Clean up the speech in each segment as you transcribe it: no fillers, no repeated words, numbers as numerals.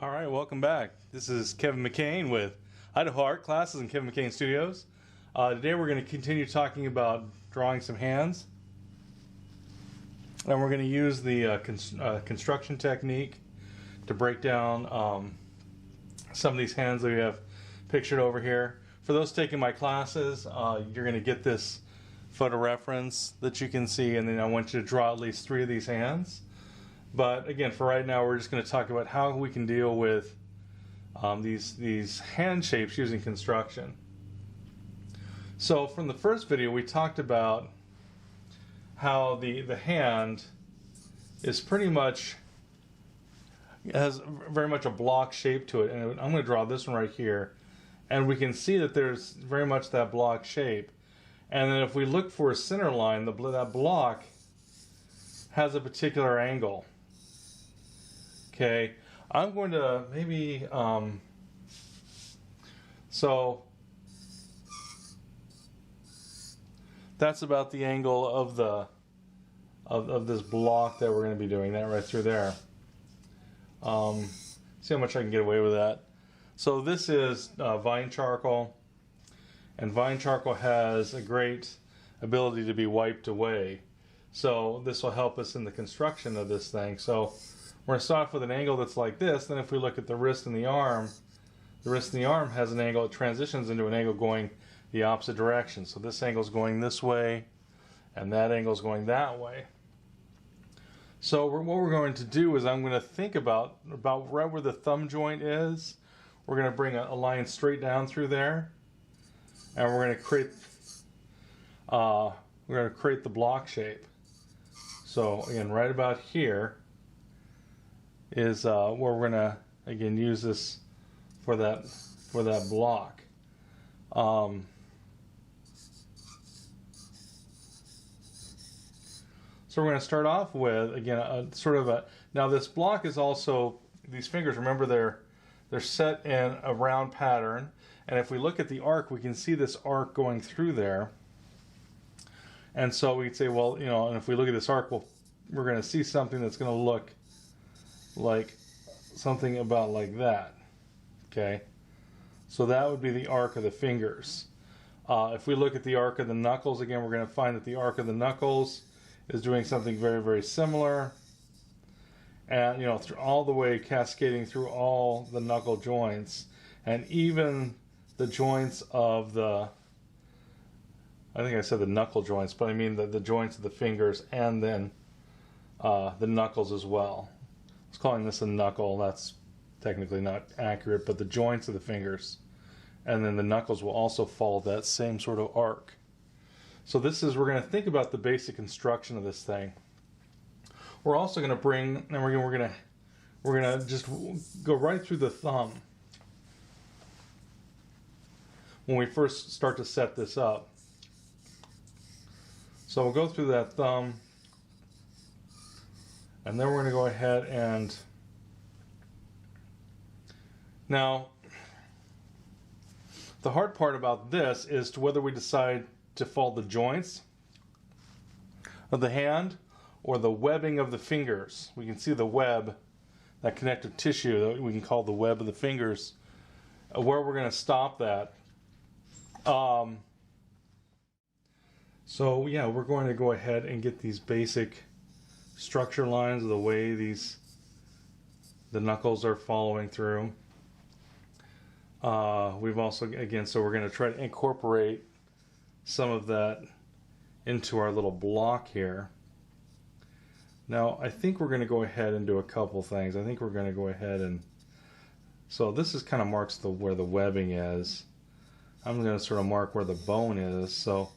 All right, welcome back. This is Kevin McCain with Idaho Art Classes and Kevin McCain Studios. Today we're going to continue talking about drawing some hands. And we're going to use the construction technique to break down some of these hands that we have pictured over here. For those taking my classes, you're going to get this photo reference that you can see, and then I want you to draw at least 3 of these hands. But again, for right now, we're just going to talk about how we can deal with these hand shapes using construction. So from the first video, we talked about how the hand is pretty much, has very much a block shape to it. And I'm going to draw this one right here. And we can see that there's very much that block shape. And then if we look for a center line, that block has a particular angle. Okay, I'm going to maybe, so that's about the angle of of this block that we're going to be doing, that right through there. See how much I can get away with that. So this is vine charcoal, and vine charcoal has a great ability to be wiped away. So this will help us in the construction of this thing. So we're going to start off with an angle that's like this. Then if we look at the wrist and the arm has an angle. It transitions into an angle going the opposite direction. So this angle is going this way, and that angle is going that way. So what we're going to do is I'm going to think about right where the thumb joint is. We're going to bring a line straight down through there, and we're going to create the block shape. So again, right about here is where we're going to again use this for that block. So we're going to start off with again now this block is also, these fingers, remember they're set in a round pattern, and if we look at the arc, we can see this arc going through there. And so we'd say, well, and if we look at this arc, we're going to see something that's going to look like something about like that. Okay, so that would be the arc of the fingers. If we look at the arc of the knuckles, again, we're going to find that the arc of the knuckles is doing something very, very similar, and through all the way cascading through all the knuckle joints, and even the joints of the, I think I said the knuckle joints, but I mean the joints of the fingers, and then the knuckles as well. I was calling this a knuckle. That's technically not accurate, but the joints of the fingers, and then the knuckles will also follow that same sort of arc. So we're going to think about the basic construction of this thing. We're also going to bring, and we're going to just go right through the thumb when we first start to set this up. So we'll go through that thumb, and then we're going to go ahead and, now the hard part about this is to whether we decide to follow the joints of the hand or the webbing of the fingers. We can see the web, that connective tissue that we can call the web of the fingers, where we're going to stop that. So yeah, we're going to go ahead and get these basic structure lines of the way the knuckles are following through. We've also, again, so we're going to try to incorporate some of that into our little block here. Now I think we're going to go ahead and do a couple things. I think we're going to go ahead and, so this is kind of marks where the webbing is. I'm going to sort of mark where the bone is. So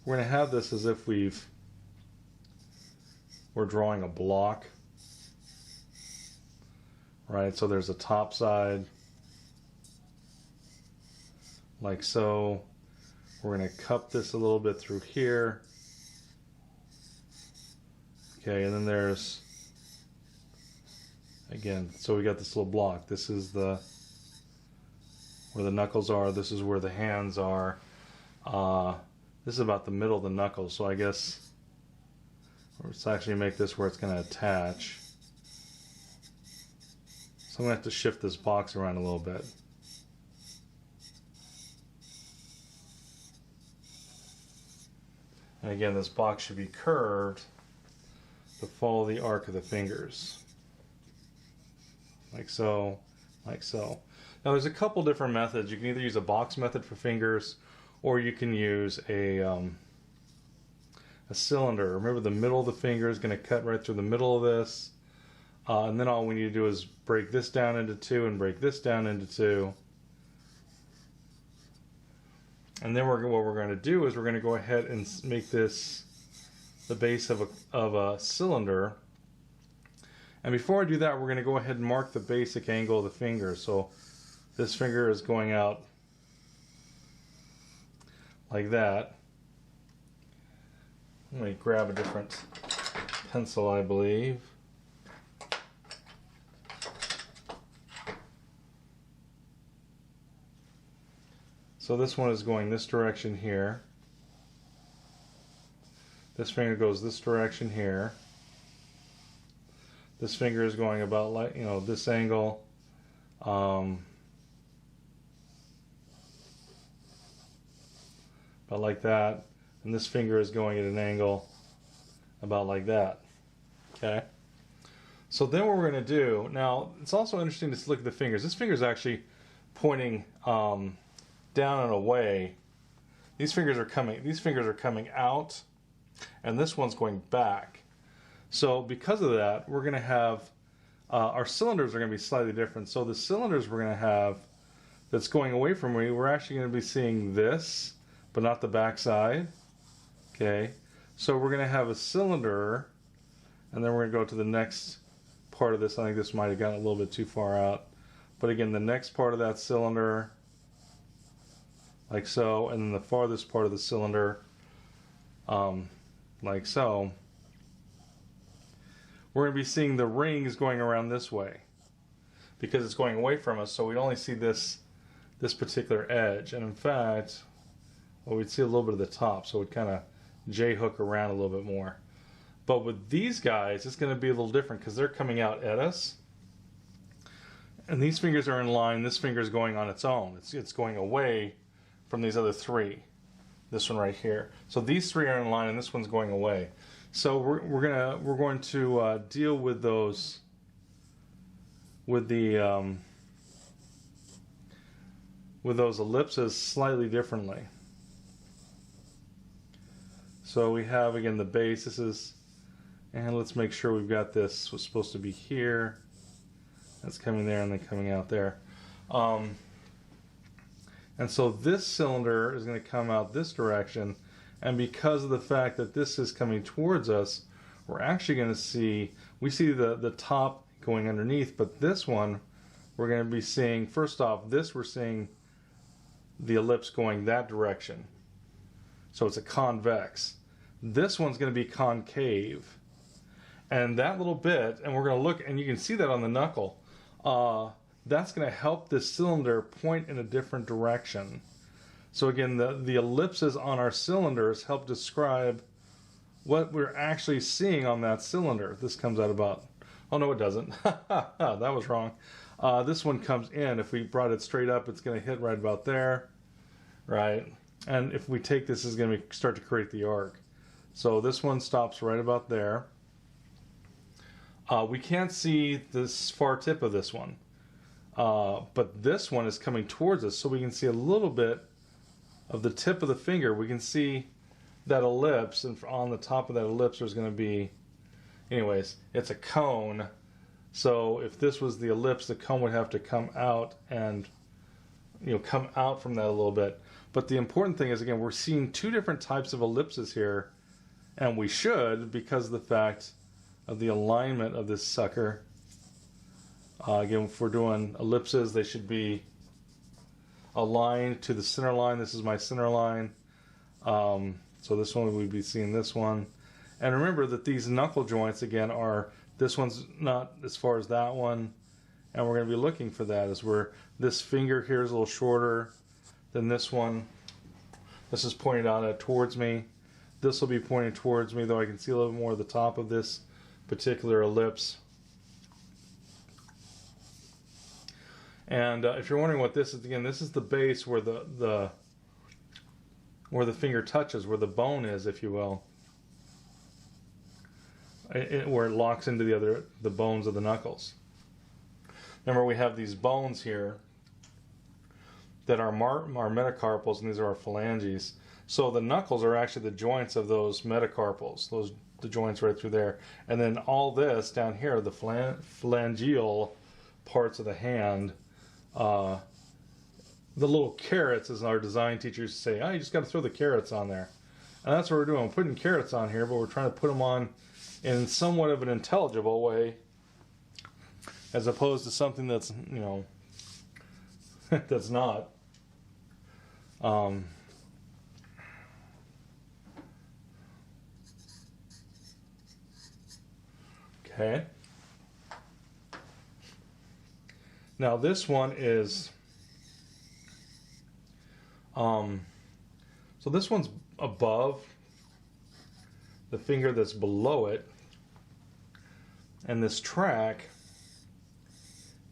we're going to have this as if we're drawing a block, right? So there's a top side, like so. We're going to cup this a little bit through here. Okay, and then there's, again, so we got this little block. This is where the knuckles are. This is where the hands are. This is about the middle of the knuckles, so I guess let's actually make this where it's going to attach. So So I'm going to have to shift this box around a little bit. And again, this box should be curved to follow the arc of the fingers. Like so, like so. Now there's a couple different methods. You can either use a box method for fingers, or you can use a cylinder. Remember, the middle of the finger is going to cut right through the middle of this. And then all we need to do is break this down into two and break this down into two. And then what we're going to do is we're going to go ahead and make this the base of a cylinder. And before I do that, we're going to go ahead and mark the basic angle of the finger. So this finger is going out like that. Let me grab a different pencil, I believe. So this one is going this direction here. This finger goes this direction here. This finger is going about like, this angle. About like that. And this finger is going at an angle about like that. Okay? So then what we're going to do, now it's also interesting to look at the fingers. This finger is actually pointing down and away. These fingers are coming out, and this one's going back. So because of that, we're going to have our cylinders are going to be slightly different. So the cylinders we're going to have that's going away from me, we're actually going to be seeing this, but not the back side. Okay, so we're going to have a cylinder, and then we're going to go to the next part of this. I think this might have gotten a little bit too far out, but again, the next part of that cylinder, like so, and then the farthest part of the cylinder, like so. We're going to be seeing the rings going around this way because it's going away from us, so we'd only see this particular edge. And in fact, well, we'd see a little bit of the top, so we'd kind of J-hook around a little bit more. But with these guys, it's going to be a little different because they're coming out at us. And these fingers are in line. This finger is going on its own. It's going away from these other three. This one right here. So these three are in line, and this one's going away. So we're going to deal with those with those ellipses slightly differently. So we have again the base. This is, and let's make sure we've got this. What's supposed to be here. That's coming there and then coming out there. And so this cylinder is going to come out this direction, and because of the fact that this is coming towards us, we're actually going to see, we see the top going underneath, but this one we're going to be seeing, first off, this we're seeing the ellipse going that direction. So it's a convex. This one's going to be concave. And that little bit, and we're going to look, and you can see that on the knuckle, that's going to help this cylinder point in a different direction. So again, the ellipses on our cylinders help describe what we're actually seeing on that cylinder. This comes out about, oh no it doesn't, that was wrong. This one comes in, if we brought it straight up, it's going to hit right about there, right? And if we take this, it's going to start to create the arc. So this one stops right about there. We can't see this far tip of this one. But this one is coming towards us, so we can see a little bit of the tip of the finger. We can see that ellipse, and on the top of that ellipse there's going to be, anyways, it's a cone. So if this was the ellipse, the cone would have to come out and, come out from that a little bit. But the important thing is, again, we're seeing two different types of ellipses here, and we should, because of the fact of the alignment of this sucker. Again, if we're doing ellipses, they should be aligned to the center line. This is my center line. So this one, we'd be seeing this one. And remember that these knuckle joints, again, are, this one's not as far as that one. And we're going to be looking for that as where this finger here is a little shorter than this one. This is pointed out towards me. This will be pointing towards me, though I can see a little more of the top of this particular ellipse. And if you're wondering what this is, again, this is the base where where the finger touches, where the bone is, if you will, where it locks into the bones of the knuckles. Remember, we have these bones here that are our metacarpals, and these are our phalanges. So the knuckles are actually the joints of those metacarpals, the joints right through there. And then all this down here are the phalangeal parts of the hand. The little carrots, as our design teachers say, you just got to throw the carrots on there. And that's what we're doing. We're putting carrots on here, but we're trying to put them on in somewhat of an intelligible way, as opposed to something that's, that's not. Okay. Now this one is, so this one's above the finger that's below it, and this track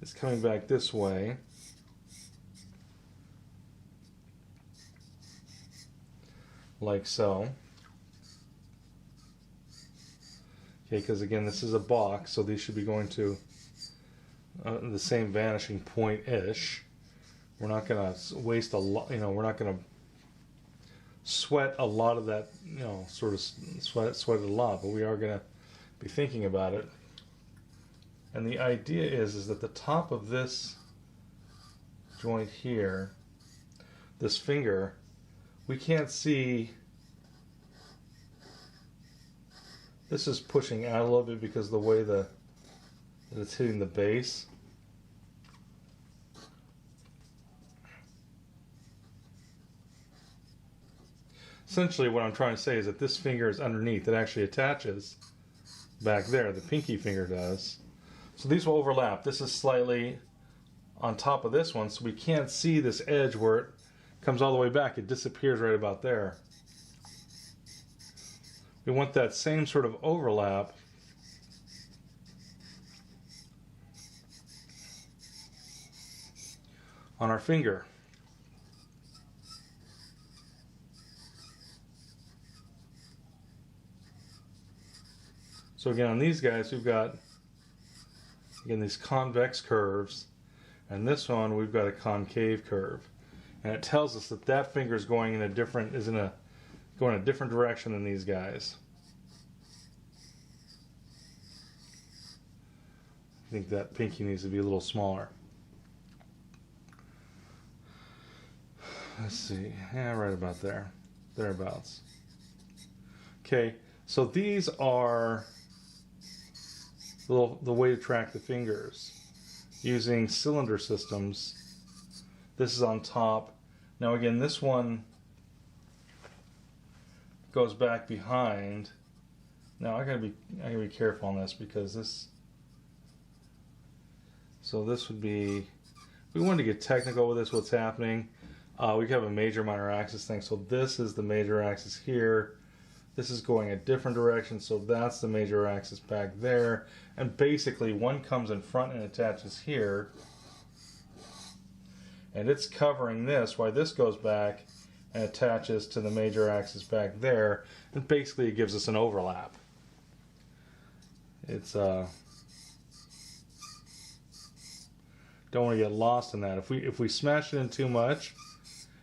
is coming back this way. Like so. Okay, because again, this is a box, so these should be going to the same vanishing point-ish. We're not going to waste a lot, we're not going to sweat a lot of that, sort of sweat it a lot, but we are going to be thinking about it. And the idea is that the top of this joint here, this finger, we can't see. This is pushing out a little bit because of the way that it's hitting the base. Essentially what I'm trying to say is that this finger is underneath. It actually attaches back there. The pinky finger does. So these will overlap. This is slightly on top of this one, so we can't see this edge where it comes all the way back. It disappears right about there. We want that same sort of overlap on our finger. So again, on these guys, we've got, again, these convex curves, and this one we've got a concave curve, and it tells us that that finger is going in a different, going a different direction than these guys. I think that pinky needs to be a little smaller. Let's see, yeah, right about there, thereabouts. Okay, so these are the way to track the fingers using cylinder systems. This is on top. Now again, this one goes back behind. Now I gotta be careful on this because this. So this would be. If we wanted to get technical with this, what's happening? We have a major minor axis thing. So this is the major axis here. This is going a different direction, so that's the major axis back there. And basically, one comes in front and attaches here. And it's covering this, while this goes back and attaches to the major axis back there. And basically, it gives us an overlap. It's, don't want to get lost in that. If we smash it in too much,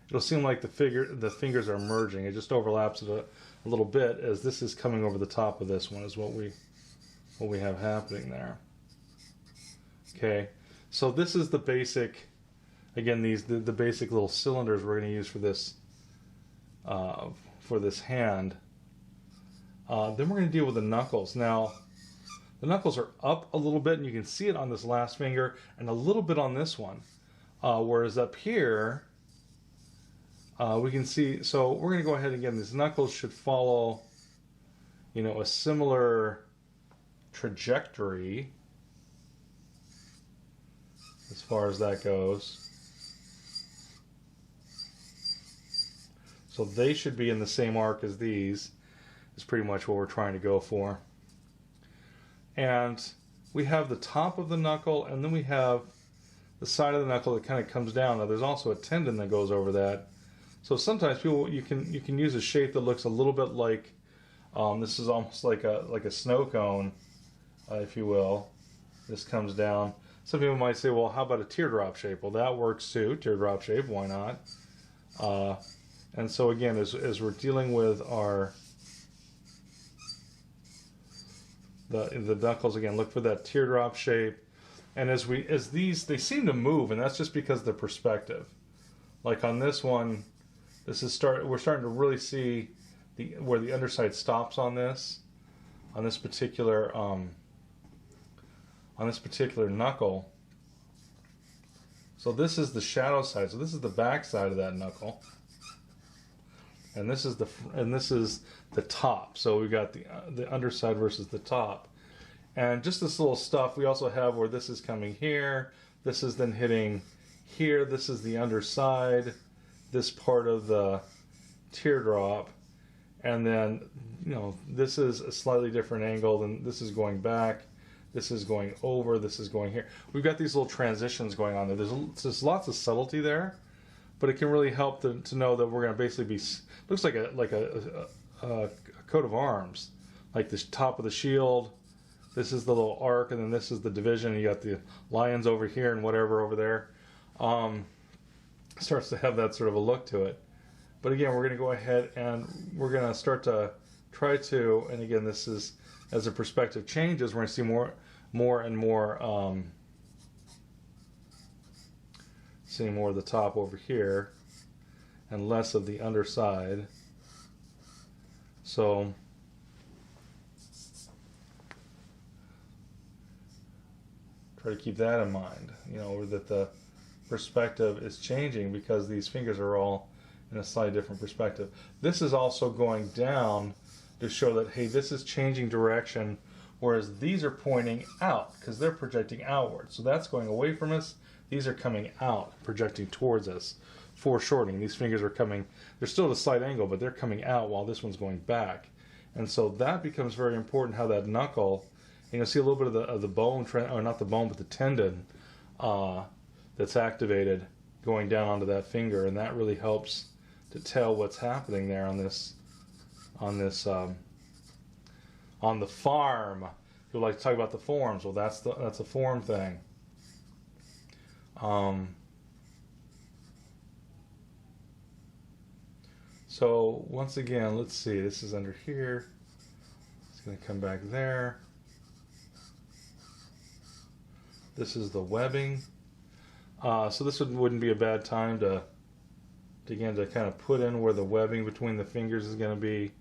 it'll seem like the fingers are merging. It just overlaps it a little bit, as this is coming over the top of this one, is what we have happening there. Okay, so this is the basic, again, the basic little cylinders we're going to use for this hand. Then we're going to deal with the knuckles. Now, the knuckles are up a little bit, and you can see it on this last finger, and a little bit on this one. Whereas up here, we can see, so we're going to go ahead and again, these knuckles should follow, a similar trajectory as far as that goes. So they should be in the same arc as these, is pretty much what we're trying to go for. And we have the top of the knuckle, and then we have the side of the knuckle that kind of comes down. Now there's also a tendon that goes over that. So sometimes people you can use a shape that looks a little bit like this is almost like a snow cone, if you will. This comes down. Some people might say, well, how about a teardrop shape? Well, that works too. Teardrop shape, why not? And so again, as we're dealing with the knuckles again, look for that teardrop shape. And as these, they seem to move, and that's just because of the perspective. Like on this one, we're starting to really see where the underside stops on this particular knuckle. So this is the shadow side. So this is the back side of that knuckle, and this is the top. So we got the underside versus the top. And just this little stuff, we also have where this is coming here, this is then hitting here, this is the underside, this part of the teardrop, and then, you know, this is a slightly different angle, than this is going back, this is going over, this is going here. We've got these little transitions going on there. There's lots of subtlety there, but it can really help to know that we're going to basically be, looks like a coat of arms, like the top of the shield. This is the little arc, and then this is the division. You got the lions over here and whatever over there. Starts to have that sort of a look to it. But again, we're going to go ahead and we're going to start to try to, and again, this is as the perspective changes, we're going to see more and more, seeing more of the top over here and less of the underside. So try to keep that in mind, you know, that the perspective is changing because these fingers are all in a slightly different perspective. This is also going down to show that, hey, this is changing direction, whereas these are pointing out because they're projecting outward. So that's going away from us. These are coming out, projecting towards us, foreshortening. These fingers are coming, they're still at a slight angle, but they're coming out while this one's going back. And so that becomes very important, how that knuckle, and you'll see a little bit of the bone, or not the bone, but the tendon that's activated going down onto that finger, and that really helps to tell what's happening there on the farm. People like to talk about the forms. Well, that's a form thing. So once again, let's see. This is under here. It's going to come back there. This is the webbing. So this wouldn't be a bad time to kind of put in where the webbing between the fingers is going to be.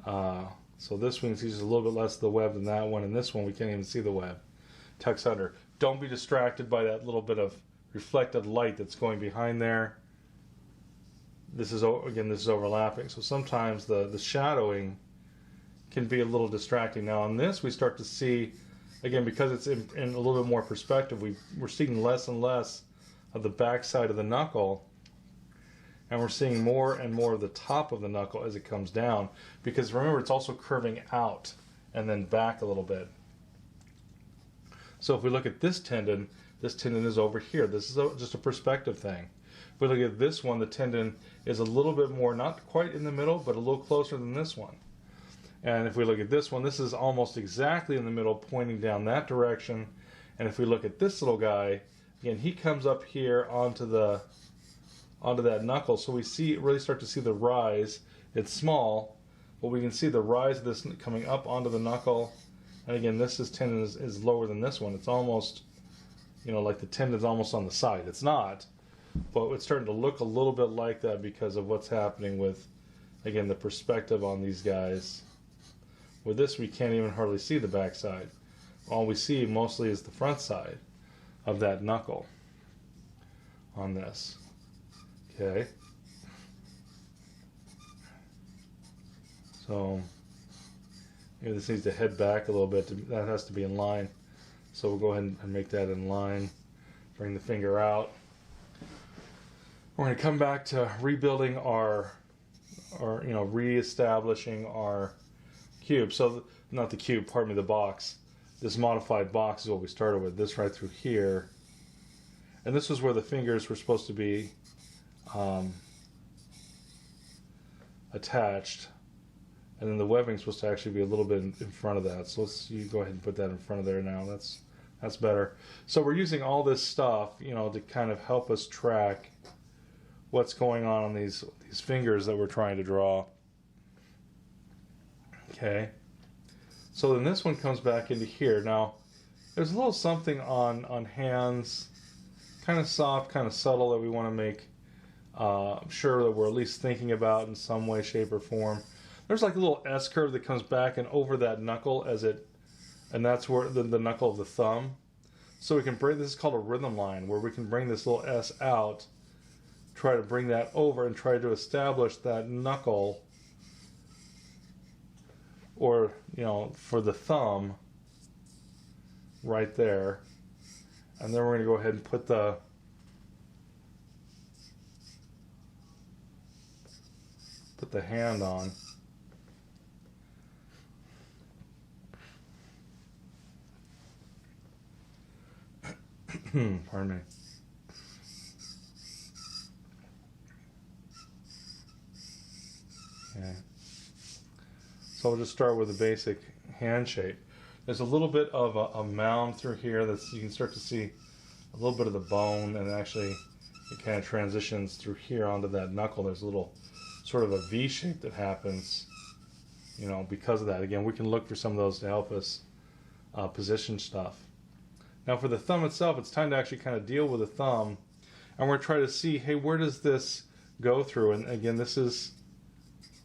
So this one sees a little bit less of the web than that one, and this one we can't even see the web. Tucks under. Don't be distracted by that little bit of reflected light that's going behind there. This is overlapping. So sometimes the shadowing can be a little distracting. Now on this we start to see, again, because it's in a little bit more perspective, we're seeing less and less of the back side of the knuckle, and we're seeing more and more of the top of the knuckle as it comes down, because remember, it's also curving out and then back a little bit. So if we look at this tendon is over here. This is just a perspective thing. If we look at this one, the tendon is a little bit more, not quite in the middle, but a little closer than this one. And if we look at this one, this is almost exactly in the middle, pointing down that direction. And if we look at this little guy, again, he comes up here onto that knuckle. So we really start to see the rise. It's small, but we can see the rise of this coming up onto the knuckle. And again, this tendon is lower than this one. It's almost, you know, like the tendon's almost on the side. It's not, but it's starting to look a little bit like that because of what's happening with, again, the perspective on these guys. With this, we can't even hardly see the back side. All we see mostly is the front side of that knuckle on this. Okay. So maybe this needs to head back a little bit. That has to be in line. So we'll go ahead and make that in line. Bring the finger out. We're going to come back to rebuilding reestablishing our cube. So not the cube, pardon me, the box. This modified box is what we started with. This right through here. And this is where the fingers were supposed to be attached. And then the webbing's supposed to actually be a little bit in front of that. So you go ahead and put that in front of there now. That's better. So we're using all this stuff, you know, to kind of help us track what's going on these fingers that we're trying to draw. Okay. So then this one comes back into here. Now, there's a little something on hands, kind of soft, kind of subtle, that we want to make sure that we're at least thinking about in some way, shape, or form. There's like a little S curve that comes back and over that knuckle and that's where the knuckle of the thumb. So we can bring, this is called a rhythm line, where we can bring this little S out, try to bring that over and try to establish that knuckle, or, you know, for the thumb right there. And then we're going to go ahead and put the hand on. Pardon me. Okay. So we'll just start with the basic handshake. There's a little bit of a mound through here that's, you can start to see a little bit of the bone, and actually it kind of transitions through here onto that knuckle. There's a little sort of a V shape that happens, you know, because of that. Again, we can look for some of those to help us position stuff. Now for the thumb itself, it's time to actually kind of deal with the thumb, and we're trying to see, hey, where does this go through? And again, this is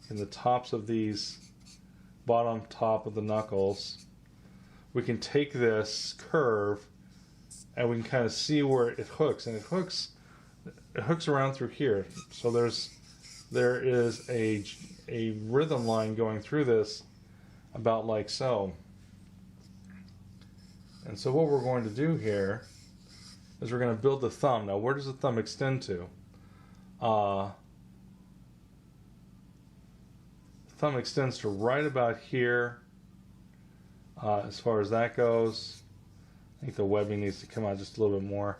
in the tops of these, bottom top of the knuckles. We can take this curve and we can kind of see where it hooks, and it hooks around through here. So there is a rhythm line going through this, about like so. And so what we're going to do here is we're going to build the thumb. Now, where does the thumb extend to? The thumb extends to right about here, as far as that goes. I think the webbing needs to come out just a little bit more.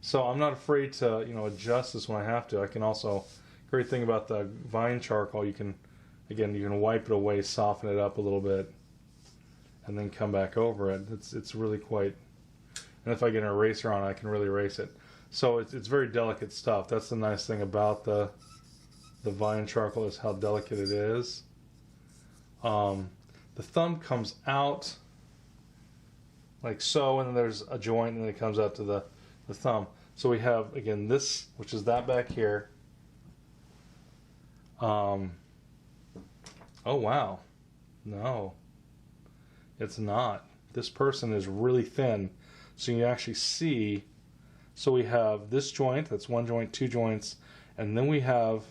So I'm not afraid to, you know, adjust this when I have to. I can also, great thing about the vine charcoal, you can wipe it away, soften it up a little bit, and then come back over it. It's really quite, and if I get an eraser on it, I can really erase it. So it's very delicate stuff. That's the nice thing about the vine charcoal, is how delicate it is. The thumb comes out like so, and then there's a joint, and then it comes out to the thumb. So we have, again, this, which is that back here. Oh wow, no, it's not. This person is really thin, so you actually see. So we have this joint, that's one joint, two joints, and then we have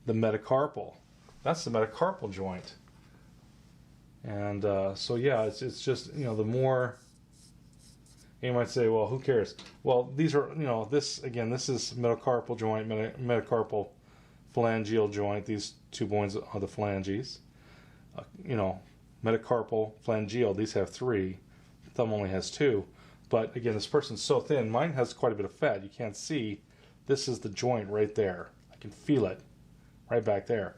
the metacarpal. That's the metacarpal joint. And so yeah, it's just, you know, the more, you might say, well, who cares? Well, these are, you know, this, again, this is metacarpal joint, metacarpal phalangeal joint. These two points are the phalanges. You know, metacarpal, phalangeal, these have three. Thumb only has two. But again, this person's so thin. Mine has quite a bit of fat. You can't see. This is the joint right there. I can feel it right back there.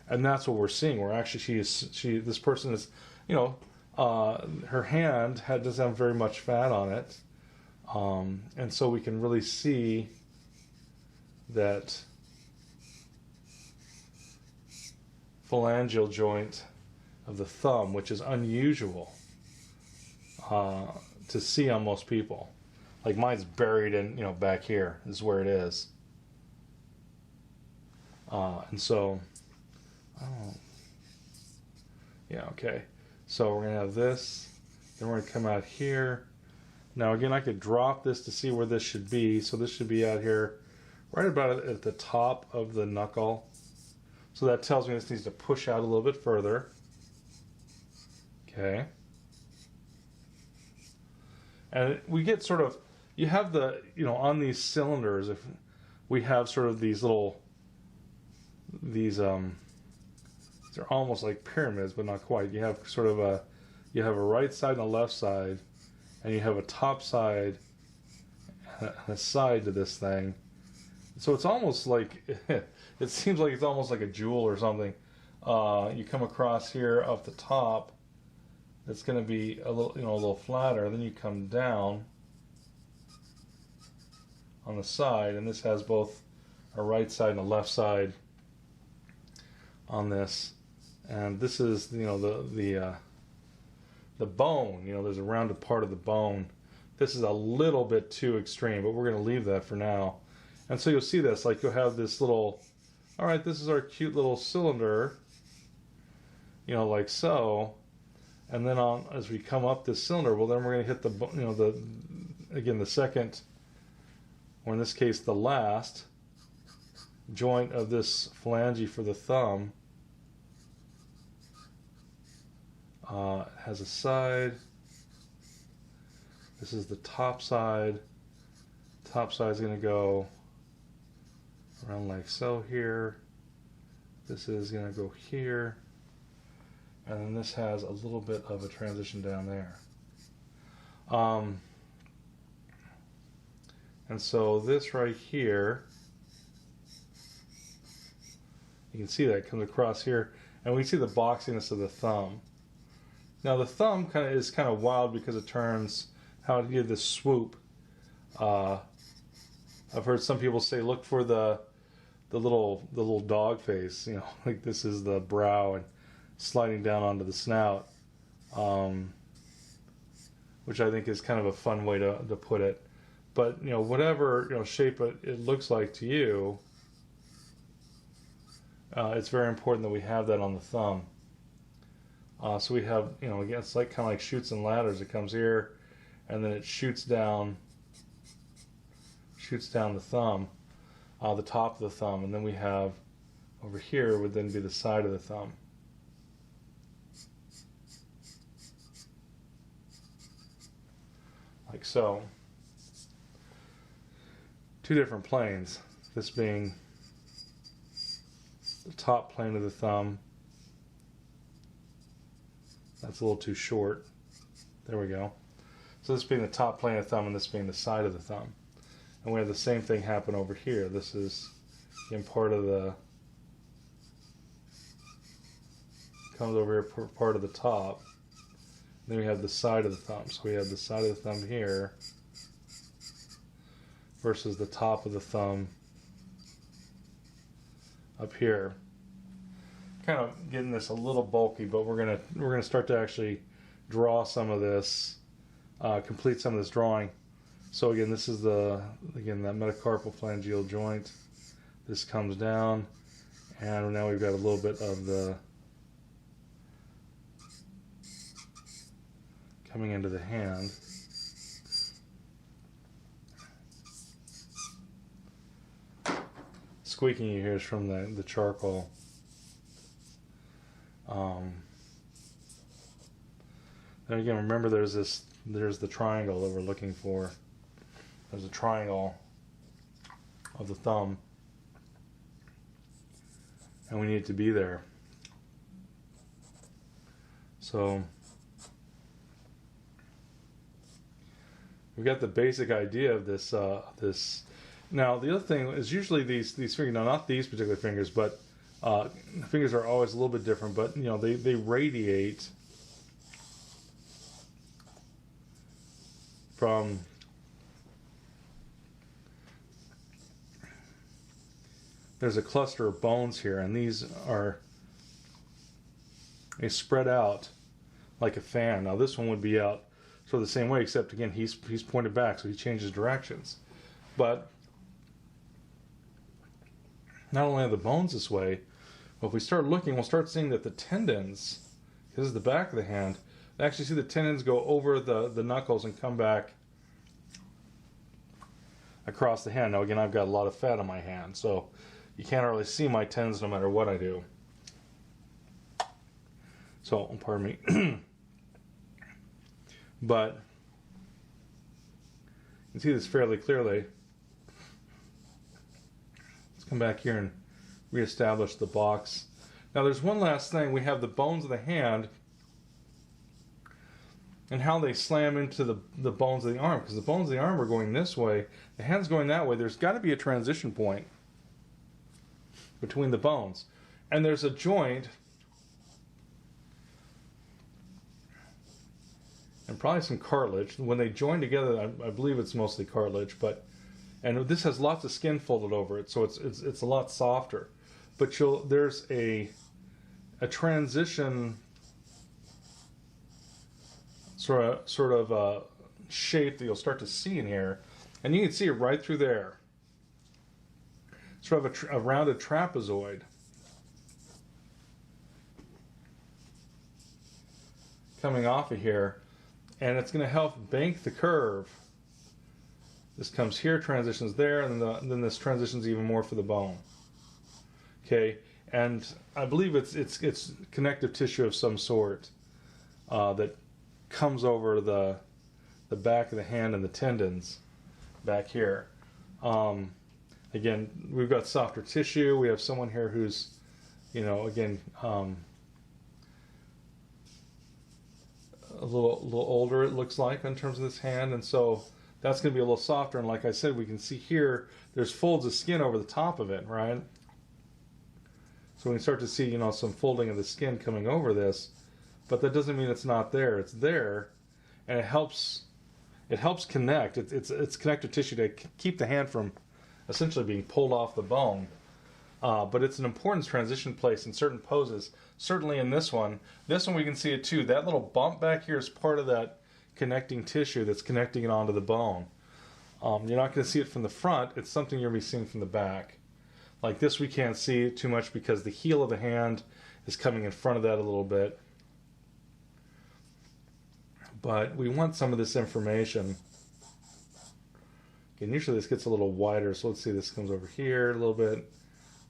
And that's what we're seeing. We're actually, this person is, you know, her hand doesn't have very much fat on it. And so we can really see that phalangeal joint of the thumb, which is unusual to see on most people. Like mine's buried in, you know, back here is where it is. And so, yeah, okay. So we're gonna have this, then we're gonna come out here. Now again, I could drop this to see where this should be. So this should be out here, right about at the top of the knuckle. So that tells me this needs to push out a little bit further. Okay. And we get sort of, you have the, you know, on these cylinders, if we have sort of these little, they're almost like pyramids, but not quite. You have sort of you have a right side and a left side, and you have a top side and a side to this thing. So it's almost like, it seems like it's almost like a jewel or something. You come across here off the top, it's going to be a little, a little flatter. Then you come down on the side, and this has both a right side and a left side on this. And this is, the bone. There's a rounded part of the bone. This is a little bit too extreme, but we're going to leave that for now. And so you'll see this, like you'll have this little, all right, this is our cute little cylinder, like so. And then as we come up this cylinder, well, then we're going to hit the second, or in this case, the last joint of this phalange for the thumb. It has a side. This is the top side. Top side is going to go around like so here. This is going to go here. And then this has a little bit of a transition down there. And so this right here, you can see that comes across here. And we see the boxiness of the thumb. Now the thumb is kind of wild because it turns how to give this swoop. I've heard some people say look for the little dog face, like this is the brow and sliding down onto the snout, which I think is kind of a fun way to put it. But whatever shape it looks like to you, it's very important that we have that on the thumb. So we have, again, it's like kind of like chutes and ladders. It comes here, and then it shoots down the thumb, the top of the thumb, and then we have over here would then be the side of the thumb. Like so. Two different planes. This being the top plane of the thumb. That's a little too short. There we go. So this being the top plane of the thumb and this being the side of the thumb. And we have the same thing happen over here. This is again part of the, comes over here, part of the top. Then we have the side of the thumb. So we have the side of the thumb here versus the top of the thumb up here. Kind of getting this a little bulky, but we're gonna start to actually draw some of this, complete some of this drawing. So again, this is that metacarpal phalangeal joint. This comes down, and now we've got a little bit of the coming into the hand. Squeaking you hear is from the charcoal. And again, remember there's the triangle that we're looking for. There's a triangle of the thumb, and we need it to be there. So we've got the basic idea of this. Now the other thing is usually these fingers. Now not these particular fingers, but fingers are always a little bit different. But they radiate from there's a cluster of bones here, and they spread out like a fan. Now this one would be out sort of the same way, except again he's pointed back, so he changes directions. But not only are the bones this way, but if we start looking, we'll start seeing that the tendons, this is the back of the hand, actually see the tendons go over the knuckles and come back across the hand. Now again, I've got a lot of fat on my hand, so you can't really see my tendons no matter what I do. So, pardon me. But you can see this fairly clearly. Let's come back here and reestablish the box. Now there's one last thing. We have the bones of the hand. and how they slam into the bones of the arm, because the bones of the arm are going this way, the hand's going that way. There's got to be a transition point between the bones. And there's a joint, and probably some cartilage. When they join together, I believe it's mostly cartilage, and this has lots of skin folded over it, so it's a lot softer. But there's a transition sort of shape that you'll start to see in here, and you can see it right through there. Sort of a rounded trapezoid. Coming off of here, and it's going to help bank the curve. This comes here, transitions there, and then this transitions even more for the bone. Okay, and I believe it's connective tissue of some sort that comes over the back of the hand and the tendons back here. Again, we've got softer tissue. We have someone here who's, again, a little older, it looks like, in terms of this hand, and so that's going to be a little softer. And like I said, we can see here there's folds of skin over the top of it, right? So we can start to see, some folding of the skin coming over this, but that doesn't mean it's not there. It's there, and it helps connect. It's connective tissue to keep the hand from essentially being pulled off the bone. But it's an important transition place in certain poses. Certainly in this one we can see it too. That little bump back here is part of that connecting tissue that's connecting it onto the bone. You're not going to see it from the front. It's something you're going to be seeing from the back. Like this, we can't see too much because the heel of the hand is coming in front of that a little bit. But we want some of this information. And usually this gets a little wider, so let's see, this comes over here a little bit,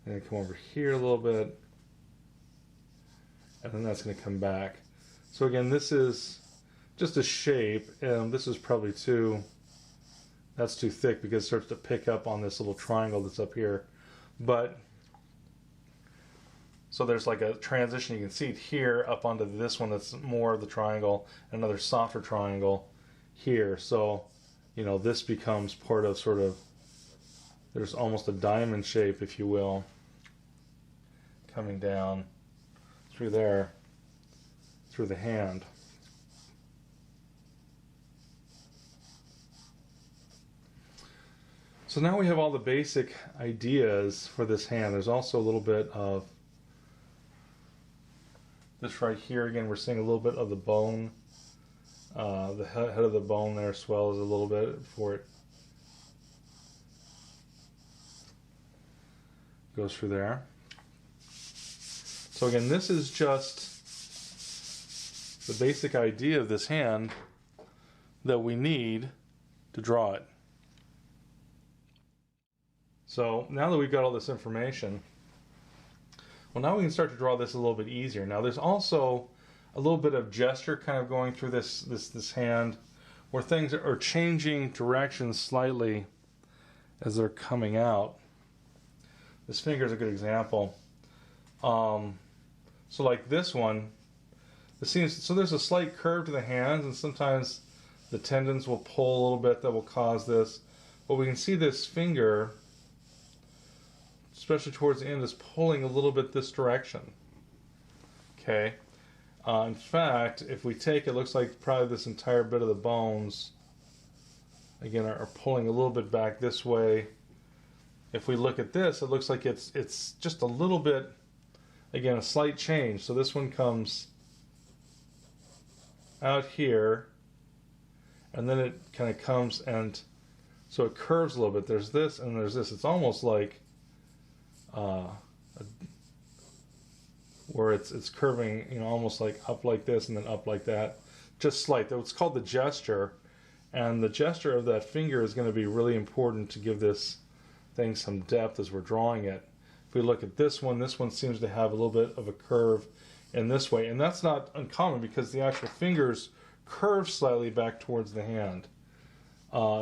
and then come over here a little bit, and then that's going to come back. So again, this is just a shape, and this is probably that's too thick because it starts to pick up on this little triangle that's up here. But so there's like a transition. You can see it here up onto this one that's more of the triangle, another softer triangle here. So this becomes part of there's almost a diamond shape, if you will, coming down through there, through the hand. So now we have all the basic ideas for this hand. There's also a little bit of this right here. Again, we're seeing a little bit of the bone. The head of the bone there swells a little bit before it goes through there. So again, this is just the basic idea of this hand that we need to draw it. So now that we've got all this information, well, now we can start to draw this a little bit easier. Now there's also a little bit of gesture kind of going through this hand, where things are changing direction slightly as they're coming out. This finger is a good example. So like this one, so there's a slight curve to the hands, and sometimes the tendons will pull a little bit that will cause this. But we can see this finger, especially towards the end, is pulling a little bit this direction. Okay. In fact, if we take it, looks like probably this entire bit of the bones, again, are pulling a little bit back this way. If we look at this, it looks like it's just a little bit, again, a slight change. So this one comes out here, and then it kind of comes, and so it curves a little bit. There's this, and there's this. It's almost like where it's curving, almost like up like this and then up like that, just slight. It's called the gesture, and the gesture of that finger is going to be really important to give this thing some depth as we're drawing it. If we look at this one seems to have a little bit of a curve in this way, and that's not uncommon because the actual fingers curve slightly back towards the hand.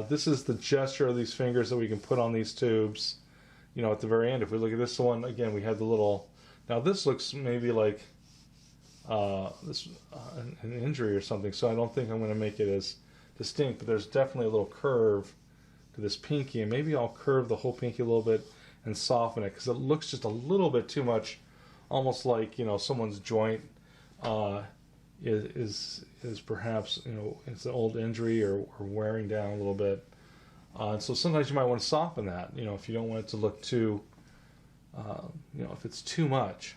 This is the gesture of these fingers that we can put on these tubes. At the very end, if we look at this one, again, we have the little, now this looks maybe like an injury or something. So I don't think I'm going to make it as distinct. But there's definitely a little curve to this pinky, and maybe I'll curve the whole pinky a little bit and soften it because it looks just a little bit too much, almost like someone's joint is perhaps it's an old injury or wearing down a little bit. And so sometimes you might want to soften that, if you don't want it to look too, if it's too much.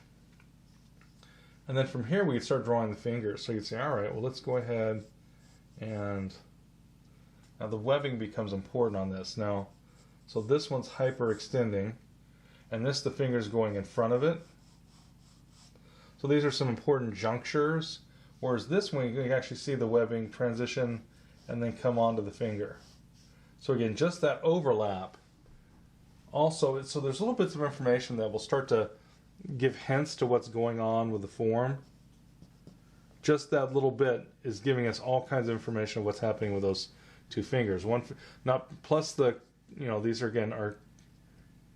And then from here we can start drawing the fingers. So you can say, all right, well, let's go ahead and now the webbing becomes important on this. Now, so this one's hyperextending, and the finger's going in front of it. So these are some important junctures, whereas this one you can actually see the webbing transition and then come onto the finger. So again, just that overlap. Also, so there's little bits of information that will start to give hints to what's going on with the form. Just that little bit is giving us all kinds of information of what's happening with those two fingers. Plus these are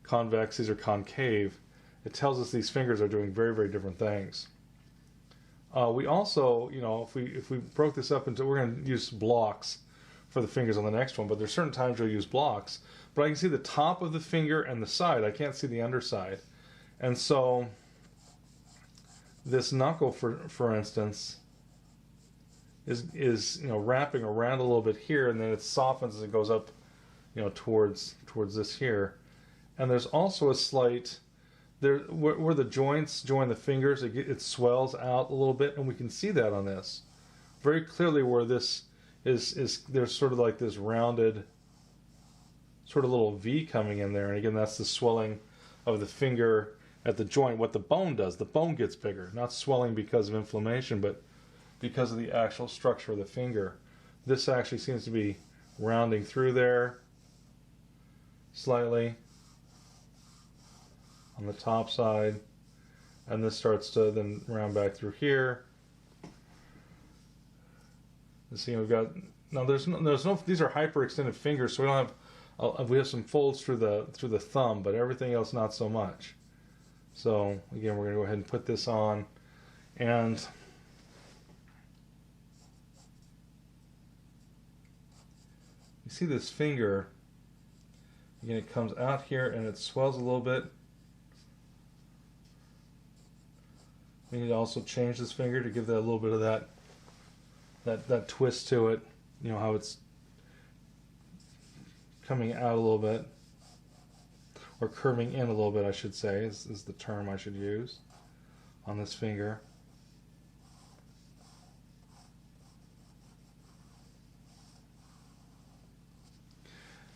convex, these are concave. It tells us these fingers are doing very, very different things. We also, if we broke this up into, we're going to use blocks for the fingers on the next one, but there's certain times you'll use blocks. But I can see the top of the finger and the side. I can't see the underside. And so this knuckle, for instance, is wrapping around a little bit here, and then it softens as it goes up, towards this here. And there's also a slight where the joints join the fingers, it swells out a little bit, and we can see that on this very clearly where this is there's sort of like this rounded sort of little V coming in there, and again that's the swelling of the finger at the joint. What the bone does, the bone gets bigger, not swelling because of inflammation, but because of the actual structure of the finger. This actually seems to be rounding through there slightly on the top side, and this starts to then round back through here. You see, we've got now. There's no. These are hyperextended fingers, so we don't have. We have some folds through the thumb, but everything else not so much. So again, we're going to go ahead and put this on, and you see this finger. Again, it comes out here and it swells a little bit. We need to also change this finger to give that a little bit of that twist to it. How it's coming out a little bit, or curving in a little bit, I should say, is the term I should use on this finger.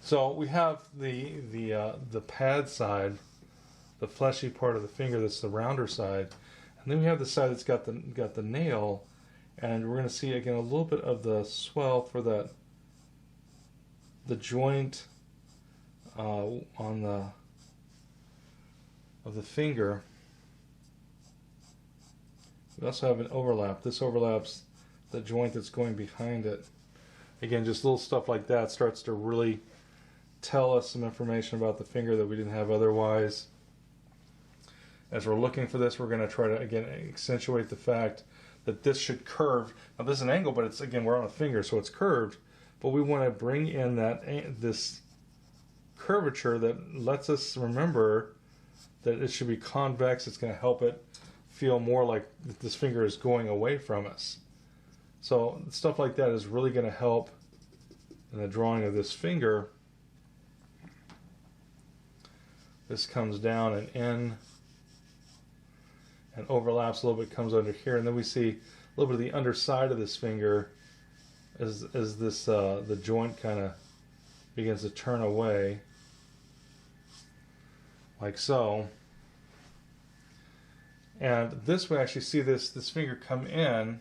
So we have the pad side, the fleshy part of the finger that's the rounder side, and then we have the side that's got the nail, and we're going to see again a little bit of the swell for the joint of the finger. We also have an overlap. This overlaps the joint that's going behind it. Again, just little stuff like that starts to really tell us some information about the finger that we didn't have otherwise. As we're looking for this, we're going to try to again accentuate the fact that this should curve. Now this is an angle, but it's again we're on a finger, so it's curved. But we want to bring in this curvature that lets us remember that it should be convex. It's going to help it feel more like this finger is going away from us. So stuff like that is really going to help in the drawing of this finger. This comes down and in and overlaps a little bit, comes under here, and then we see a little bit of the underside of this finger as this the joint kind of begins to turn away, like so. And this we actually see this finger come in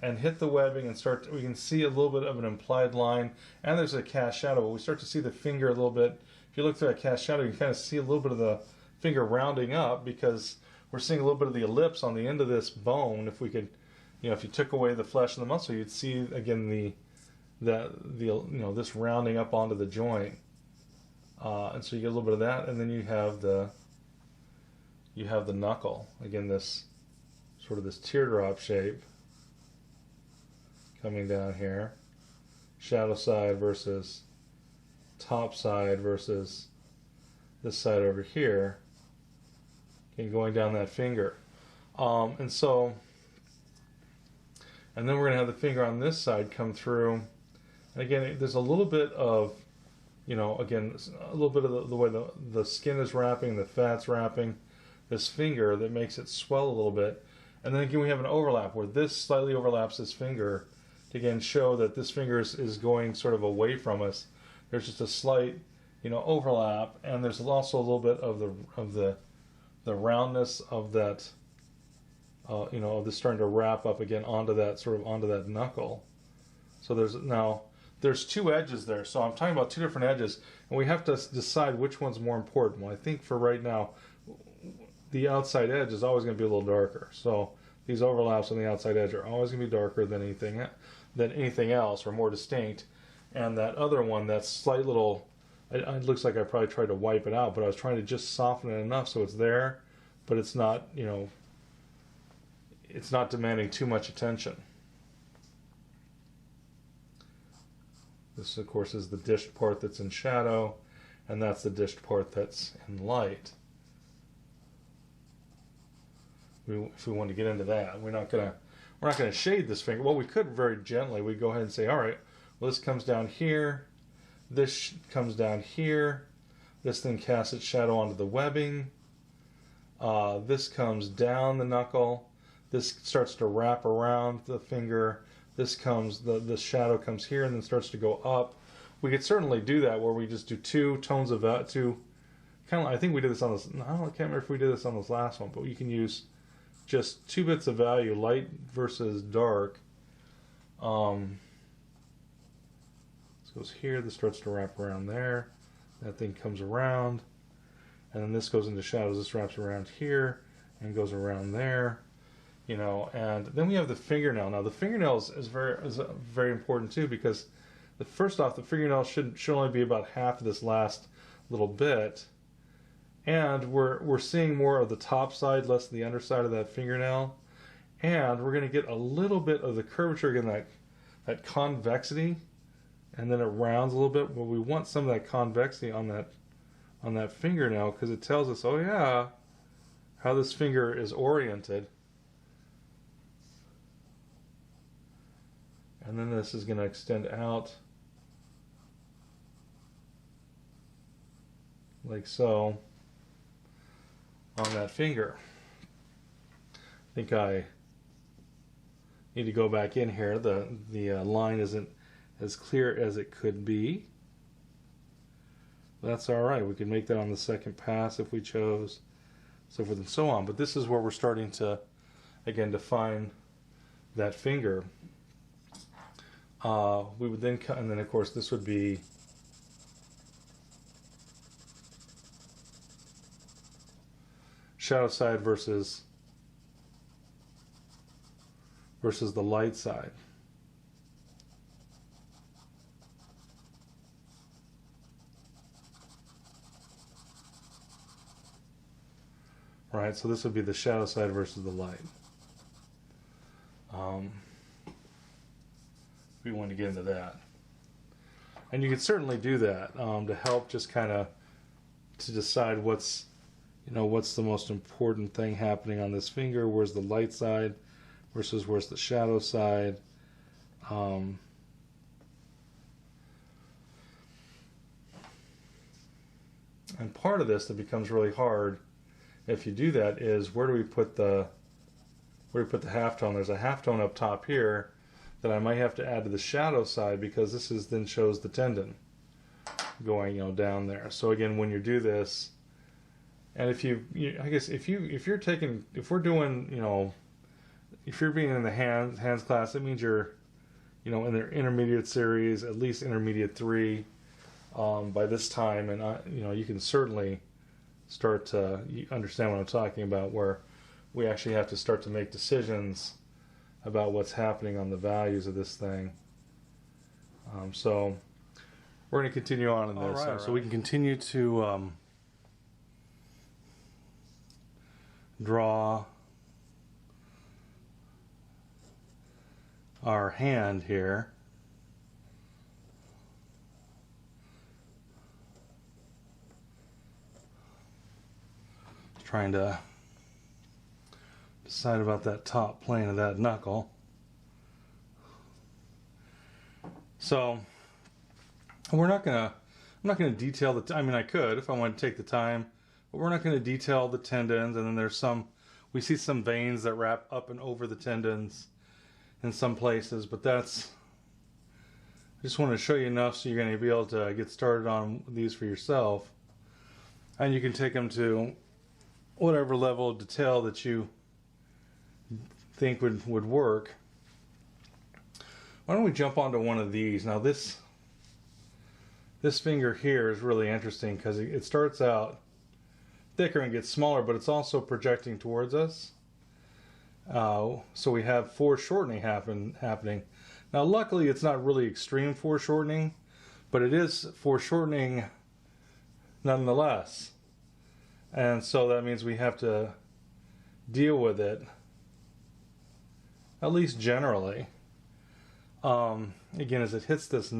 and hit the webbing and we can see a little bit of an implied line, and there's a cast shadow, but we start to see the finger a little bit. If you look through that cast shadow, you can kind of see a little bit of the finger rounding up because we're seeing a little bit of the ellipse on the end of this bone. If we could, if you took away the flesh and the muscle, you'd see again this rounding up onto the joint, and so you get a little bit of that, and then you have the knuckle. Again, this sort of this teardrop shape coming down here. Shadow side versus top side versus this side over here. And going down that finger. And then we're going to have the finger on this side come through. And again, there's a little bit of, again, a little bit of the way the skin is wrapping, the fat's wrapping this finger that makes it swell a little bit. And then again, we have an overlap where this slightly overlaps this finger to again show that this finger is going sort of away from us. There's just a slight, overlap, and there's also a little bit of the roundness of that, this starting to wrap up again onto that knuckle. So there's two edges there. So I'm talking about two different edges, and we have to decide which one's more important. Well, I think for right now, the outside edge is always going to be a little darker. So these overlaps on the outside edge are always going to be darker than anything else, or more distinct. And that other one, that slight little, it looks like I probably tried to wipe it out, but I was trying to just soften it enough so it's there, but it's not, it's not demanding too much attention. This, of course, is the dished part that's in shadow, and that's the dished part that's in light. If we want to get into that, we're not gonna shade this finger. Well, we could very gently. We go ahead and say, all right, well, this comes down here, this comes down here, this then casts its shadow onto the webbing. This comes down the knuckle. This starts to wrap around the finger. This comes, the shadow comes here and then starts to go up. We could certainly do that where we just do two tones of that, I think we did this on this, I can't remember if we did this on this last one, but you can use just 2 bits of value, light versus dark. This goes here, this starts to wrap around there. That thing comes around. And then this goes into shadows, this wraps around here and goes around there. And then we have the fingernail. Now the fingernail is very important too, because first off, the fingernail should only be about half of this last little bit. And we're seeing more of the top side, less of the underside of that fingernail. And we're going to get a little bit of the curvature, again, that convexity. And then it rounds a little bit. Well, we want some of that convexity on that fingernail, because it tells us, oh yeah, how this finger is oriented. And then this is going to extend out like so on that finger. I think I need to go back in here. The line isn't as clear as it could be. That's all right. We can make that on the second pass if we chose, so forth and so on. But this is where we're starting to, again, define that finger. We would then cut, and then of course this would be shadow side versus the light side. Right, so this would be the shadow side versus the light. We want to get into that. And you can certainly do that to help just kind of to decide what's the most important thing happening on this finger. Where's the light side versus where's the shadow side. And part of this that becomes really hard if you do that is where do we put the halftone? There's a halftone up top here that I might have to add to the shadow side, because this then shows the tendon going down there. So again, when you do this, and if we're doing in the hands class, it means you're in their intermediate series, at least intermediate 3 by this time, and you can certainly start to understand what I'm talking about, where we actually have to start to make decisions about what's happening on the values of this thing. So we're going to continue on in this. All right, so we can continue to our hand here. Trying to decide about that top plane of that knuckle. So I'm not gonna detail the, I mean, I could if I wanted to take the time, but we're not gonna detail the tendons. And then we see some veins that wrap up and over the tendons in some places, but I just want to show you enough so you're going to be able to get started on these for yourself. And you can take them to whatever level of detail that you think would work. Why don't we jump onto one of these? Now this finger here is really interesting because it starts out thicker and gets smaller, but it's also projecting towards us. So we have foreshortening happening. Now luckily it's not really extreme foreshortening, but it is foreshortening nonetheless. And so that means we have to deal with it, at least generally. Again, as it hits this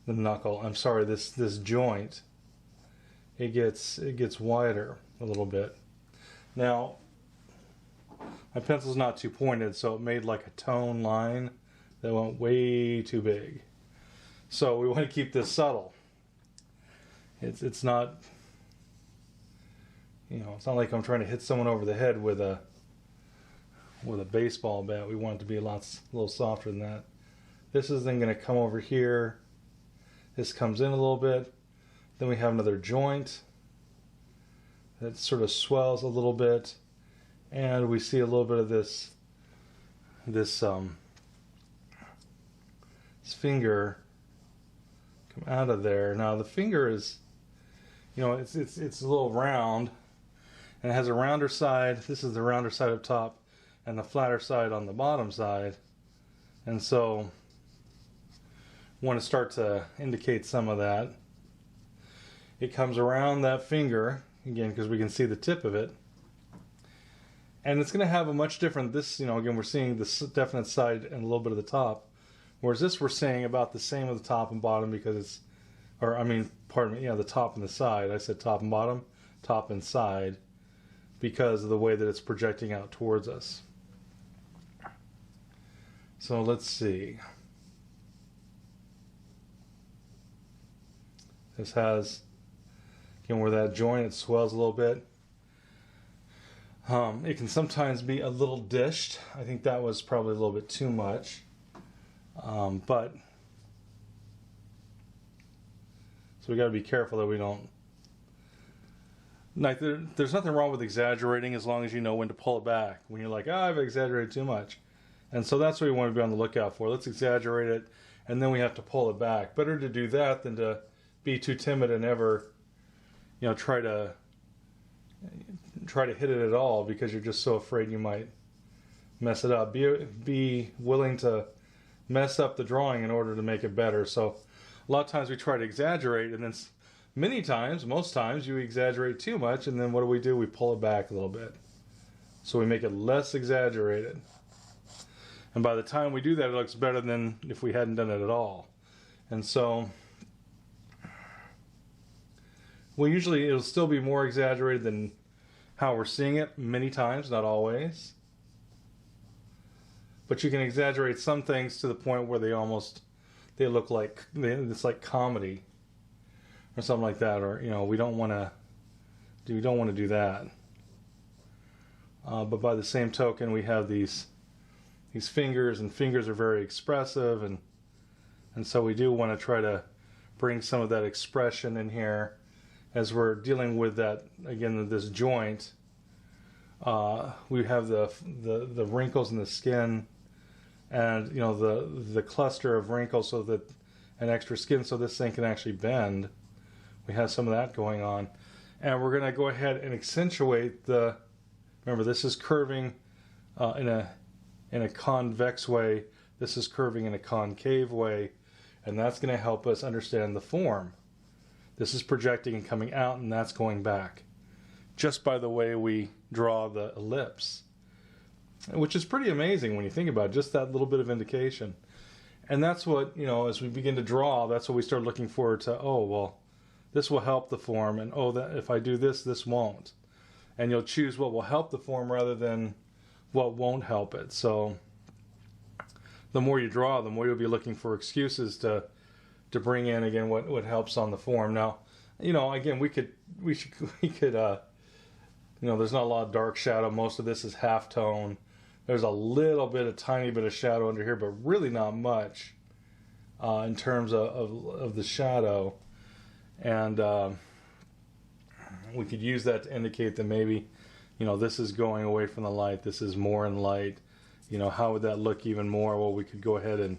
this joint, it gets wider a little bit. Now, my pencil's not too pointed, so it made like a tone line that went way too big. So we want to keep this subtle. It's not, it's not like I'm trying to hit someone over the head with a baseball bat. We want it to be a little softer than that. This is then going to come over here. This comes in a little bit. Then we have another joint that sort of swells a little bit, and we see a little bit of this finger come out of there. Now the finger is, it's a little round, and it has a rounder side. This is the rounder side up top, and the flatter side on the bottom side. And so, want to start to indicate some of that. It comes around that finger again because we can see the tip of it, and it's going to have a much different. Again, we're seeing this definite side and a little bit of the top, whereas this we're seeing about the same of the top and bottom because the top and the side. I said top and bottom, top and side, because of the way that it's projecting out towards us. So let's see. This has, again, where that joint, it swells a little bit. It can sometimes be a little dished. I think that was probably a little bit too much. But so we got to be careful that we don't. Like there's nothing wrong with exaggerating as long as you know when to pull it back. When you're like, I've exaggerated too much. And so that's what we want to be on the lookout for. Let's exaggerate it, and then we have to pull it back. Better to do that than to be too timid and ever, try to hit it at all because you're just so afraid you might mess it up. Be willing to mess up the drawing in order to make it better. So a lot of times we try to exaggerate, and then most times you exaggerate too much, and then what do? We pull it back a little bit. So we make it less exaggerated. And by the time we do that, it looks better than if we hadn't done it at all. And so, it'll still be more exaggerated than how we're seeing it many times, not always. But you can exaggerate some things to the point where they look like, it's like comedy or something like that. Or, we don't want to do that. But by the same token, we have these fingers, and fingers are very expressive, and so we do want to try to bring some of that expression in here as we're dealing with that, again, this joint. We have the wrinkles in the skin, and the cluster of wrinkles, so that an extra skin, so this thing can actually bend. We have some of that going on, and we're going to go ahead and accentuate the. Remember, this is curving in a convex way. This is curving in a concave way, and that's going to help us understand the form. This is projecting and coming out, and that's going back, just by the way we draw the ellipse. which is pretty amazing when you think about it, just that little bit of indication. And that's what, you know, as we begin to draw, that's what we start looking forward to. Oh, well, this will help the form, and oh, that if I do this, this won't. And you'll choose what will help the form rather than what won't help it. So the more you draw, the more you'll be looking for excuses to bring in again what helps on the form. Now, you know, again, we could you know, there's not a lot of dark shadow. Most of this is halftone. There's a little bit, a tiny bit of shadow under here, but really not much in terms of the shadow. And we could use that to indicate that maybe, you know, this is going away from the light. This is more in light. You know, how would that look even more? Well, we could go ahead and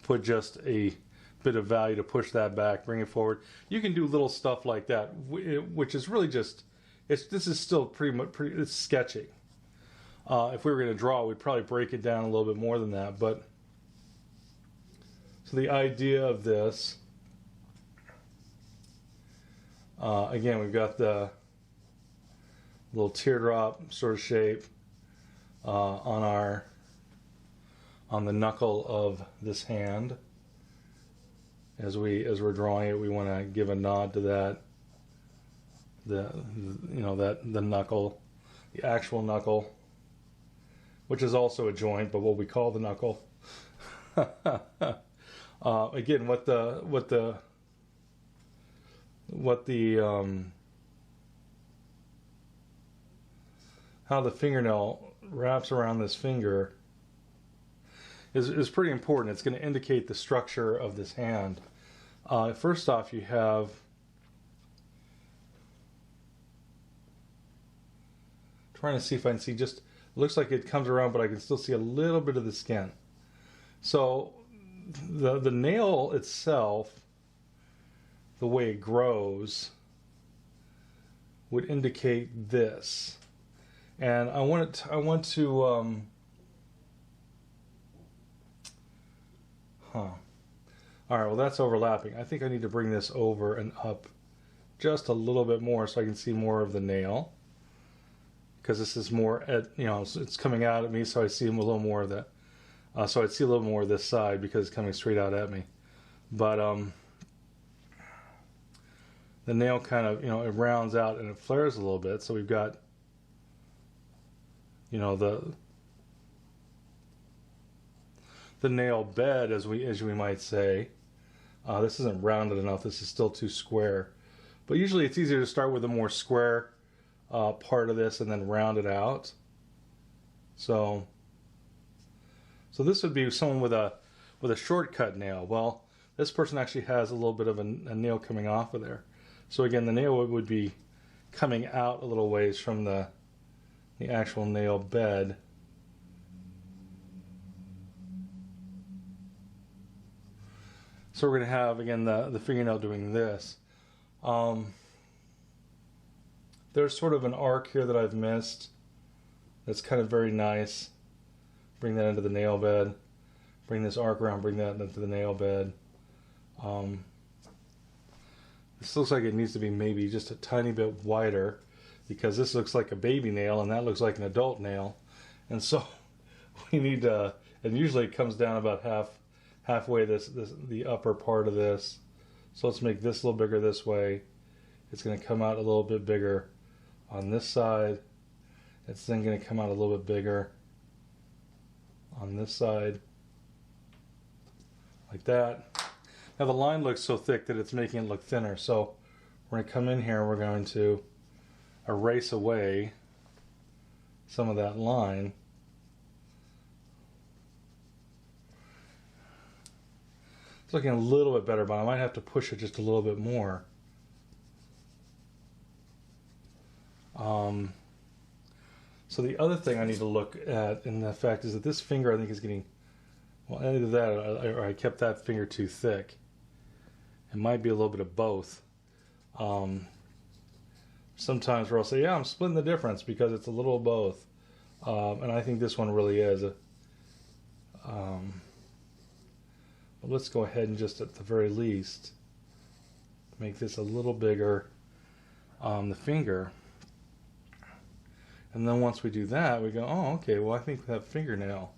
put just a bit of value to push that back, bring it forward. You can do little stuff like that, which is really just, this is still it's sketchy. If we were going to draw, we'd probably break it down a little bit more than that. But so the idea of this, again, we've got the little teardrop sort of shape on the knuckle of this hand. As we're drawing it, we want to give a nod to that. The knuckle, the actual knuckle, which is also a joint, but what we call the knuckle. Again, how the fingernail wraps around this finger is pretty important. It's going to indicate the structure of this hand. First off, you have trying to see if I can see, just looks like it comes around, but I can still see a little bit of the skin. So the nail itself, the way it grows, would indicate this. And I want to all right, well, that's overlapping. I think I need to bring this over and up just a little bit more so I can see more of the nail, because this is more at, you know, it's coming out at me, so I see a little more of that. So I'd see a little more of this side because it's coming straight out at me. But the nail kind of, you know, it rounds out and it flares a little bit. So we've got, you know, the nail bed, as we might say. This isn't rounded enough. This is still too square. But usually it's easier to start with a more square part of this and then round it out. So this would be someone with a shortcut nail. Well, this person actually has a little bit of a nail coming off of there. So again, the nail would be coming out a little ways from the actual nail bed. So we're going to have, again, the fingernail doing this. There's sort of an arc here that I've missed. That's kind of very nice. Bring that into the nail bed. Bring this arc around, bring that into the nail bed. This looks like it needs to be maybe just a tiny bit wider, because this looks like a baby nail and that looks like an adult nail. And so we need to, and usually it comes down about halfway the upper part of this. So let's make this a little bigger this way. It's going to come out a little bit bigger on this side. It's then going to come out a little bit bigger on this side, like that. Now the line looks so thick that it's making it look thinner. So we're going to come in here and we're going to erase away some of that line. It's looking a little bit better, but I might have to push it just a little bit more. So the other thing I need to look at in the fact is that this finger, I think, is getting, well, either that or I kept that finger too thick. It might be a little bit of both. Sometimes where I'll say, yeah, I'm splitting the difference because it's a little of both. And I think this one really is. But let's go ahead and just, at the very least, make this a little bigger on the finger. And then once we do that, we go, oh, okay, well, I think that fingernail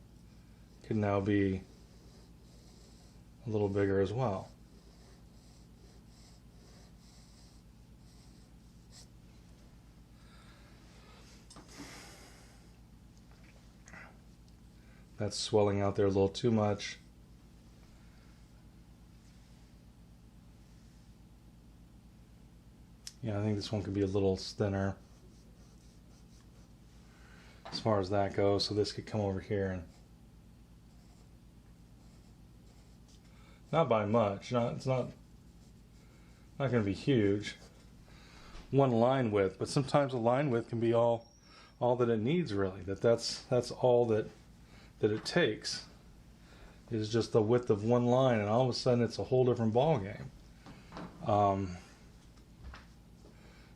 can now be a little bigger as well. That's swelling out there a little too much. Yeah, I think this one could be a little thinner as far as that goes. So this could come over here and not by much. It's not going to be huge. One line width, but sometimes a line width can be all that it needs really. That's all that it takes is just the width of one line, and all of a sudden it's a whole different ball game.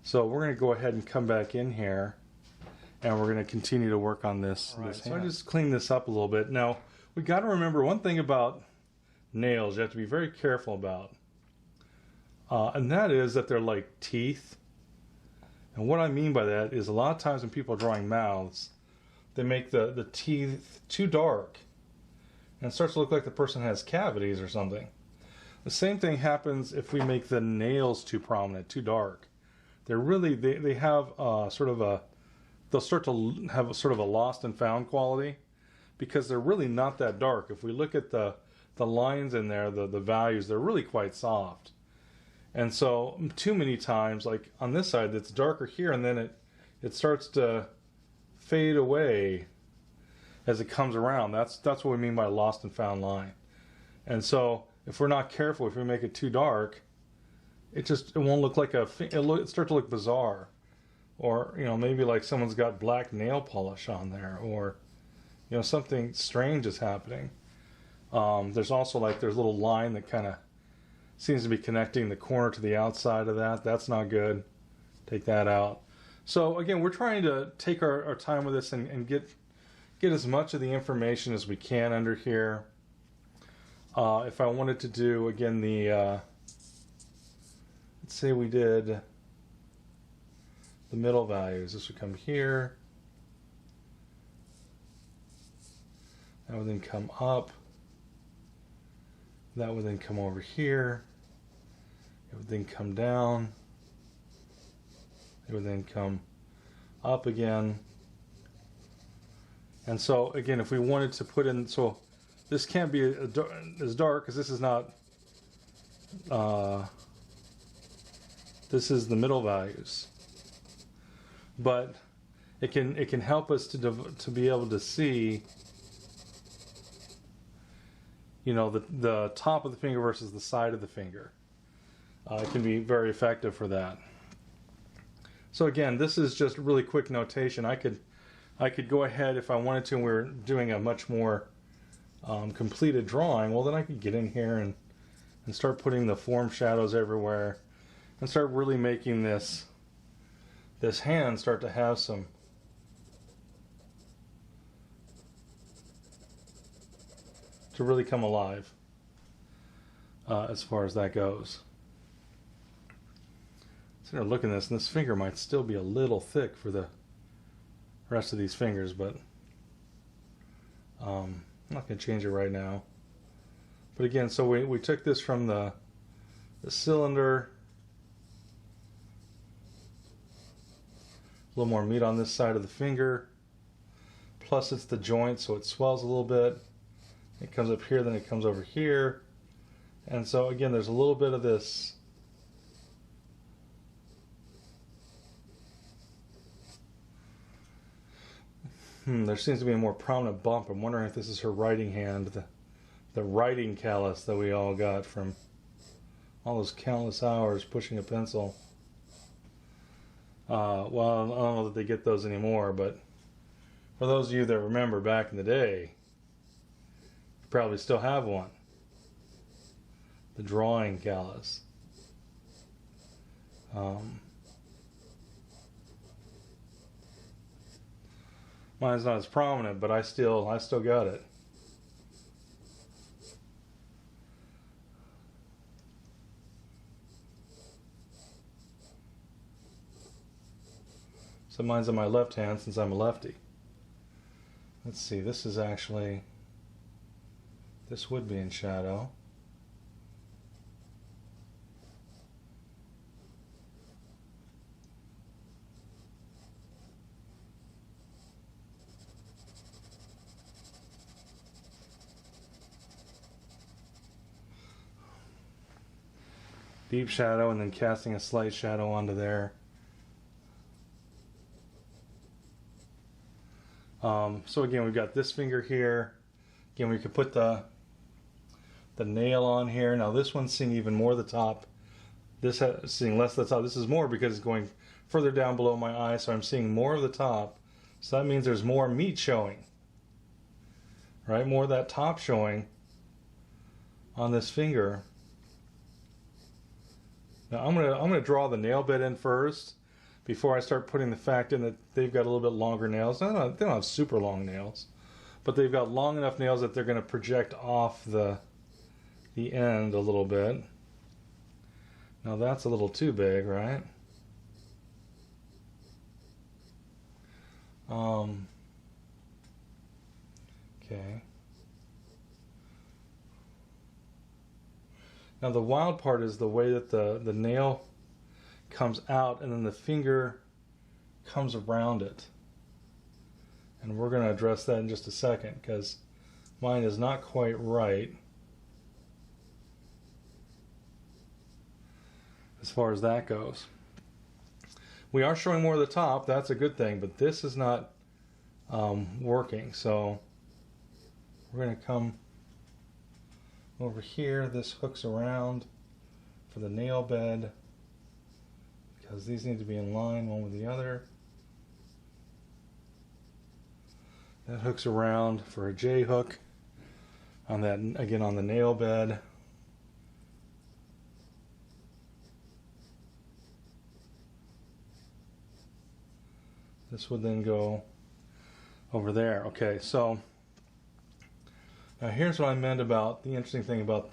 So we're going to go ahead and come back in here, and we're going to continue to work on this. Right, so I just cleaned this up a little bit. Now we got to remember one thing about nails you have to be very careful about, and that is that they're like teeth. And what I mean by that is a lot of times when people are drawing mouths, they make the teeth too dark, and it starts to look like the person has cavities or something. The same thing happens if we make the nails too prominent, too dark. They're really, they have sort of a, they'll start to have a sort of a lost and found quality because they're really not that dark. If we look at the lines in there, the values, they're really quite soft. And so too many times, like on this side, it's darker here, and then it starts to fade away as it comes around. That's what we mean by lost and found line. And so if we're not careful, if we make it too dark, it won't look like it start to look bizarre, or maybe like someone's got black nail polish on there, or something strange is happening. There's also there's a little line that kind of seems to be connecting the corner to the outside of that. That's not good. Take that out. So again, we're trying to take our time with this and get as much of the information as we can under here. If I wanted to do again let's say we did the middle values. This would come here. That would then come up. That would then come over here. It would then come down. It would then come up again. And so again, if we wanted to put in, so this can't be as dark because this is not, this is the middle values. But it can help us to be able to see, the top of the finger versus the side of the finger. It can be very effective for that. So again, this is just really quick notation. I could go ahead if I wanted to, and we were doing a much more completed drawing. Well, then I could get in here and start putting the form shadows everywhere, and start really making this hand start to have some to really come alive as far as that goes. So I'm looking at this, and this finger might still be a little thick for the rest of these fingers, but I'm not going to change it right now. But again, so we took this from the cylinder, a little more meat on this side of the finger, plus it's the joint, so it swells a little bit. It comes up here, then it comes over here, and so again, there's a little bit of this there seems to be a more prominent bump. I'm wondering if this is her writing hand, the writing callus that we all got from all those countless hours pushing a pencil. Well, I don't know that they get those anymore, but for those of you that remember back in the day, you probably still have one. The drawing callus. Mine's not as prominent, but I still got it. So mine's on my left hand since I'm a lefty. Let's see, this is actually, this would be in shadow. Deep shadow and then casting a slight shadow onto there. So again, we've got this finger here. Again, we could put the nail on here. Now this one's seeing even more of the top. This has seeing less of the top. This is more because it's going further down below my eye, so I'm seeing more of the top. So that means there's more meat showing, right? More of that top showing on this finger. Now I'm gonna draw the nail bed in first before I start putting the fact in that they've got a little bit longer nails. They don't have super long nails, but they've got long enough nails that they're going to project off the end a little bit. Now that's a little too big, right? Okay. Now the wild part is the way that the nail comes out and then the finger comes around it. And we're going to address that in just a second because mine is not quite right as far as that goes. We are showing more of the top, that's a good thing, but this is not working. So we're going to come over here. This hooks around for the nail bed because these need to be in line one with the other. That hooks around for a J hook on that, again, on the nail bed. This would then go over there. Okay, so now here's what I meant about the interesting thing about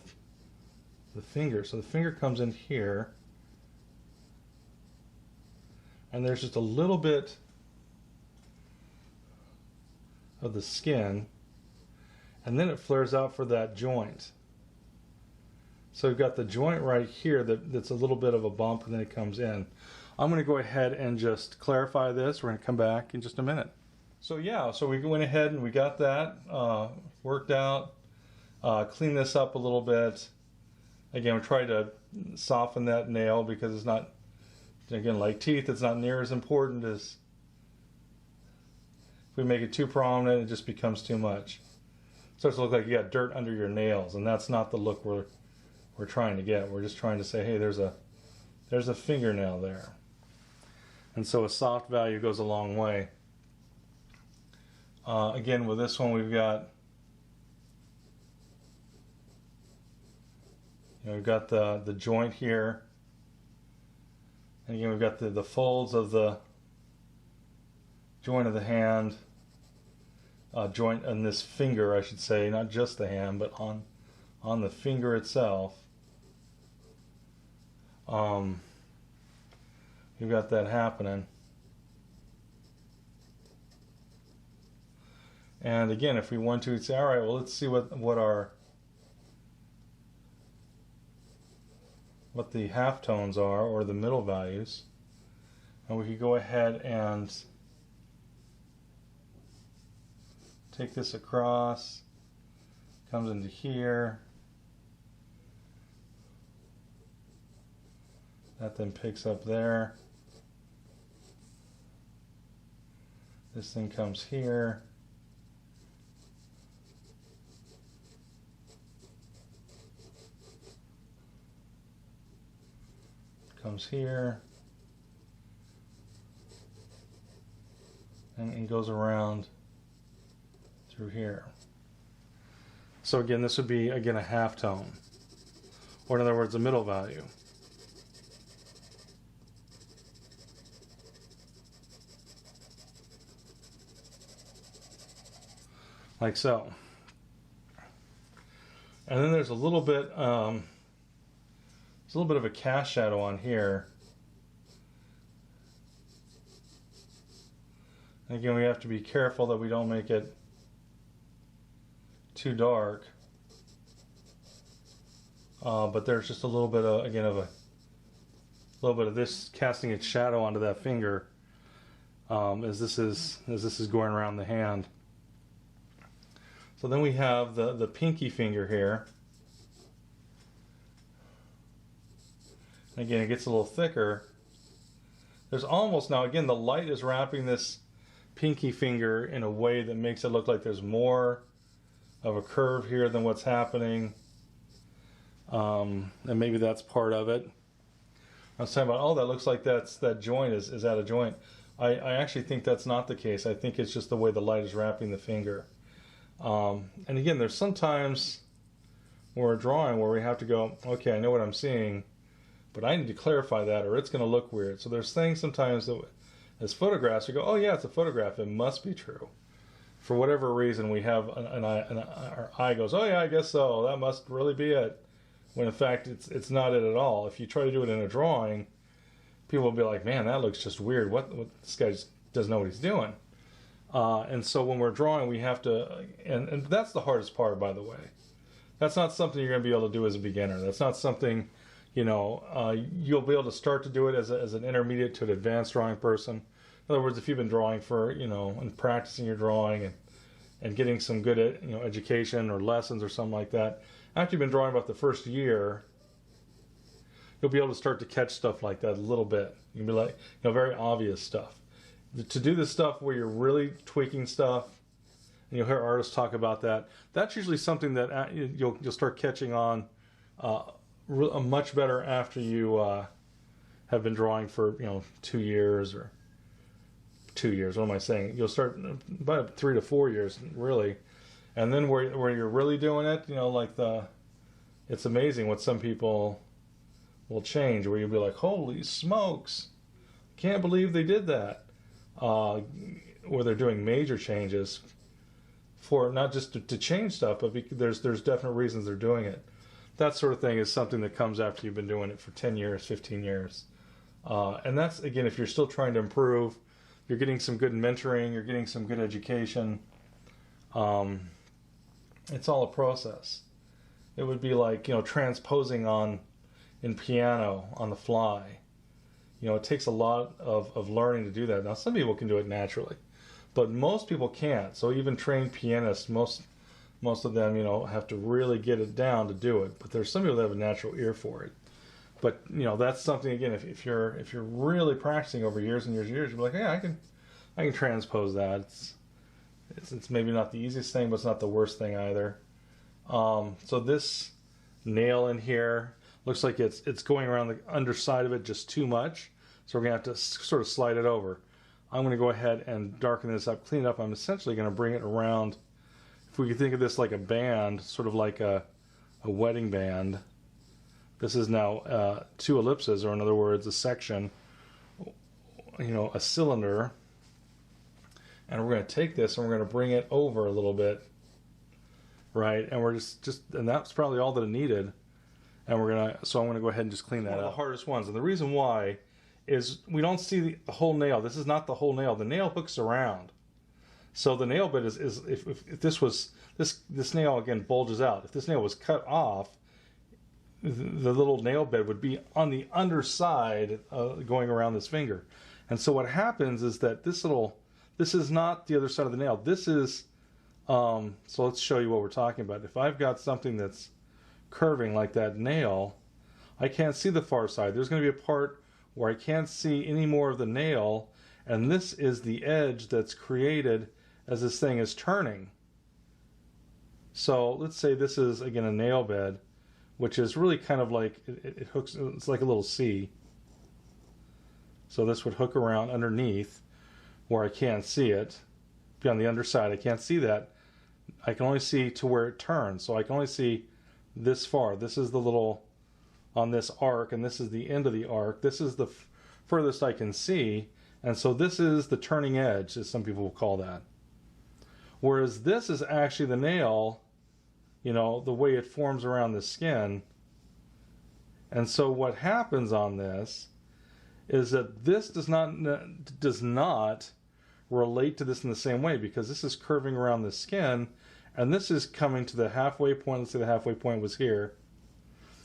the finger. So the finger comes in here, and there's just a little bit of the skin, and then it flares out for that joint. So we've got the joint right here that's a little bit of a bump, and then it comes in. I'm going to go ahead and just clarify this. We're going to come back in just a minute. So yeah, so we went ahead and we got that worked out, clean this up a little bit. Again, we tried to soften that nail because it's not, again, like teeth, it's not near as important as if we make it too prominent, it just becomes too much. It starts to look like you got dirt under your nails, and that's not the look we're trying to get. We're just trying to say, hey, there's a fingernail there. And so a soft value goes a long way. Again, with this one, we've got, we've got the joint here. And again, we've got the folds of the joint of the hand, joint on this finger, I should say, not just the hand, but on the finger itself. You've got that happening. And again, if we want to say, all right, well, let's see what the halftones are, or the middle values. And we could go ahead and take this across, comes into here. That then picks up there. This thing comes here. Comes here. And it goes around through here. So again, this would be, again, a halftone. Or in other words, a middle value. Like so. And then there's a little bit of a cast shadow on here. Again, we have to be careful that we don't make it too dark. But there's just a little bit of, again, of a little bit of this casting its shadow onto that finger as this is going around the hand. So then we have the pinky finger here. Again, it gets a little thicker. There's almost, now again, the light is wrapping this pinky finger in a way that makes it look like there's more of a curve here than what's happening. And maybe that's part of it. I was talking about, oh, that looks like that joint is out of joint. I actually think that's not the case. I think it's just the way the light is wrapping the finger. And again, there's sometimes when we're drawing where we have to go, okay, I know what I'm seeing, but I need to clarify that or it's going to look weird. So there's things sometimes that as photographs we go, oh yeah, it's a photograph, it must be true. For whatever reason we have our eye goes, oh yeah, I guess so, that must really be it. When in fact it's not it at all. If you try to do it in a drawing, people will be like, man, that looks just weird. What this guy just doesn't know what he's doing. And so when we're drawing, we have to, and that's the hardest part, by the way. That's not something you're going to be able to do as a beginner. That's not something, you'll be able to start to do it as an intermediate to an advanced drawing person. In other words, if you've been drawing for, and practicing your drawing and getting some good, education or lessons or something like that, after you've been drawing about the first year, you'll be able to start to catch stuff like that a little bit. You'll be like, very obvious stuff. To do this stuff where you're really tweaking stuff, and you'll hear artists talk about that, that's usually something that you'll start catching on much better after you have been drawing for 2 years or 2 years. What am I saying? You'll start about 3 to 4 years really, and then where you're really doing it, it's amazing what some people will change. Where you'll be like, holy smokes, can't believe they did that. Where they're doing major changes for not just to change stuff, but there's definite reasons they're doing it. That sort of thing is something that comes after you've been doing it for 10 years, 15 years. And that's, again, if you're still trying to improve, you're getting some good mentoring, you're getting some good education. It's all a process. It would be like, transposing in piano on the fly. It takes a lot of learning to do that. Now, some people can do it naturally, but most people can't. So even trained pianists, most of them, have to really get it down to do it. But there's some people that have a natural ear for it. But that's something, again, if you're really practicing over years and years and years, you're like, yeah, I can transpose that. It's maybe not the easiest thing, but it's not the worst thing either. So this nail in here looks like it's going around the underside of it just too much. So we're going to have to sort of slide it over. I'm going to go ahead and darken this up, clean it up. I'm essentially going to bring it around. If we could think of this like a band, sort of like a wedding band. This is now 2 ellipses, or in other words, a section, a cylinder. And we're going to take this and we're going to bring it over a little bit. Right? And we're and that's probably all that it needed. And so I'm going to go ahead and just clean that up. One of the hardest ones. And the reason why is we don't see the whole nail. This is not the whole nail. The nail hooks around. So the nail bit is if this was, this nail again bulges out. If this nail was cut off, the little nail bed would be on the underside going around this finger. And so what happens is that this is not the other side of the nail. This is, so let's show you what we're talking about. If I've got something that's curving like that nail, I can't see the far side. There's going to be a part where I can't see any more of the nail, and this is the edge that's created as this thing is turning. So let's say this is, again, a nail bed, which is really kind of like, it hooks, it's like a little C. So this would hook around underneath where I can't see it. Be on the underside, I can't see that. I can only see to where it turns, so I can only see this far. This is the little, on this arc, and this is the end of the arc. This is the furthest I can see, and so this is the turning edge, as some people will call that. Whereas this is actually the nail, the way it forms around the skin. And so what happens on this is that this does not relate to this in the same way, because this is curving around the skin, and this is coming to the halfway point. Let's say the halfway point was here.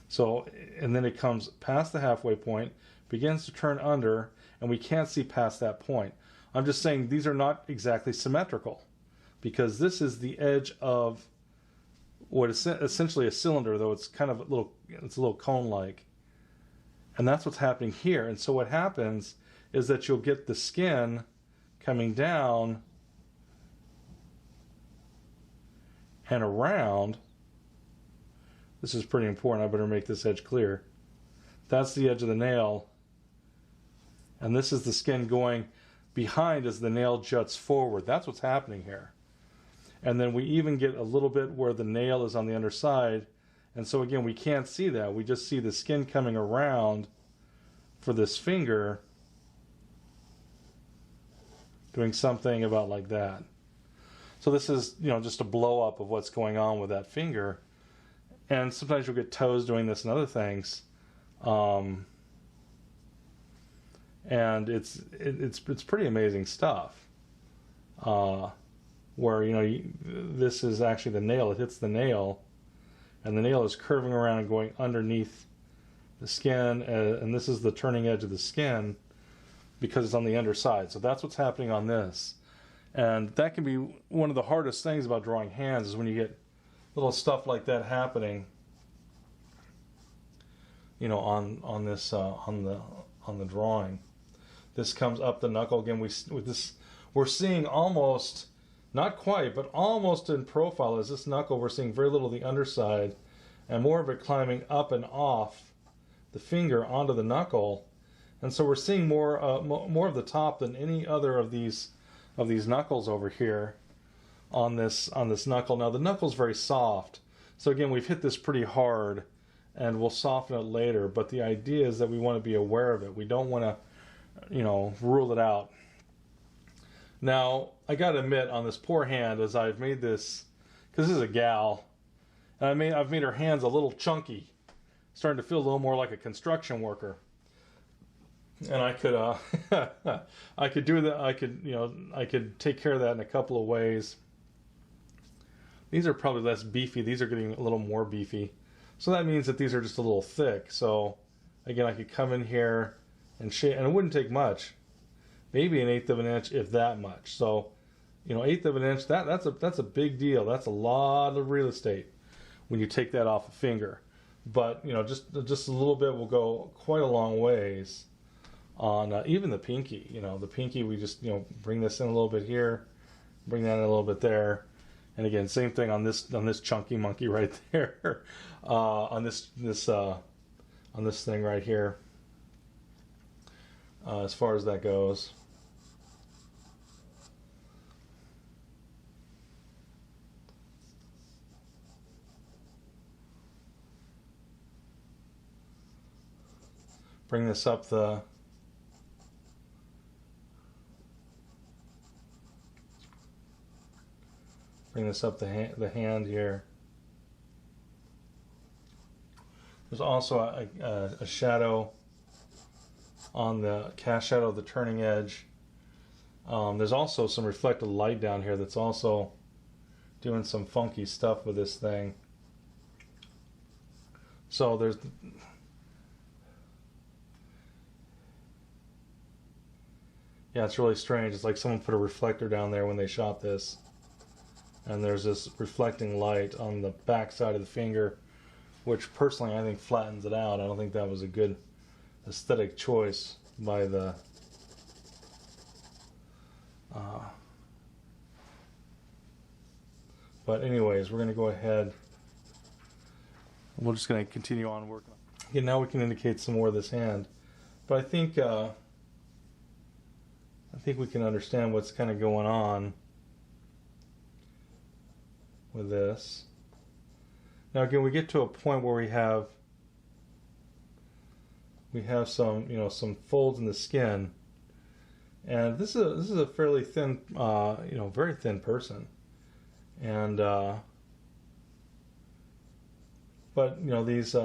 So, and then it comes past the halfway point, begins to turn under, and we can't see past that point. I'm just saying these are not exactly symmetrical, because this is the edge of what is essentially a cylinder, though it's kind of it's a little cone-like. And that's what's happening here. And so what happens is that you'll get the skin coming down and around. This is pretty important. I better make this edge clear. That's the edge of the nail. And this is the skin going behind as the nail juts forward. That's what's happening here. And then we even get a little bit where the nail is on the underside. And so again, we can't see that. We just see the skin coming around for this finger, doing something about like that. So this is, just a blow up of what's going on with that finger. And sometimes you'll get toes doing this and other things. And it's pretty amazing stuff. Where, this is actually the nail. It hits the nail, and the nail is curving around and going underneath the skin, and this is the turning edge of the skin because it's on the underside. So that's what's happening on this. And that can be one of the hardest things about drawing hands, is when you get little stuff like that happening, on this on the drawing. This comes up the knuckle again. We're seeing almost, not quite, but almost in profile as this knuckle. We're seeing very little of the underside, and more of it climbing up and off the finger onto the knuckle. And so we're seeing more of the top than any other of these knuckles over here on this knuckle. Now the knuckle's very soft, so again, we've hit this pretty hard, and we'll soften it later. But the idea is that we want to be aware of it. We don't want to, rule it out. Now, I gotta admit, on this poor hand, as I've made this, because this is a gal, and I've made her hands a little chunky, starting to feel a little more like a construction worker. And I could, I could do that. I could take care of that in a couple of ways. These are probably less beefy. These are getting a little more beefy. So that means that these are just a little thick. So again, I could come in here and shape, and it wouldn't take much. Maybe 1/8 of an inch, if that much. So, 1/8 of an inch, that's a big deal. That's a lot of real estate when you take that off a finger. But, just a little bit will go quite a long ways on even the pinky. The pinky, we just, bring this in a little bit here, bring that in a little bit there. And again, same thing on this chunky monkey right there, on this thing right here, as far as that goes. Bring this up the hand here. There's also a shadow on the cast shadow of the turning edge. There's also some reflected light down here that's also doing some funky stuff with this thing. So there's, yeah, it's really strange. It's like someone put a reflector down there when they shot this. And there's this reflecting light on the back side of the finger, which personally I think flattens it out. I don't think that was a good aesthetic choice by the but anyways, we're going to go ahead. We're just going to continue on working. Okay, now we can indicate some more of this hand. But I think we can understand what's kind of going on with this. Now again, we get to a point where we have some, some folds in the skin, and this is a fairly thin, very thin person, and but these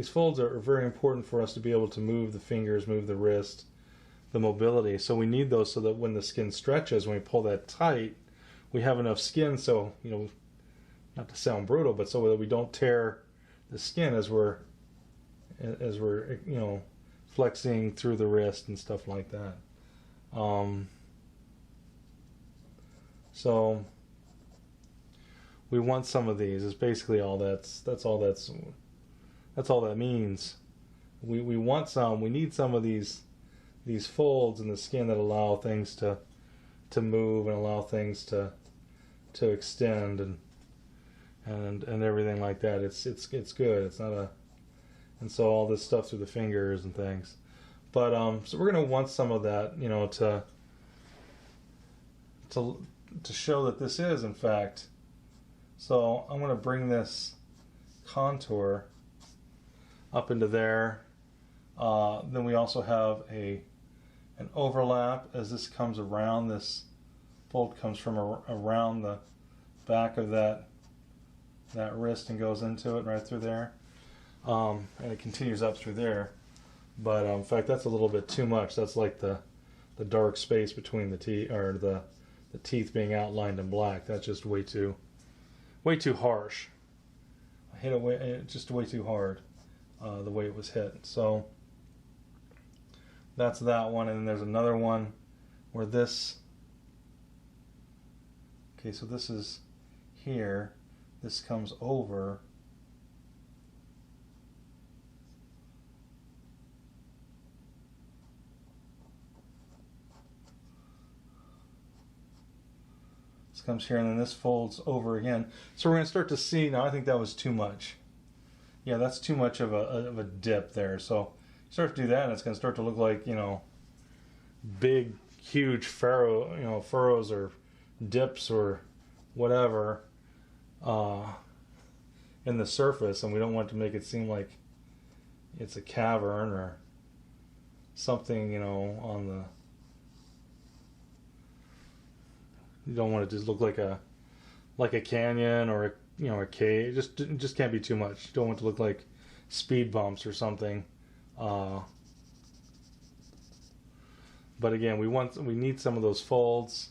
folds are very important for us to be able to move the fingers, move the wrist, the mobility. So we need those so that when the skin stretches, when we pull that tight, we have enough skin, so, you know, not to sound brutal, but so that we don't tear the skin as we're you know, flexing through the wrist and stuff like that. So we want some of these. Is basically all that's all that means. We want some. We need some of these folds in the skin that allow things to move and allow things to extend and everything like that. It's good. It's not a, and so all this stuff through the fingers and things. But so we're gonna want some of that, you know, to show that this is in fact. So I'm gonna bring this contour up into there. Then we also have an overlap as this comes around. This fold comes from around the back of that wrist and goes into it right through there, and it continues up through there. But in fact, that's a little bit too much. That's like the dark space between the teeth, or the teeth being outlined in black. That's just way too harsh. I hit it just way too hard, the way it was hit. So that's that one, and then there's another one where this. Okay, so this is here. This comes over. This comes here, and then this folds over again. So we're going to start to see, now I think that was too much. Yeah, that's too much of a dip there. So you start to do that, and it's going to start to look like, you know, big, huge furrows or dips or whatever in the surface, and we don't want to make it seem like it's a cavern or something, you know, on the. You don't want it to just look like a canyon or a cave. It just can't be too much. You don't want it to look like speed bumps or something. But again, we need some of those folds.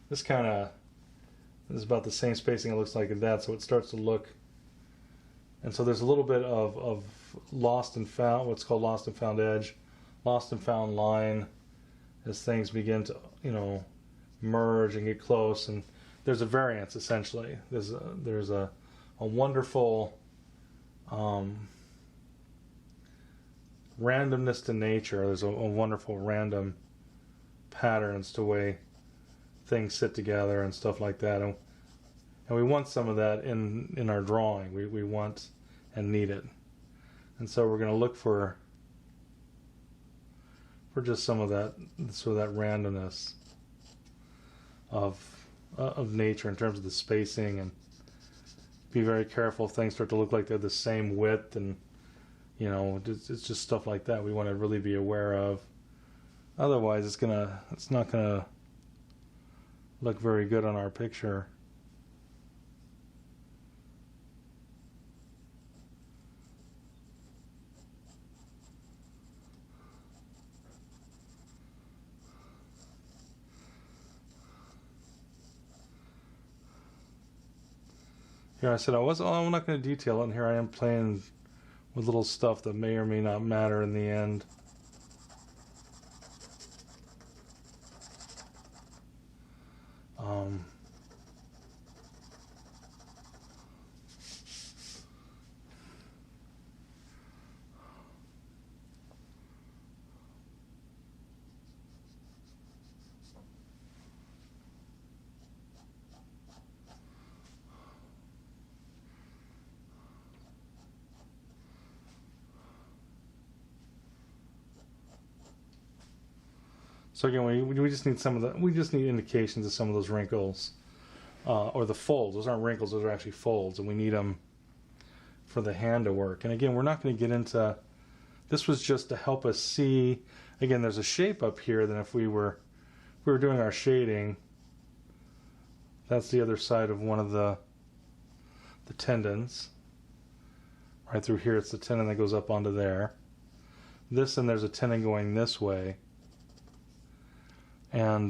This is about the same spacing it looks like in that, so it starts to look. And so there's a little bit of lost and found, what's called lost and found edge, lost and found line, as things begin to, you know, merge and get close. And there's a variance, essentially. There's a wonderful randomness to nature. There's a wonderful random patterns to way things sit together and stuff like that. And we want some of that in our drawing. We want and need it. And so we're going to look for just some of that, sort of that randomness of nature in terms of the spacing, and be very careful if things start to look like they're the same width, and you know, it's just stuff like that we want to really be aware of. Otherwise, it's not gonna look very good on our picture. Here I said I'm not going to detail it, and here I am playing with little stuff that may or may not matter in the end. So again, we just need indications of some of those wrinkles, or the folds. Those aren't wrinkles; those are actually folds, and we need them for the hand to work. And again, we're not going to get into. This was just to help us see. Again, there's a shape up here. Then if we were doing our shading, that's the other side of one of the tendons. Right through here, it's the tendon that goes up onto there. this, and there's a tendon going this way. And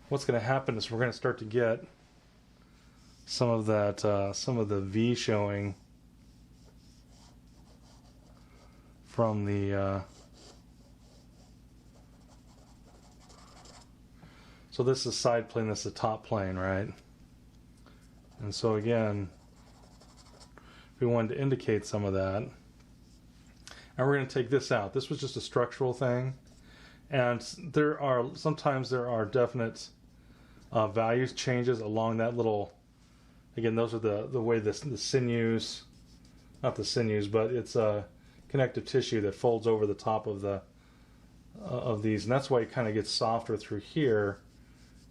what's going to happen is we're going to start to get some of that, some of the V showing from the, so this is side plane, this is top plane, right? And so again, we wanted to indicate some of that. And we're going to take this out. This was just a structural thing. And sometimes there are definite values changes along that little, again, those are the way the sinews, not the sinews, but it's a connective tissue that folds over the top of the of these, and that's why it kind of gets softer through here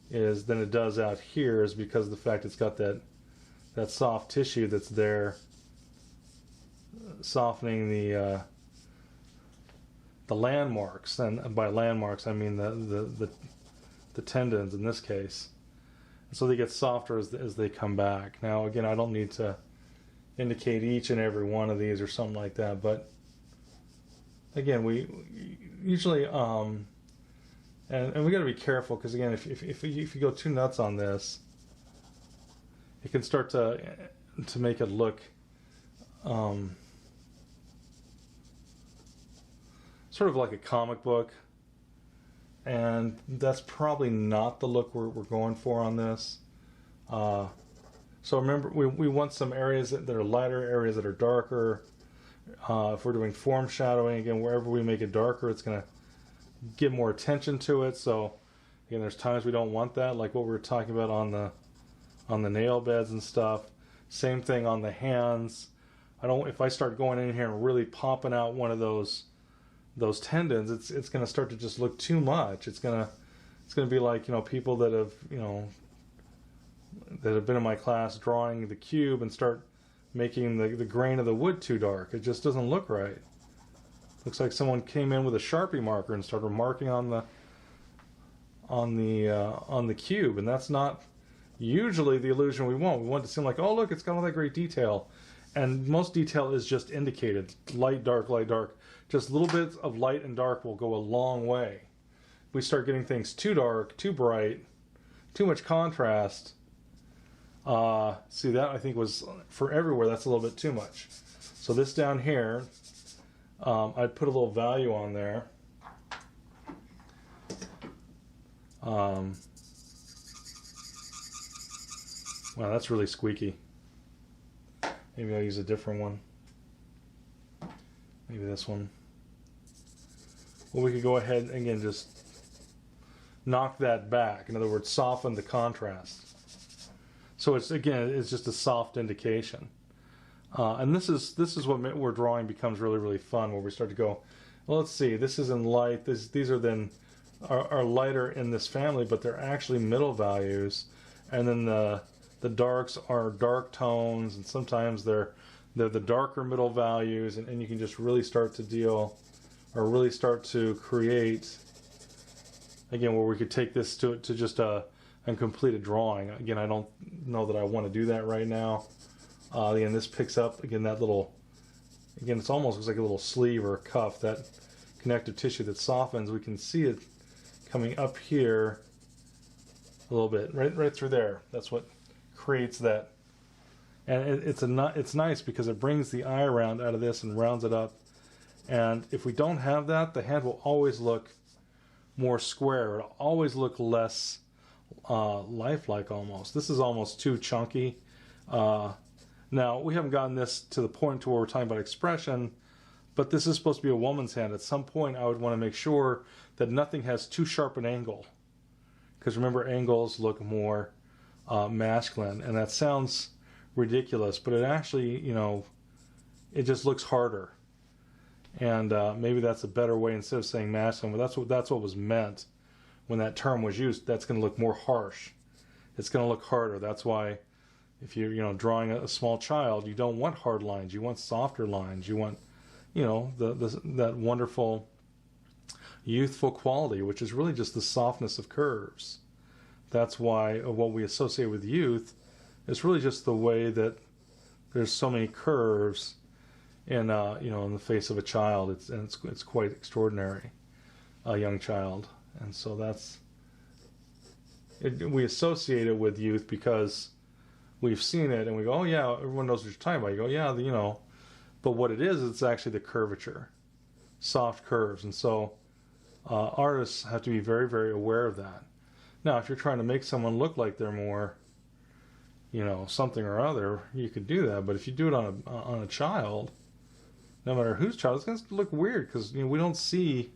than it does out here, is because of the fact it's got that soft tissue that's there softening the landmarks. And by landmarks I mean the tendons in this case. And so they get softer as they come back. Now again, I don't need to indicate each and every one of these or something like that, but again, we usually and we got to be careful, because again, if you go too nuts on this, it can start to make it look sort of like a comic book, and that's probably not the look we're going for on this. So remember, we want some areas that are lighter, areas that are darker. If we're doing form shadowing, again, wherever we make it darker, it's going to give more attention to it. So again, there's times we don't want that, like what we were talking about on the nail beds and stuff. Same thing on the hands. If I start going in here and really popping out one of those tendons, it's going to start to just look too much. It's going to be like, people that have been in my class drawing the cube and start making the grain of the wood too dark. It just doesn't look right. Looks like someone came in with a Sharpie marker and started marking on the cube, and that's not usually the illusion we want. We want it to seem like, oh look, it's got all that great detail, and most detail is just indicated. Light, dark, light, dark. Just little bits of light and dark will go a long way. If we start getting things too dark, too bright, too much contrast, see, that I think was for everywhere, that's a little bit too much. So this down here, I'd put a little value on there. Wow, that's really squeaky. Maybe I'll use a different one. Maybe this one. Well, we could go ahead and again just knock that back. In other words, soften the contrast. So it's just a soft indication. And this is what where drawing becomes really, really fun, where we start to go, well, let's see, this is in light, these are then are lighter in this family, but they're actually middle values, and then the darks are dark tones, and sometimes they're the darker middle values, and you can just really start to deal, or really start to create, again, where we could take this to just a completed drawing. Again, I don't know that I want to do that right now. Again, this picks up, again, that little, again, it's almost looks like a little sleeve or a cuff, that connective tissue that softens. We can see it coming up here a little bit, right through there. That's what creates that. And it's nice because it brings the eye around out of this and rounds it up. And if we don't have that, the hand will always look more square. It'll always look less lifelike almost. This is almost too chunky. Now, we haven't gotten this to the point to where we're talking about expression, but this is supposed to be a woman's hand. At some point, I would want to make sure that nothing has too sharp an angle. Because remember, angles look more masculine. And that sounds ridiculous, but it actually, it just looks harder. And maybe that's a better way, instead of saying masculine, but that's what was meant when that term was used. That's going to look more harsh. It's going to look harder. That's why if you're drawing a small child, you don't want hard lines. You want softer lines. You want, that wonderful youthful quality, which is really just the softness of curves. That's why what we associate with youth is really just the way that there's so many curves in in the face of a child. It's quite extraordinary, a young child, and so we associate it with youth because we've seen it and we go, oh yeah, everyone knows what you're talking about. You go, yeah, but what it is, it's actually the curvature, soft curves, and so artists have to be very, very aware of that. Now, if you're trying to make someone look like they're more, something or other, you could do that. But if you do it on a child, no matter whose child, it's going to look weird because we don't see.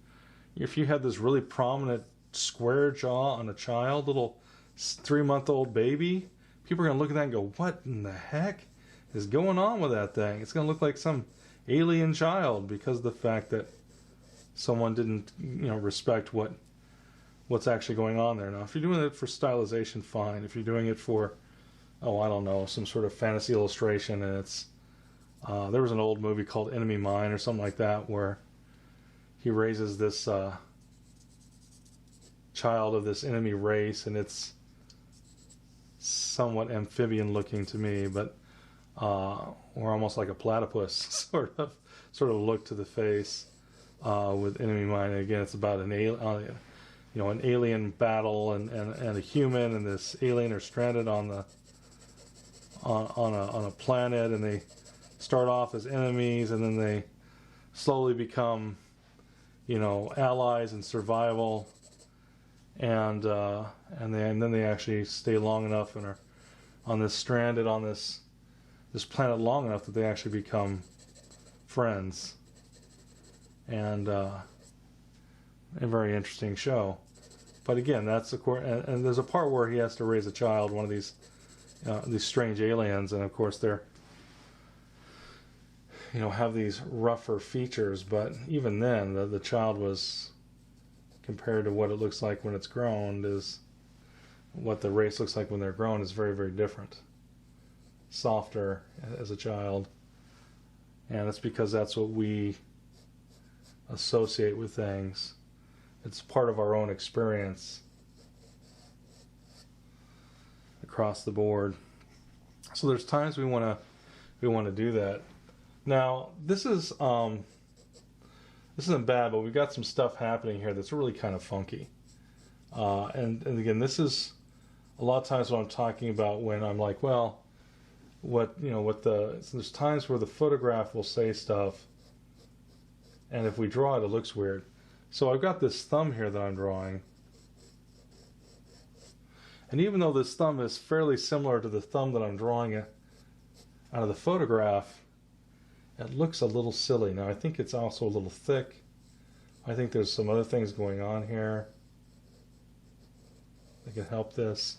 If you had this really prominent square jaw on a child, little 3-month-old baby, people are going to look at that and go, "What in the heck is going on with that thing?" It's going to look like some alien child because of the fact that someone didn't, respect what's actually going on there. Now, if you're doing it for stylization, fine. If you're doing it for, I don't know, some sort of fantasy illustration, and it's there was an old movie called Enemy Mine or something like that where he raises this child of this enemy race, and it's somewhat amphibian looking to me, but or almost like a platypus sort of look to the face with Enemy Mine. And again, it's about an alien battle and a human, and this alien are stranded on a planet, and they start off as enemies, and then they slowly become allies in survival, and then they actually stay long enough and are stranded on this planet long enough that they actually become friends, and a very interesting show. But again, that's and there's a part where he has to raise a child, one of these strange aliens, and of course they're have these rougher features, but even then the child was, compared to what it looks like when it's grown, is what the race looks like when they're grown is very, very different. Softer as a child, and it's because that's what we associate with things. It's part of our own experience across the board. So there's times we want to do that. Now this isn't bad, but we've got some stuff happening here that's really kind of funky. And again, this is a lot of times what I'm talking about when I'm like, well, there's times where the photograph will say stuff, and if we draw it, it looks weird. So I've got this thumb here that I'm drawing, and even though this thumb is fairly similar to the thumb that I'm drawing out of the photograph, it looks a little silly. Now I think it's also a little thick. I think there's some other things going on here that can help this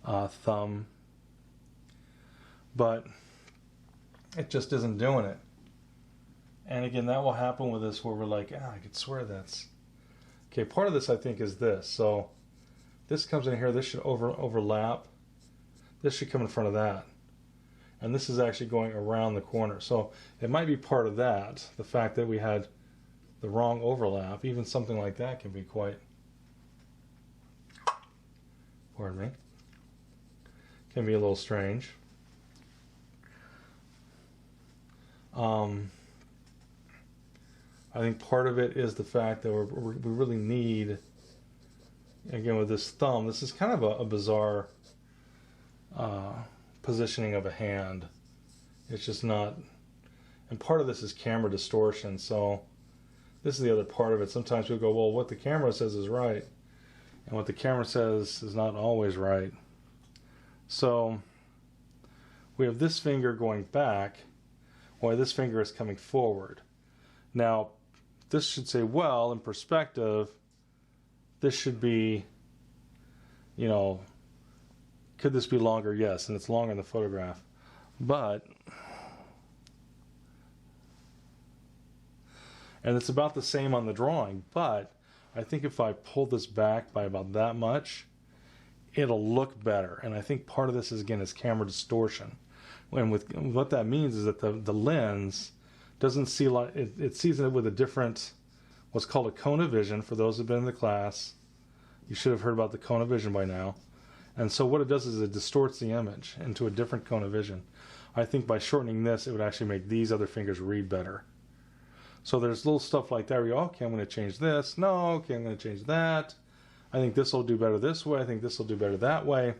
thumb, but it just isn't doing it. And again, that will happen with this where we're like, I could swear that's okay. Part of this, I think, is this. So this comes in here. This should overlap. This should come in front of that, and this is actually going around the corner. So it might be part of that. The fact that we had the wrong overlap, even something like that can be quite, pardon me, can be a little strange. I think part of it is the fact that we really need, again with this thumb, this is kind of a bizarre positioning of a hand. It's just not, and part of this is camera distortion, so this is the other part of it. Sometimes we go, well, what the camera says is right, and what the camera says is not always right. So we have this finger going back, while this finger is coming forward. Now, this should say, well, in perspective, this should be, could this be longer? Yes, and it's longer in the photograph. But, and it's about the same on the drawing, but I think if I pull this back by about that much, it'll look better. And I think part of this is, again, is camera distortion. And with what that means is that the lens doesn't see like it sees it with a different, what's called a cone of vision. For those who've been in the class, you should have heard about the cone of vision by now. And so what it does is it distorts the image into a different cone of vision. I think by shortening this, it would actually make these other fingers read better. So there's little stuff like that where you go, okay, I'm going to change this. No, okay, I'm going to change that. I think this will do better this way. I think this will do better that way.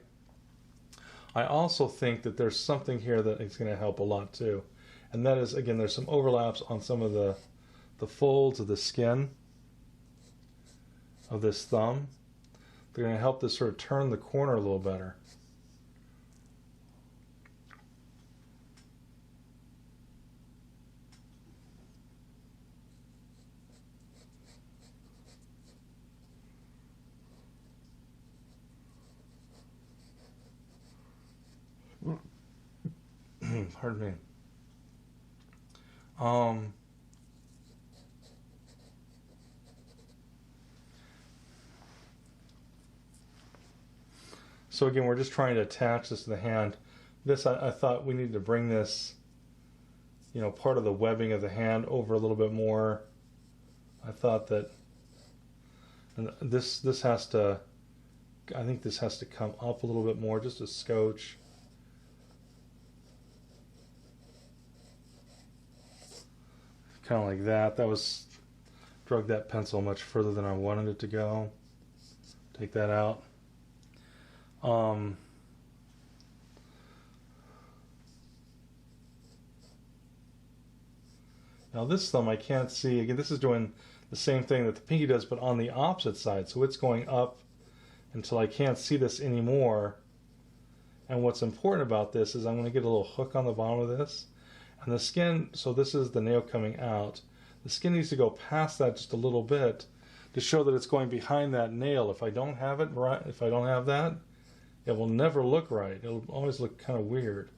I also think that there's something here that is going to help a lot too. And that is, again, there's some overlaps on some of the folds of the skin of this thumb. They're going to help this sort of turn the corner a little better. Pardon me. So again, we're just trying to attach this to the hand. This, I thought we needed to bring this, part of the webbing of the hand over a little bit more. I thought that, and this has to, I think this has to come up a little bit more, just a scotch. Kind of like that. That was, drug that pencil much further than I wanted it to go. Take that out. Now this thumb I can't see. Again, this is doing the same thing that the pinky does, but on the opposite side. So it's going up until I can't see this anymore. And what's important about this is I'm going to get a little hook on the bottom of this. And the skin, so this is the nail coming out. The skin needs to go past that just a little bit to show that it's going behind that nail. If I don't have it right, if I don't have that, it will never look right. It'll always look kind of weird.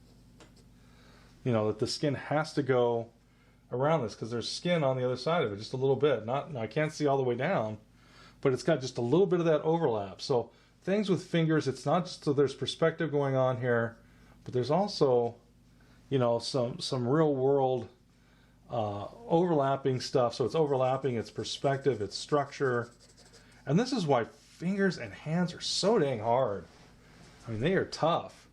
That the skin has to go around this because there's skin on the other side of it, just a little bit. I can't see all the way down, but it's got just a little bit of that overlap. So things with fingers, it's not just so there's perspective going on here, but there's also some real world overlapping stuff. So it's overlapping, it's perspective, it's structure. And this is why fingers and hands are so dang hard. I mean, they are tough.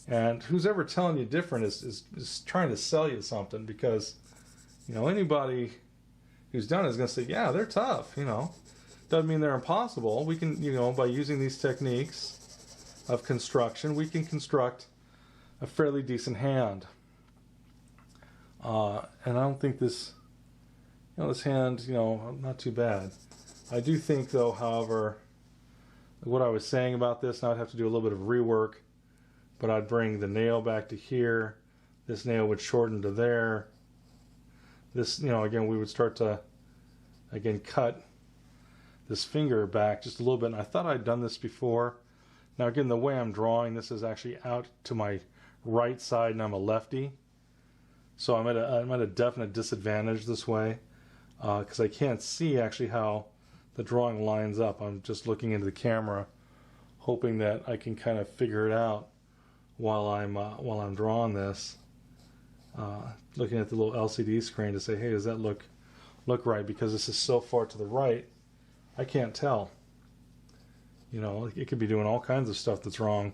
And who's ever telling you different is trying to sell you something, because, anybody who's done it is going to say, yeah, they're tough, Doesn't mean they're impossible. We can, by using these techniques of construction, we can construct a fairly decent hand. And I don't think this, this hand, not too bad. I do think, though, however, what I was saying about this, now I'd have to do a little bit of rework, but I'd bring the nail back to here. This nail would shorten to there. This, again, we would start to, again, cut this finger back just a little bit. And I thought I'd done this before. Now, again, the way I'm drawing this is actually out to my right side, and I'm a lefty. So I'm at a definite disadvantage this way, because I can't see actually how the drawing lines up. I'm just looking into the camera, hoping that I can kind of figure it out while I'm drawing this. Looking at the little LCD screen to say, hey, does that look right? Because this is so far to the right, I can't tell. It could be doing all kinds of stuff that's wrong.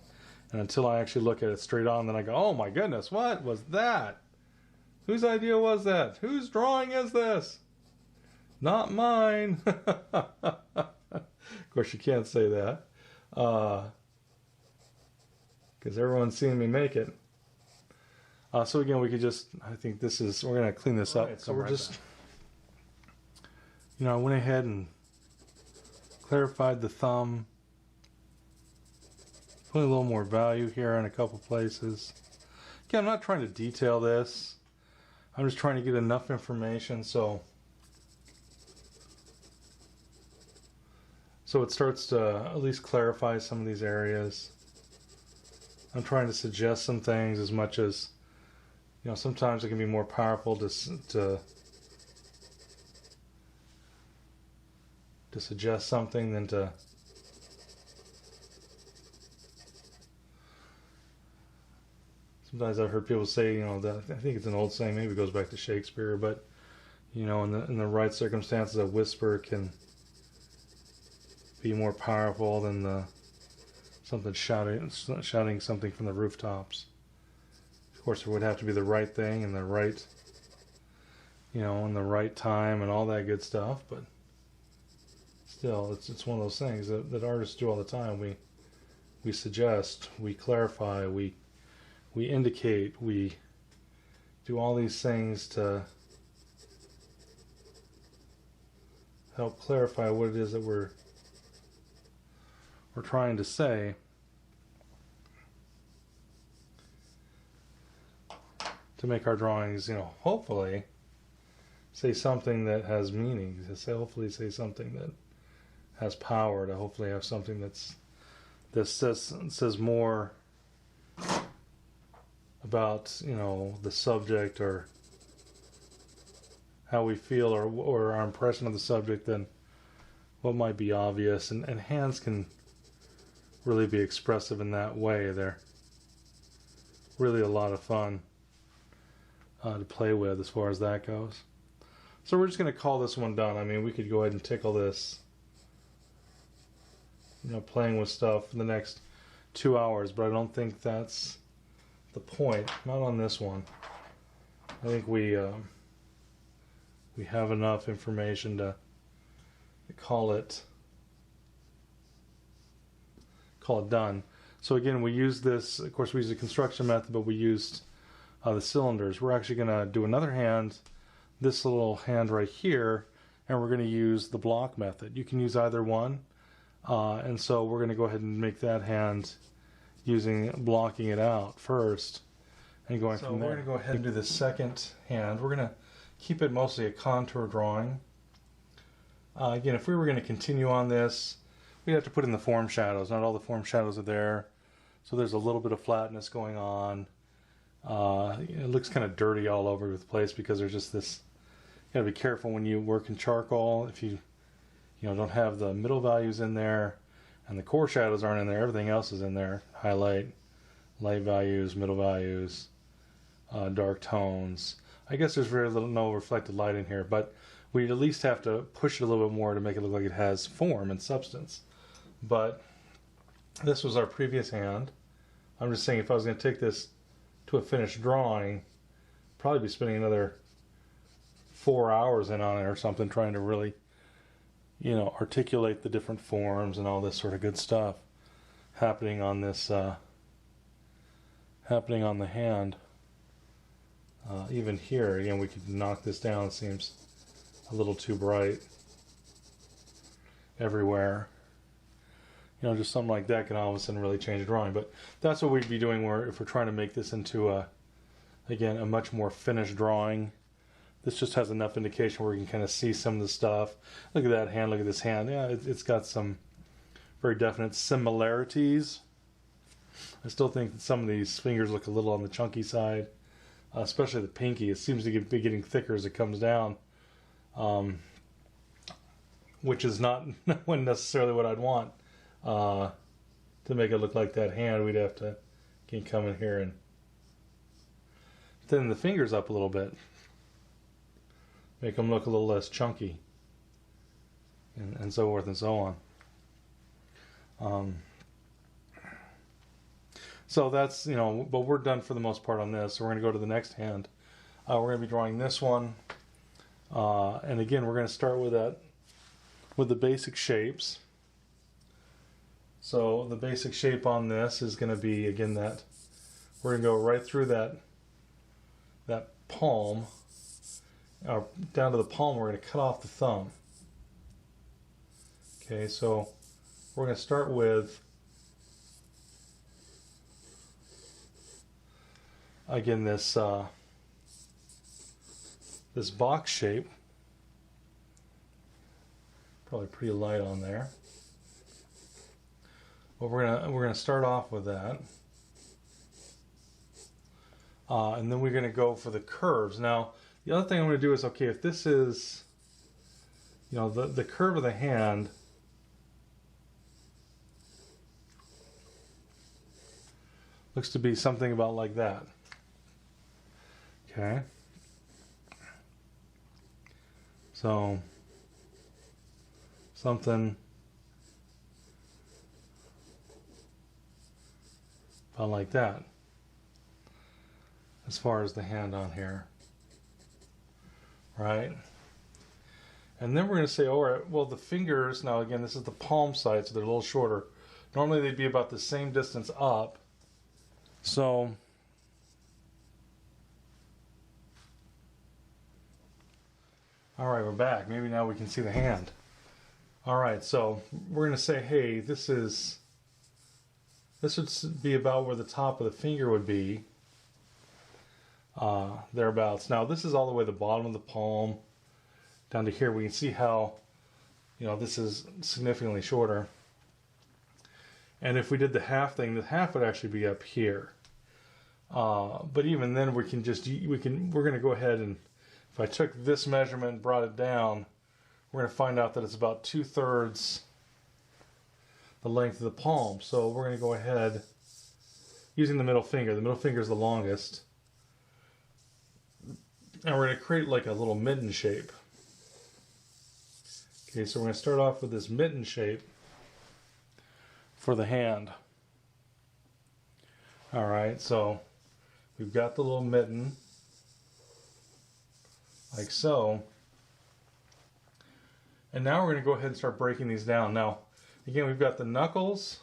And until I actually look at it straight on, then I go, oh my goodness, what was that? Whose idea was that? Whose drawing is this? Not mine. Of course, you can't say that, because everyone's seen me make it. So again, we could just, I think this is, we're going to clean this up. Right, so we're just, I went ahead and clarified the thumb. Put a little more value here in a couple places. Again, I'm not trying to detail this. I'm just trying to get enough information so it starts to at least clarify some of these areas. I'm trying to suggest some things as much as, sometimes it can be more powerful to suggest something than to sometimes I've heard people say, that I think it's an old saying, maybe it goes back to Shakespeare, but in the right circumstances, a whisper can be more powerful than the something shouting something from the rooftops. Of course, it would have to be the right thing and the right, you know, in the right time and all that good stuff. But still, it's one of those things that artists do all the time. We suggest, we clarify, we indicate, we do all these things to help clarify what it is that we're trying to say. To make our drawings, you know, hopefully say something that has meaning, hopefully say something that has power, to hopefully have something that says more about, you know, the subject or how we feel or our impression of the subject than what might be obvious. And hands can really be expressive in that way. They're really a lot of fun to play with as far as that goes. So we're just going to call this one done. I mean, we could go ahead and tickle this, you know, playing with stuff for the next 2 hours, but I don't think that's the point. Not on this one. I think we have enough information to call it done. So again, we used this, of course we used a construction method, but we used the cylinders. We're actually going to do another hand, this little hand right here, and we're going to use the block method. You can use either one, and so we're going to go ahead and make that hand blocking it out first and going from there. We're going to go ahead and do the second hand. We're going to keep it mostly a contour drawing. Again, if we were going to continue on this, we'd have to put in the form shadows. Not all the form shadows are there, so there's a little bit of flatness going on. It looks kind of dirty all over the place because there's just this. You got to be careful when you work in charcoal. If you don't have the middle values in there, and the core shadows aren't in there, everything else is in there. Highlight, light values, middle values, dark tones. I guess there's no reflected light in here, but we at least have to push it a little bit more to make it look like it has form and substance. But this was our previous hand. I'm just saying, if I was going to take this to a finished drawing, probably be spending another 4 hours in on it or something, trying to really, you know, articulate the different forms and all this sort of good stuff happening on this, happening on the hand. Even here, again, we could knock this down. It seems a little too bright everywhere. You know, just something like that can all of a sudden really change a drawing. But that's what we'd be doing if we're trying to make this into again, a much more finished drawing. This just has enough indication where we can kind of see some of the stuff. Look at that hand, look at this hand. Yeah, it's got some very definite similarities. I still think that some of these fingers look a little on the chunky side, especially the pinky. It seems to be getting thicker as it comes down, which is not necessarily what I'd want. To make it look like that hand, we'd have to come in here and thin the fingers up a little bit, make them look a little less chunky, and so forth and so on. So that's, you know, but we're done for the most part on this. So we're going to go to the next hand. We're going to be drawing this one, and again, we're going to start with the basic shapes. So the basic shape on this is going to be, again, that we're going to go right through that palm, down to the palm. We're going to cut off the thumb. Okay, so we're going to start with, again, this this box shape. Probably pretty light on there. But we're gonna start off with that, and then we're gonna go for the curves. Now, the other thing I'm gonna do is, okay, if this is, you know, the curve of the hand, looks to be something about like that. Okay. So something about like that, as far as the hand on here, right? And then we're going to say, all right, well, the fingers, now again, this is the palm side, so they're a little shorter. Normally they'd be about the same distance up. So all right, we're back. Maybe now we can see the hand. All right, so we're going to say, hey, this would be about where the top of the finger would be, thereabouts. Now, this is all the way to the bottom of the palm down to here. We can see how, this is significantly shorter. And if we did the half thing, the half would actually be up here. But even then, we're going to go ahead and, if I took this measurement and brought it down, we're going to find out that it's about 2/3 the length of the palm. So we're going to go ahead, using the middle finger. The middle finger is the longest. And we're going to create like a little mitten shape. Okay, so we're going to start off with this mitten shape for the hand. All right, so we've got the little mitten, like so. And now we're going to go ahead and start breaking these down. Now, again, we've got the knuckles.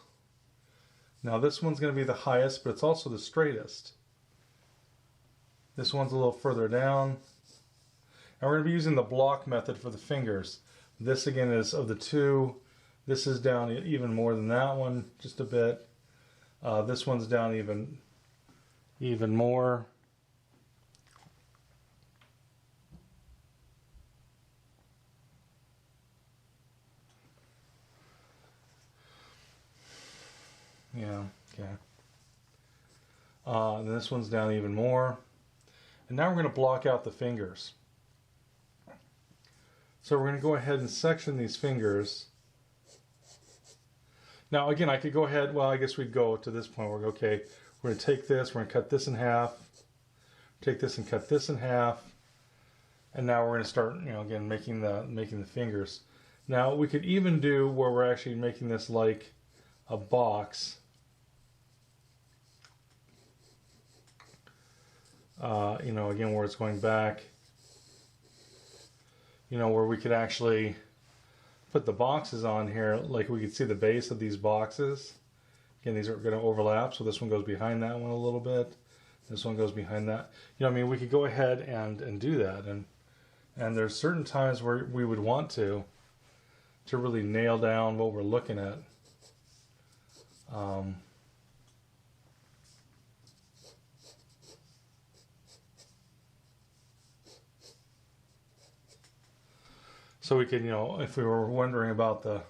Now this one's going to be the highest, but it's also the straightest. This one's a little further down. And we're going to be using the block method for the fingers. This, again, is of the two. This is down even more than that one, just a bit. This one's down even more. Yeah, okay. And this one's down even more. And now we're going to block out the fingers. So we're going to go ahead and section these fingers. Now again, I could go ahead, well, I guess we'd go to this point where we're okay, we're going to take this, we're going to cut this in half, take this and cut this in half, and now we're going to start, again, making the fingers. Now we could even do where we're actually making this like a box. Again, where it's going back, where we could actually put the boxes on here, like we could see the base of these boxes. Again, these are going to overlap, so this one goes behind that one a little bit. This one goes behind that. We could go ahead and do that, and there's certain times where we would want to really nail down what we're looking at. So we could, if we were wondering about the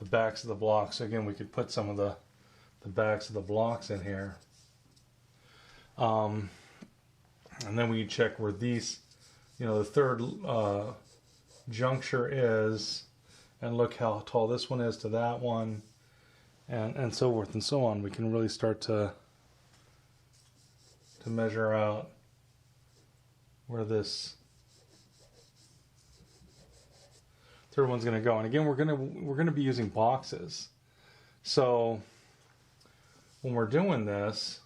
backs of the blocks, again, we could put some of the backs of the blocks in here. And then we check where these, the third juncture is, and look how tall this one is to that one, and so forth and so on. We can really start to measure out where this third one's going to go. And again, we're going to be using boxes. So when we're doing this,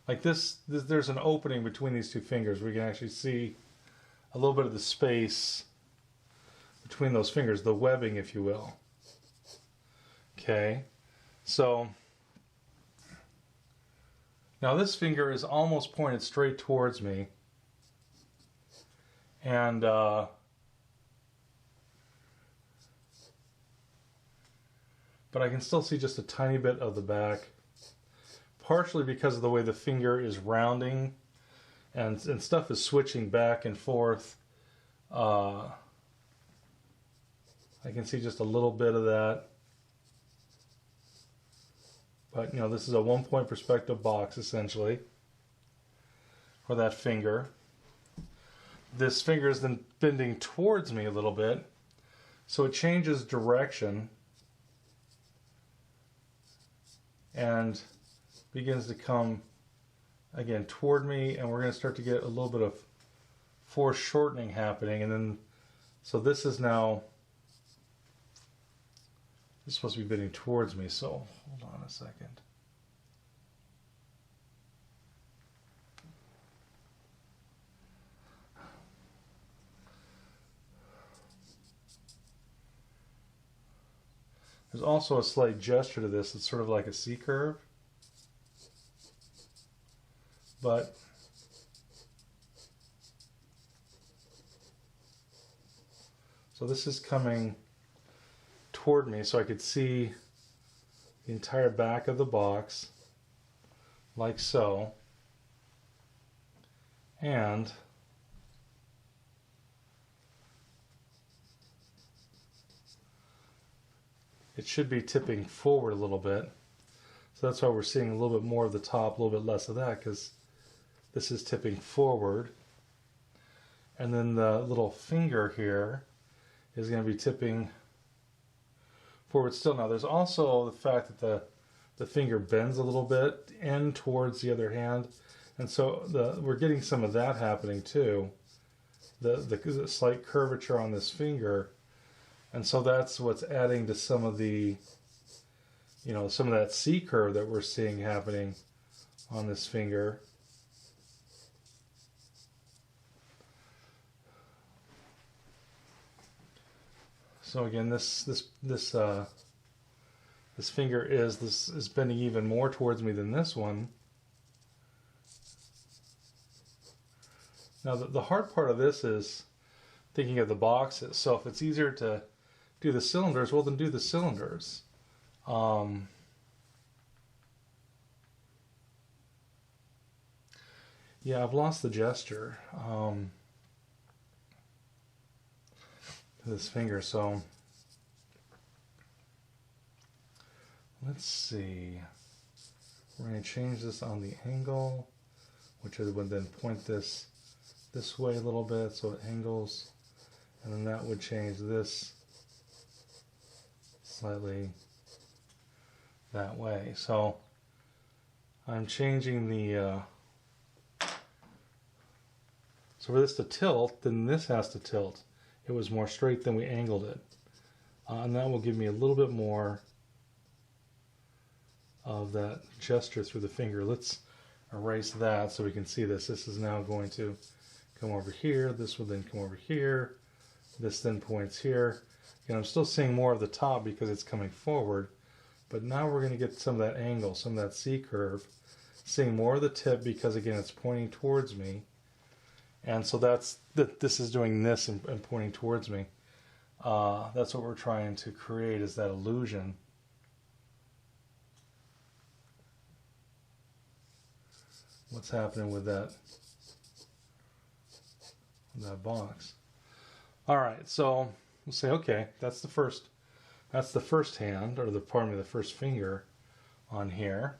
like this, there's an opening between these two fingers. We can actually see a little bit of the space between those fingers, the webbing, if you will. Okay, so now this finger is almost pointed straight towards me, and but I can still see just a tiny bit of the back, partially because of the way the finger is rounding and stuff is switching back and forth. I can see just a little bit of that. But, this is a one-point perspective box, essentially, for that finger. This finger is then bending towards me a little bit, so it changes direction and begins to come, again, toward me, and we're going to start to get a little bit of foreshortening happening. And then, so this is now It's supposed to be bending towards me, so hold on a second. There's also a slight gesture to this. It's sort of like a C curve. But so this is coming toward me so I could see the entire back of the box like so. And it should be tipping forward a little bit. So that's why we're seeing a little bit more of the top, a little bit less of that, because this is tipping forward. And then the little finger here is going to be tipping forward still. Now there's also the fact that the finger bends a little bit in towards the other hand. And so we're getting some of that happening too. The slight curvature on this finger. And so that's what's adding to some of the, some of that C curve that we're seeing happening on this finger. So again, this finger is bending even more towards me than this one. Now the hard part of this is thinking of the boxes. So if it's easier to do the cylinders, well then do the cylinders. Yeah, I've lost the gesture to this finger, so let's see. We're going to change this on the angle, which would then point this way a little bit so it angles, and then that would change this slightly that way. So I'm changing the so for this to tilt, then this has to tilt. It was more straight than we angled it, and that will give me a little bit more of that gesture through the finger. Let's erase that so we can see this. This is now going to come over here. This will then come over here. This then points here. I'm still seeing more of the top because it's coming forward, but now we're going to get some of that angle, some of that C curve, seeing more of the tip because again it's pointing towards me, and so this is doing this and pointing towards me. That's what we're trying to create, is that illusion. What's happening with that box? All right, so we'll say, okay, that's the first hand, or the first finger on here.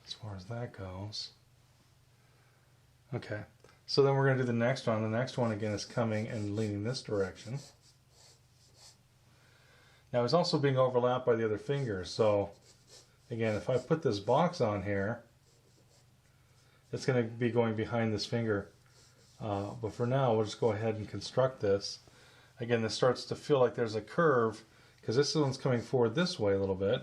As far as that goes. Okay, so then we're going to do the next one. The next one again is coming and leaning this direction. Now it's also being overlapped by the other fingers, so again, if I put this box on here, it's going to be going behind this finger. But for now, we'll just go ahead and construct this. Again, this starts to feel like there's a curve, because this one's coming forward this way a little bit.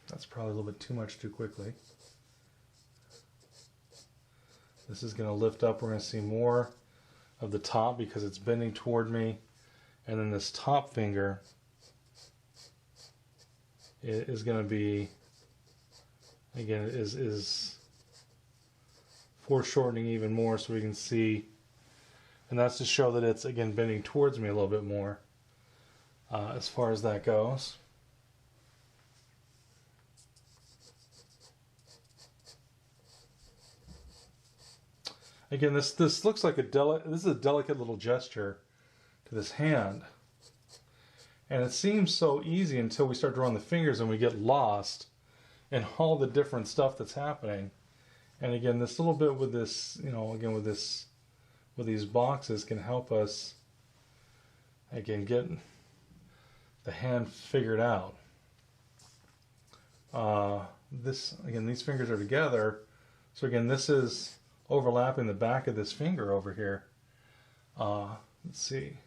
That's probably a little bit too much too quickly. This is going to lift up. We're going to see more of the top because it's bending toward me. And then this top finger is going to be, again, is foreshortening even more so we can see. And that's to show that it's, again, bending towards me a little bit more as far as that goes. Again, this looks like this is a delicate little gesture to this hand. And it seems so easy until we start drawing the fingers and we get lost in all the different stuff that's happening. And again, this little bit with this, you know, again with these boxes can help us, again, get the hand figured out. Again, these fingers are together. So again, this is overlapping the back of this finger over here. Let's see.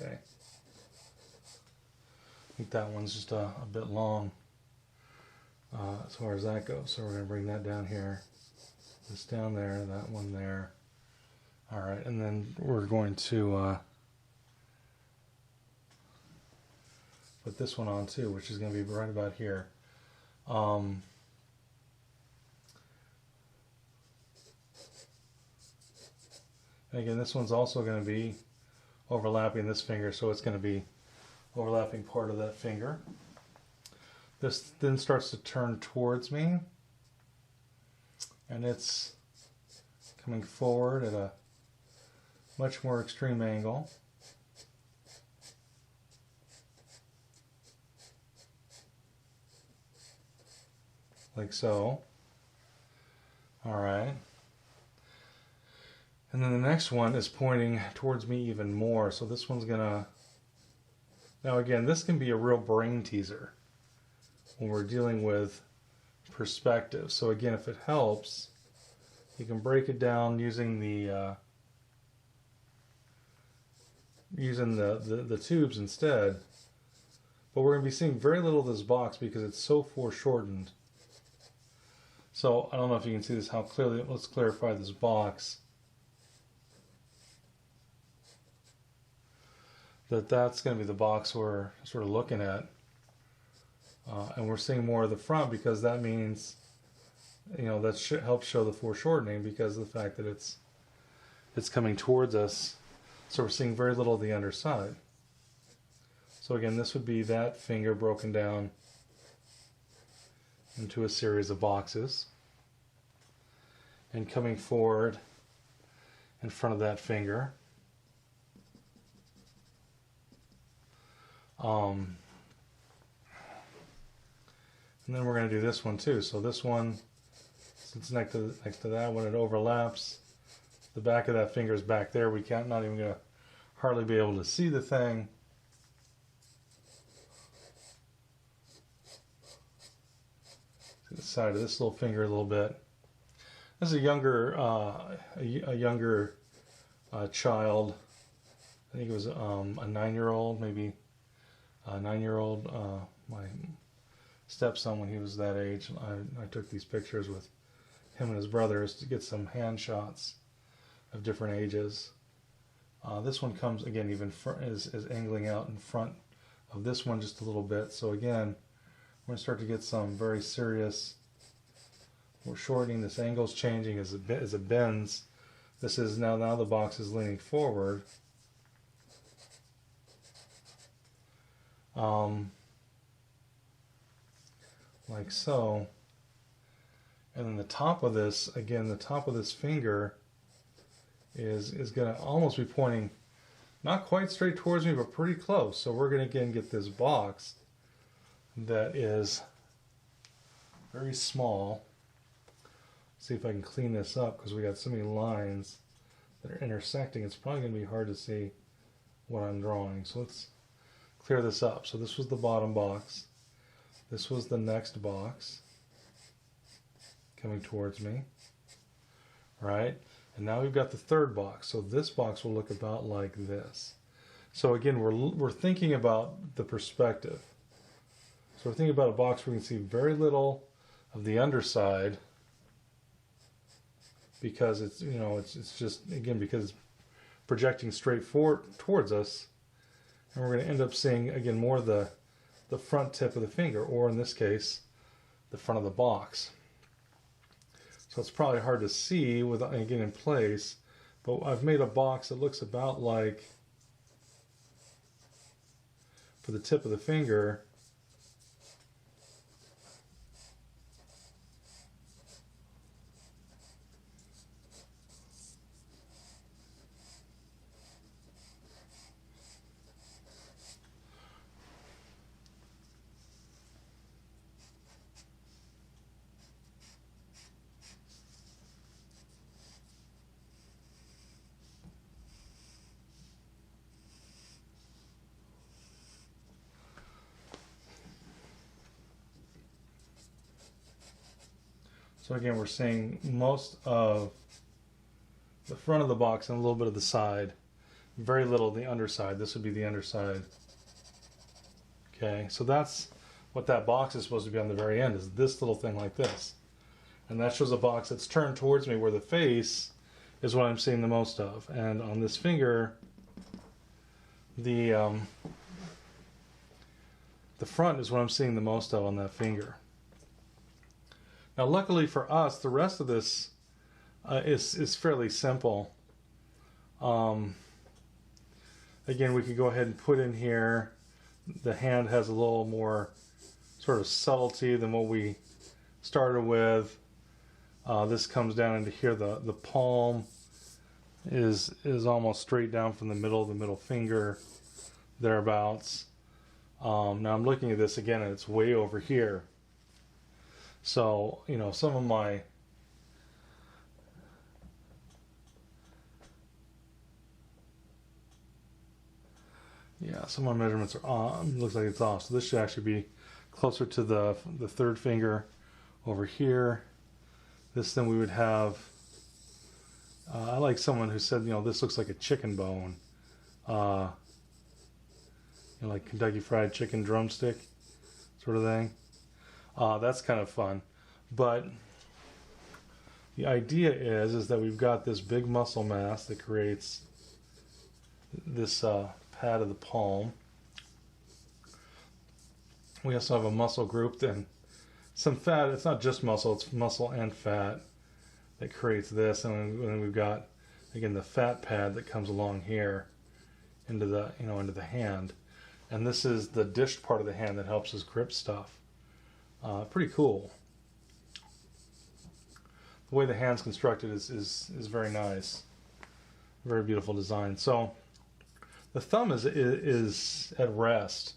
Okay. I think that one's just a bit long as far as that goes. So we're going to bring that down here. This down there, that one there. All right, and then we're going to put this one on too, which is going to be right about here. And again, this one's also going to be overlapping this finger, so it's going to be overlapping part of that finger. This then starts to turn towards me, and it's coming forward at a much more extreme angle. Like so. All right. And then the next one is pointing towards me even more. So this one's gonna... Now again, this can be a real brain teaser when we're dealing with perspective. So again, if it helps, you can break it down using the tubes instead. But we're going to be seeing very little of this box because it's so foreshortened. So I don't know if you can see this, how clearly. Let's clarify this box. That's going to be the box we're sort of looking at. And we're seeing more of the front because that means, you know, that helps show the foreshortening because of the fact that it's coming towards us. So we're seeing very little of the underside. So again, this would be that finger broken down into a series of boxes and coming forward in front of that finger. And then we're going to do this one too. So this one, since next to that one, it overlaps. The back of that finger is back there. We can't, not even going to hardly be able to see the thing. To the side of this little finger a little bit. This is a younger child. I think it was a 9-year-old, maybe a 9-year-old. My stepson, when he was that age, I took these pictures with him and his brothers to get some hand shots of different ages. This one comes again even is angling out in front of this one just a little bit. So again, we're going to start to get some very serious. We're shortening. This angle's changing as it bends. This is now the box is leaning forward. Like so. And then the top of this, again, the top of this finger is going to almost be pointing not quite straight towards me, but pretty close. So we're going to again get this box that is very small. See if I can clean this up because we got so many lines that are intersecting. It's probably going to be hard to see what I'm drawing. So let's clear this up. So this was the bottom box. This was the next box coming towards me, right? And now we've got the third box. So this box will look about like this. So again, we're thinking about the perspective. So we're thinking about a box where we can see very little of the underside because it's, you know, it's just, again, because it's projecting straight forward towards us. And we're going to end up seeing, again, more of the front tip of the finger, or in this case, the front of the box. So it's probably hard to see without, again, in place, but I've made a box that looks about like, for the tip of the finger, So again, we're seeing most of the front of the box and a little bit of the side. Very little of the underside. This would be the underside. Okay, so that's what that box is supposed to be on the very end, is this little thing like this. And that shows a box that's turned towards me, where the face is what I'm seeing the most of. And on this finger, the front is what I'm seeing the most of on that finger. Now luckily for us, the rest of this is fairly simple. Again, we could go ahead and put in here, the hand has a little more sort of subtlety than what we started with. This comes down into here. The palm is almost straight down from the middle finger, thereabouts. Now I'm looking at this again, and it's way over here. So, you know, some of my measurements are off. Looks like it's off. So this should actually be closer to the third finger over here. This then we would have, I like someone who said, you know, this looks like a chicken bone. You know, like Kentucky Fried Chicken drumstick sort of thing. That's kind of fun. But the idea is that we've got this big muscle mass that creates this pad of the palm. We also have a muscle group, then some fat. It's not just muscle, it's muscle and fat that creates this. And then we've got, again, the fat pad that comes along here into the, you know, into the hand. And this is the dished part of the hand that helps us grip stuff. Pretty cool. The way the hand's constructed is very nice. Very beautiful design. So the thumb is at rest.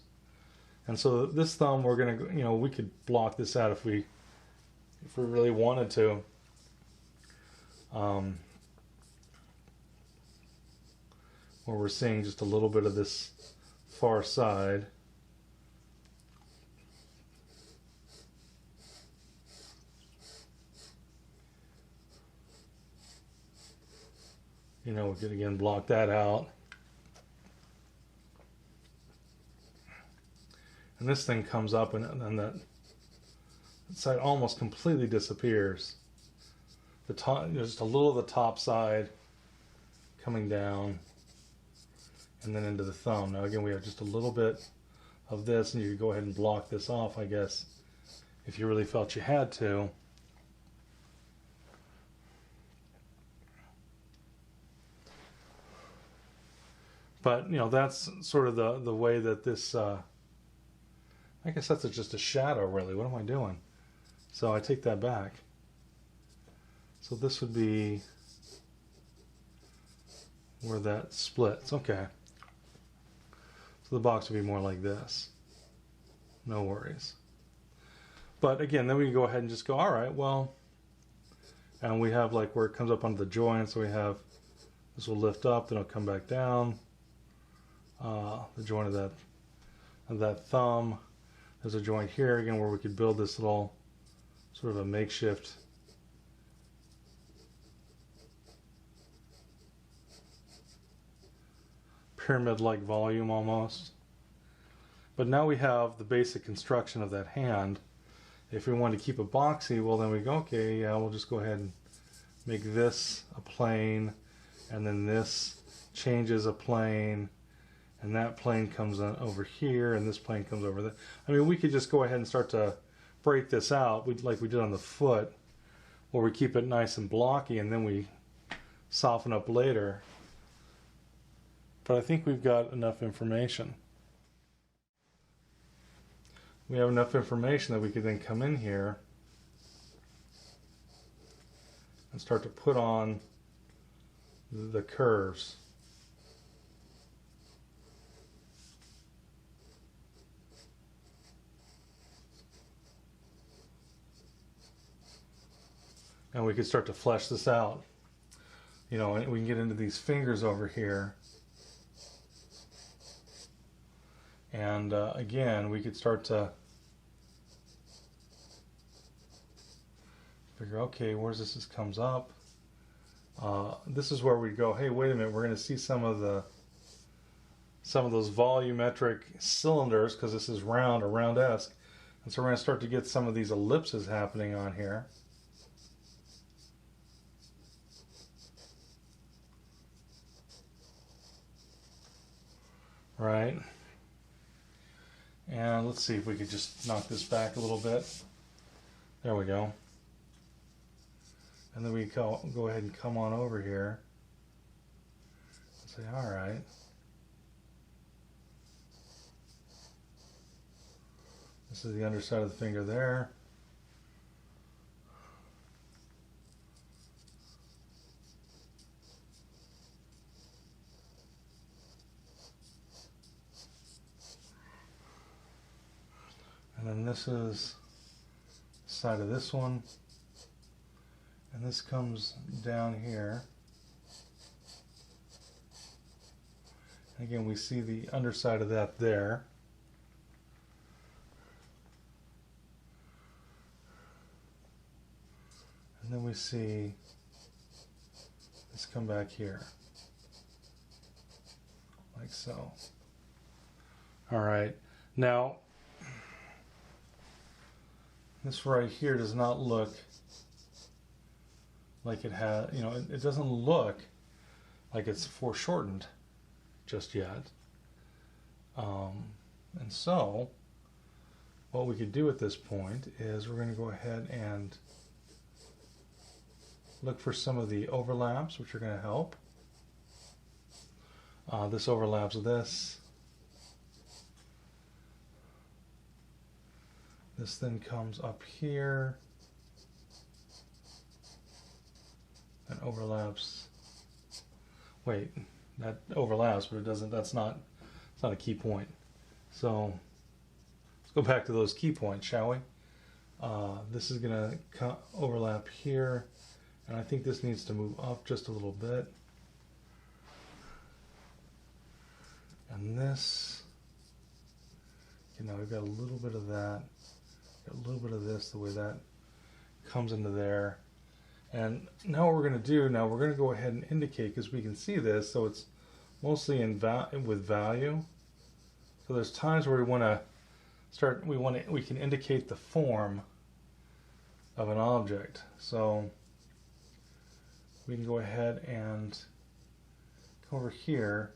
And so this thumb, we're gonna, you know, we could block this out if we really wanted to. Where we're seeing just a little bit of this far side. You know, we could again block that out. And this thing comes up, and then that side almost completely disappears. The top, just a little of the top side coming down, and then into the thumb. Now again, we have just a little bit of this, and you could go ahead and block this off, I guess, if you really felt you had to. But, you know, that's sort of the way that this, I guess that's just a shadow, really. What am I doing? So I take that back. So this would be where that splits. Okay. So the box would be more like this. No worries. But again, then we can go ahead and just go, all right, well, and we have like where it comes up onto the joint. So we have, this will lift up, then it'll come back down. The joint of that thumb. There's a joint here again where we could build this little sort of a makeshift pyramid-like volume almost. But now we have the basic construction of that hand. If we want to keep it boxy, well then we go, okay, yeah, we'll just go ahead and make this a plane, and then this changes a plane, and that plane comes on over here, and this plane comes over there. I mean, we could just go ahead and start to break this out, like we did on the foot, where we keep it nice and blocky, and then we soften up later. But I think we've got enough information. We have enough information that we could then come in here and start to put on the curves. And we could start to flesh this out. You know, and we can get into these fingers over here. And again, we could start to figure figure, okay, where's this comes up? This is where we go, hey, wait a minute, we're going to see some of those volumetric cylinders, because this is round or round-esque. And so we're going to start to get some of these ellipses happening on here. Right. And let's see if we could just knock this back a little bit. There we go. And then we go ahead and come on over here and say, all right. This is the underside of the finger there. And then this is the side of this one. And this comes down here. And again, we see the underside of that there. And then we see this come back here. Like so. All right. Now, this right here does not look like it has, you know, it doesn't look like it's foreshortened just yet. And so, what we could do at this point is we're going to go ahead and look for some of the overlaps, which are going to help. This overlaps this. This then comes up here and overlaps. Wait, that overlaps, but it doesn't. It's not a key point. So let's go back to those key points, shall we? This is going to overlap here, and I think this needs to move up just a little bit. And this, you know, we've got a little bit of that. Got a little bit of this, the way that comes into there. And now what we're going to do, now we're going to go ahead and indicate, because we can see this, so it's mostly in with value. So there's times where we want to start, we can indicate the form of an object. So we can go ahead and come over here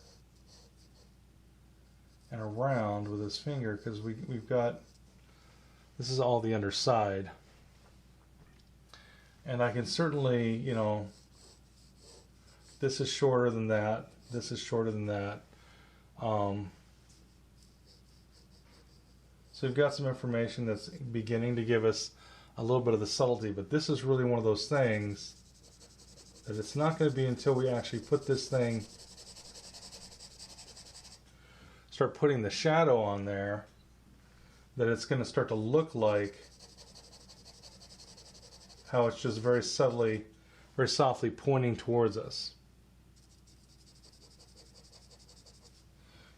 and around with this finger, because we've got, this is all the underside. And I can certainly, you know, this is shorter than that. This is shorter than that. So we've got some information that's beginning to give us a little bit of the subtlety. But this is really one of those things that it's not going to be until we actually put this thing, start putting the shadow on there, that it's going to start to look like how it's just very subtly, very softly pointing towards us.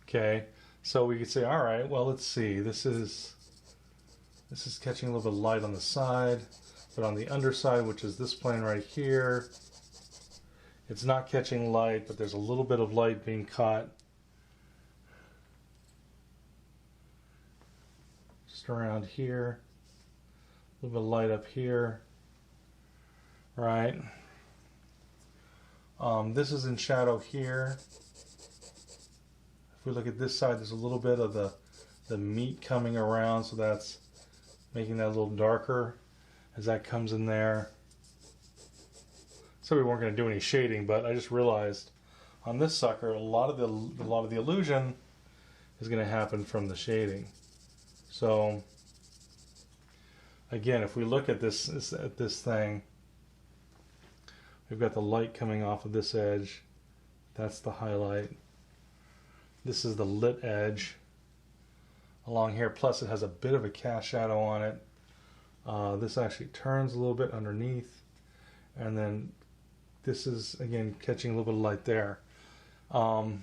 Okay, so we could say, all right, well, let's see. This is catching a little bit of light on the side, but on the underside, which is this plane right here, it's not catching light, but there's a little bit of light being caught just around here. A little bit of light up here. Right. This is in shadow here. If we look at this side, there's a little bit of the meat coming around, so that's making that a little darker as that comes in there. So we weren't going to do any shading, but I just realized on this sucker, a lot of the illusion is going to happen from the shading. So again, if we look at this thing, we've got the light coming off of this edge. That's the highlight. This is the lit edge along here. Plus it has a bit of a cast shadow on it. This actually turns a little bit underneath. And then this is, again, catching a little bit of light there. Gotta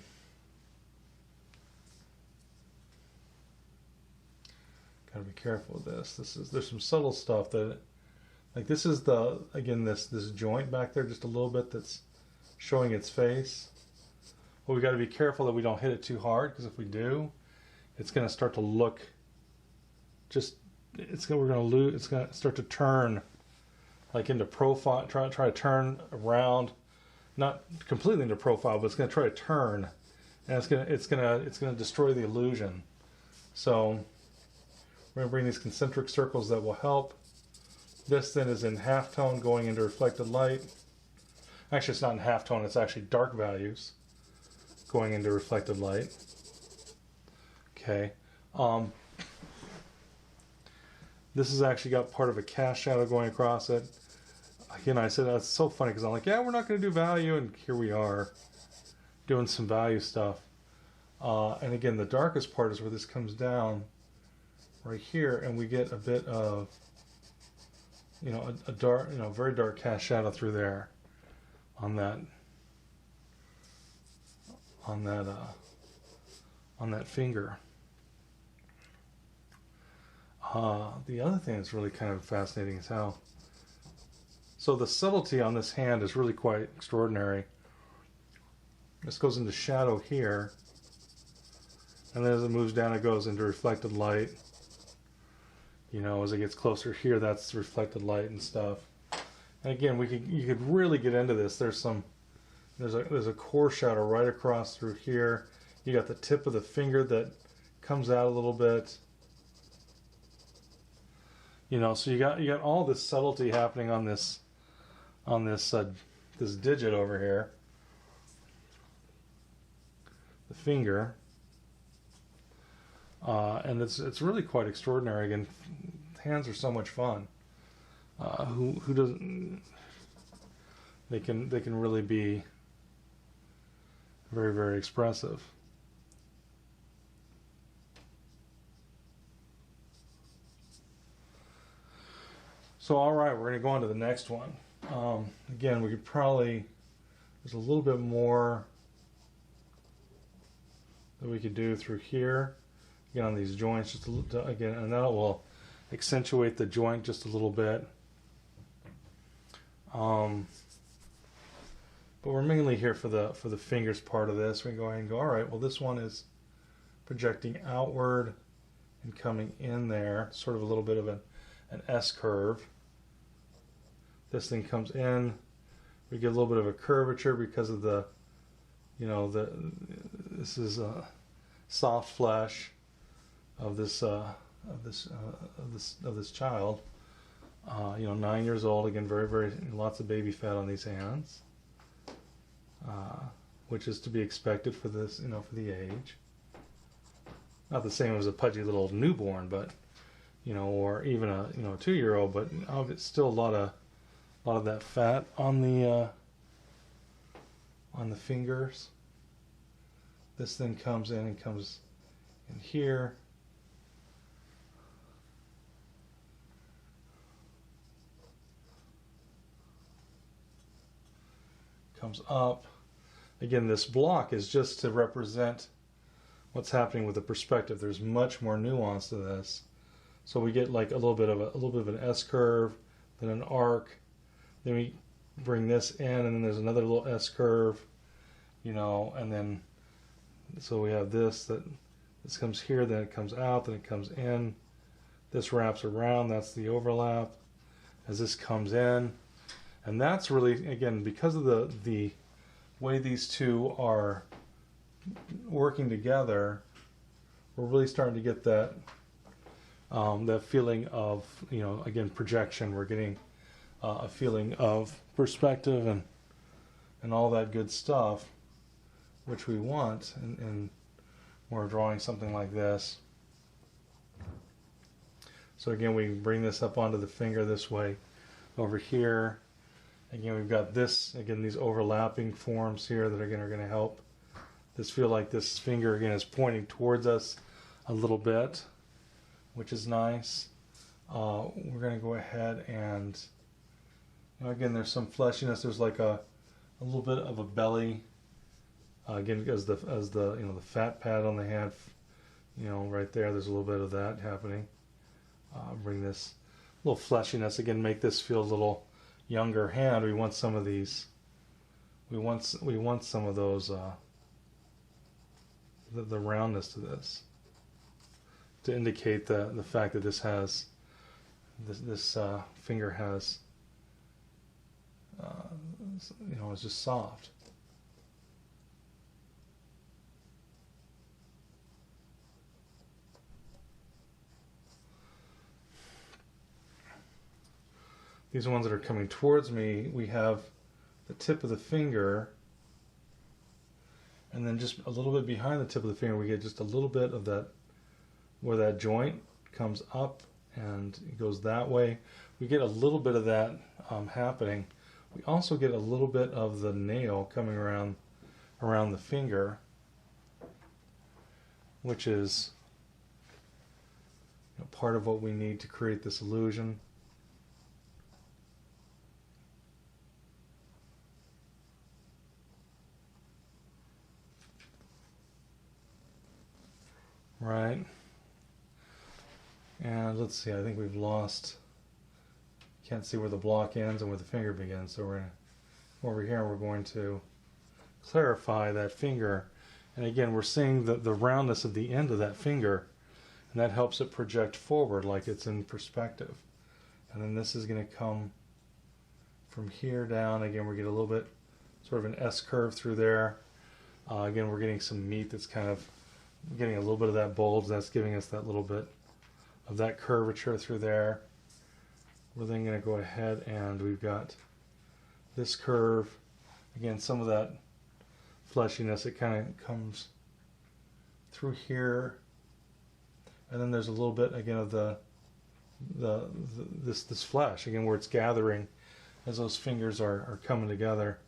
be careful with this. There's some subtle stuff that Like this is the, again, this joint back there just a little bit that's showing its face. Well, we got to be careful that we don't hit it too hard, because if we do, it's going to start to look just, we're going to lose, it's going to start to turn like into profile, try to turn around, not completely into profile, but it's going to try to turn, and it's going to destroy the illusion. So we're going to bring these concentric circles that will help. This then is in halftone going into reflected light. Actually, it's not in halftone, it's actually dark values going into reflected light. Okay. This has actually got part of a cast shadow going across it. Again, I said that's so funny because I'm like, yeah, we're not going to do value, and here we are doing some value stuff. And again, the darkest part is where this comes down right here, and we get a bit of, you know, a dark, you know, very dark cast shadow through there on that finger. The other thing that's really kind of fascinating is how, so the subtlety on this hand is really quite extraordinary. This goes into shadow here, and then as it moves down, it goes into reflected light. You know, as it gets closer here, that's reflected light and stuff. And again, you could really get into this. There's a core shadow right across through here. You got the tip of the finger that comes out a little bit. You know, so you got all this subtlety happening on this digit over here, the finger, and it's really quite extraordinary. Again, hands are so much fun. Who doesn't? They can really be very, very expressive. So, all right, we're going to go on to the next one. Again, we could probably, there's a little bit more that we could do through here. Again, on these joints, just a little, again, and that will accentuate the joint just a little bit. But we're mainly here for the fingers part of this. We can go ahead and go, all right, well, this one is projecting outward and coming in there, sort of a little bit of an S curve. This thing comes in, we get a little bit of a curvature because of the, you know, this is a soft flesh of this child. You know, 9 years old. Again, very, very lots of baby fat on these hands, which is to be expected for this, you know, for the age. Not the same as a pudgy little newborn, but you know, or even a 2-year-old, but it's still a lot of that fat on the fingers. This then comes in and comes in here. Comes up. Again, this block is just to represent what's happening with the perspective. There's much more nuance to this. So we get like a little bit of an S curve, then an arc, then we bring this in, and then there's another little S curve, you know, and then so we have this comes here, then it comes out, then it comes in, this wraps around, that's the overlap as this comes in, and that's really, again, because of the way these two are working together, we're really starting to get that feeling of, you know, again, projection. We're getting a feeling of perspective and all that good stuff, which we want in when we're drawing something like this. So again, we bring this up onto the finger this way. Over here, again, we've got this, again, these overlapping forms here that again are going to help this feel like this finger again is pointing towards us a little bit, which is nice. We're going to go ahead and, you know, again, there's some fleshiness. There's like a little bit of a belly. Again, as the you know, the fat pad on the hand, you know, right there. There's a little bit of that happening. Bring this little fleshiness. Again, make this feel a little younger hand. We want some of these. We want some of those. The roundness to this, to indicate the fact that this has this finger has it's just soft. These ones that are coming towards me, we have the tip of the finger, and then just a little bit behind the tip of the finger we get just a little bit of that, where that joint comes up and it goes that way. We get a little bit of that happening. We also get a little bit of the nail coming around the finger, which is part of what we need to create this illusion. Right. And let's see, I think we've lost, can't see where the block ends and where the finger begins. So we're going to, over here, we're going to clarify that finger. And again, we're seeing the roundness of the end of that finger, and that helps it project forward like it's in perspective. And then this is going to come from here down. Again, we get a little bit, sort of an S curve through there. Again, we're getting some meat that's kind of getting a little bit of that bulge. That's giving us that little bit of that curvature through there. We're then going to go ahead and we've got this curve. Again, some of that fleshiness, it kind of comes through here. And then there's a little bit again of this flesh, again, where it's gathering as those fingers are coming together.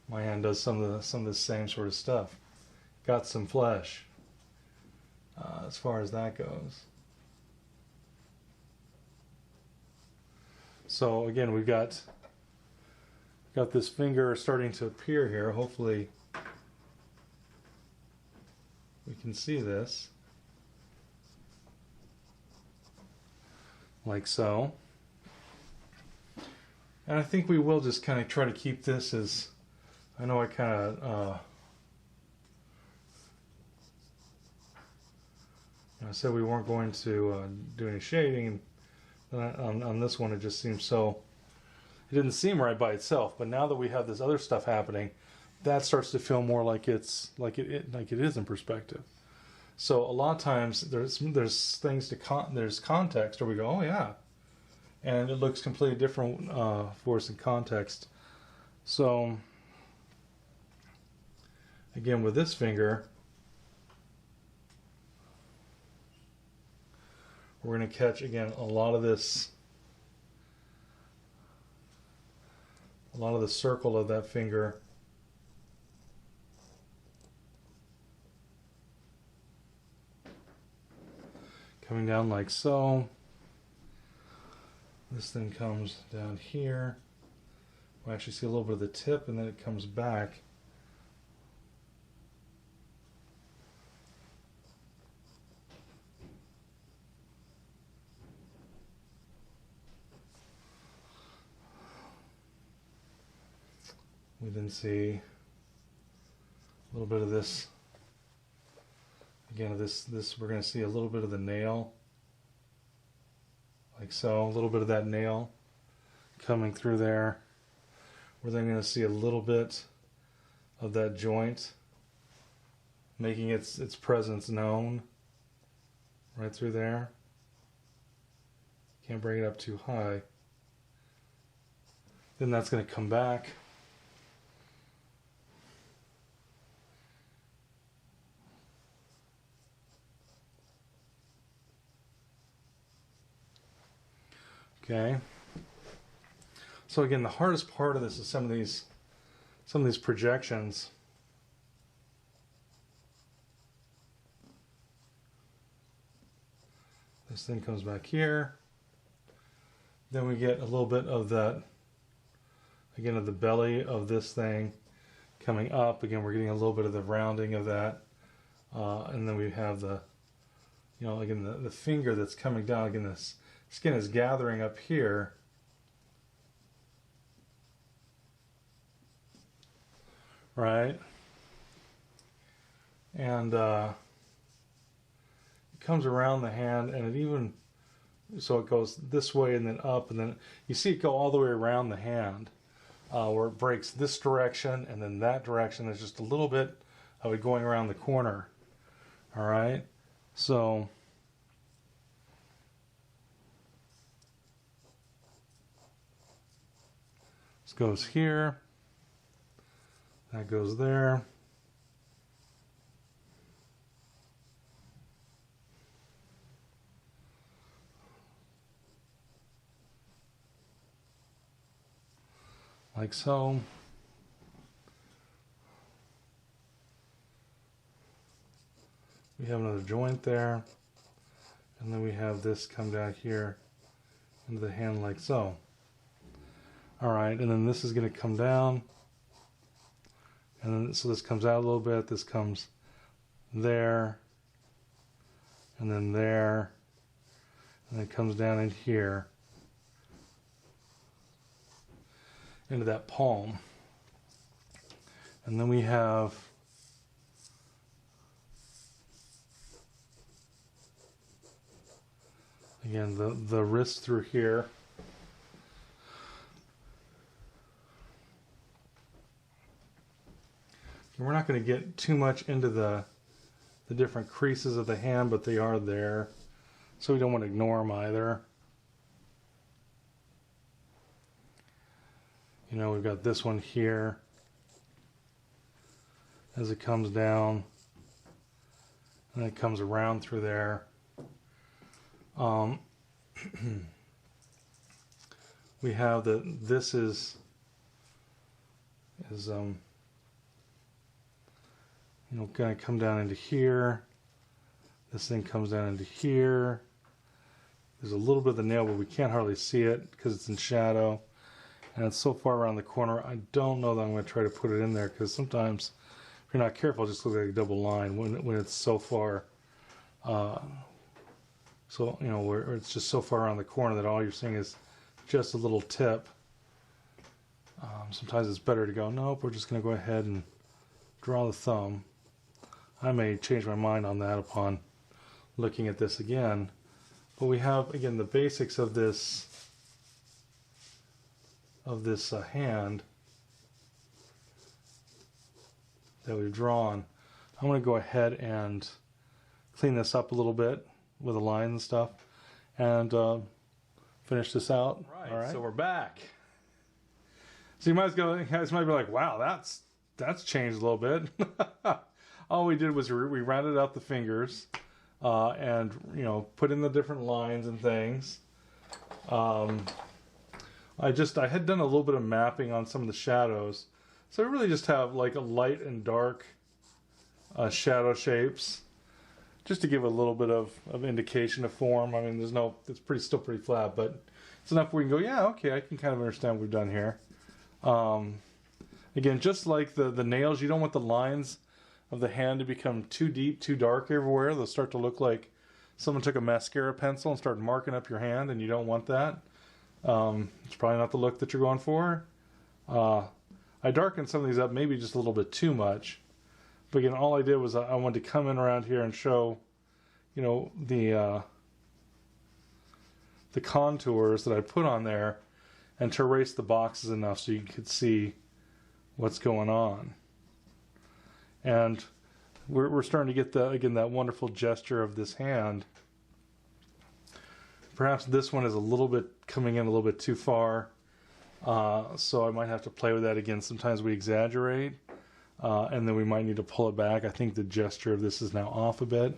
My hand does some of the same sort of stuff. Got some flesh as far as that goes. So again, we've got this finger starting to appear here. Hopefully we can see this like so. And I think we will just kind of try to keep this as, I know I kind of I said we weren't going to do any shading, and on this one it just seems so, it didn't seem right by itself, but now that we have this other stuff happening, that starts to feel more like it is in perspective. So a lot of times there's things there's context where we go, oh yeah, and it looks completely different for us in context. So again, with this finger, we're going to catch, again, a lot of the circle of that finger. Coming down like so. This then comes down here. We'll actually see a little bit of the tip, and then it comes back. We then see a little bit of this. Again, this we're going to see a little bit of the nail, like so. A little bit of that nail coming through there. We're then going to see a little bit of that joint, making its presence known right through there. Can't bring it up too high. Then that's going to come back. Okay. So again, the hardest part of this is some of these projections. This thing comes back here. Then we get a little bit of that, again, of the belly of this thing coming up. Again, we're getting a little bit of the rounding of that And then we have the, you know, again, the finger that's coming down. Again, this skin is gathering up here. Right? And it comes around the hand, and it even, so it goes this way and then up, and then you see it go all the way around the hand, where it breaks this direction and then that direction. There's just a little bit of it going around the corner. All right, so this goes here, that goes there. Like so. We have another joint there, and then we have this come down here into the hand like so. All right, and then this is going to come down, and then so this comes out a little bit, this comes there, and then there, and then it comes down in here into that palm. And then we have again the wrist through here. And we're not going to get too much into the different creases of the hand, but they are there, so we don't want to ignore them either. You know, we've got this one here as it comes down, and it comes around through there. We have this is you know, going to come down into here. This thing comes down into here. There's a little bit of the nail, but we can't hardly see it because it's in shadow. And it's so far around the corner, I don't know that I'm going to try to put it in there, because sometimes if you're not careful, it just looks like a double line when it's so far. So, you know, where it's just so far around the corner that all you're seeing is just a little tip. Sometimes it's better to go, nope, we're just going to go ahead and draw the thumb. I may change my mind on that upon looking at this again. But we have, again, the basics of this hand that we've drawn. I'm going to go ahead and clean this up a little bit with the line and stuff, and finish this out. All right, so we're back. So you guys might be like, wow, that's changed a little bit. All we did was we rounded out the fingers, and, you know, put in the different lines and things. I had done a little bit of mapping on some of the shadows, so I really just have like a light and dark shadow shapes, just to give a little bit of indication of form. I mean, it's still pretty flat, but it's enough where we can go, yeah, okay, I can kind of understand what we've done here. Again, just like the nails, you don't want the lines of the hand to become too deep, too dark everywhere. They'll start to look like someone took a mascara pencil and started marking up your hand, and you don't want that. It's probably not the look that you're going for. I darkened some of these up maybe just a little bit too much. But again, all I did was I wanted to come in around here and show, you know, the contours that I put on there, and to erase the boxes enough so you could see what's going on. And we're starting to get that wonderful gesture of this hand. Perhaps this one is a little bit coming in a little bit too far, so I might have to play with that again. Sometimes we exaggerate, and then we might need to pull it back. I think the gesture of this is now off a bit.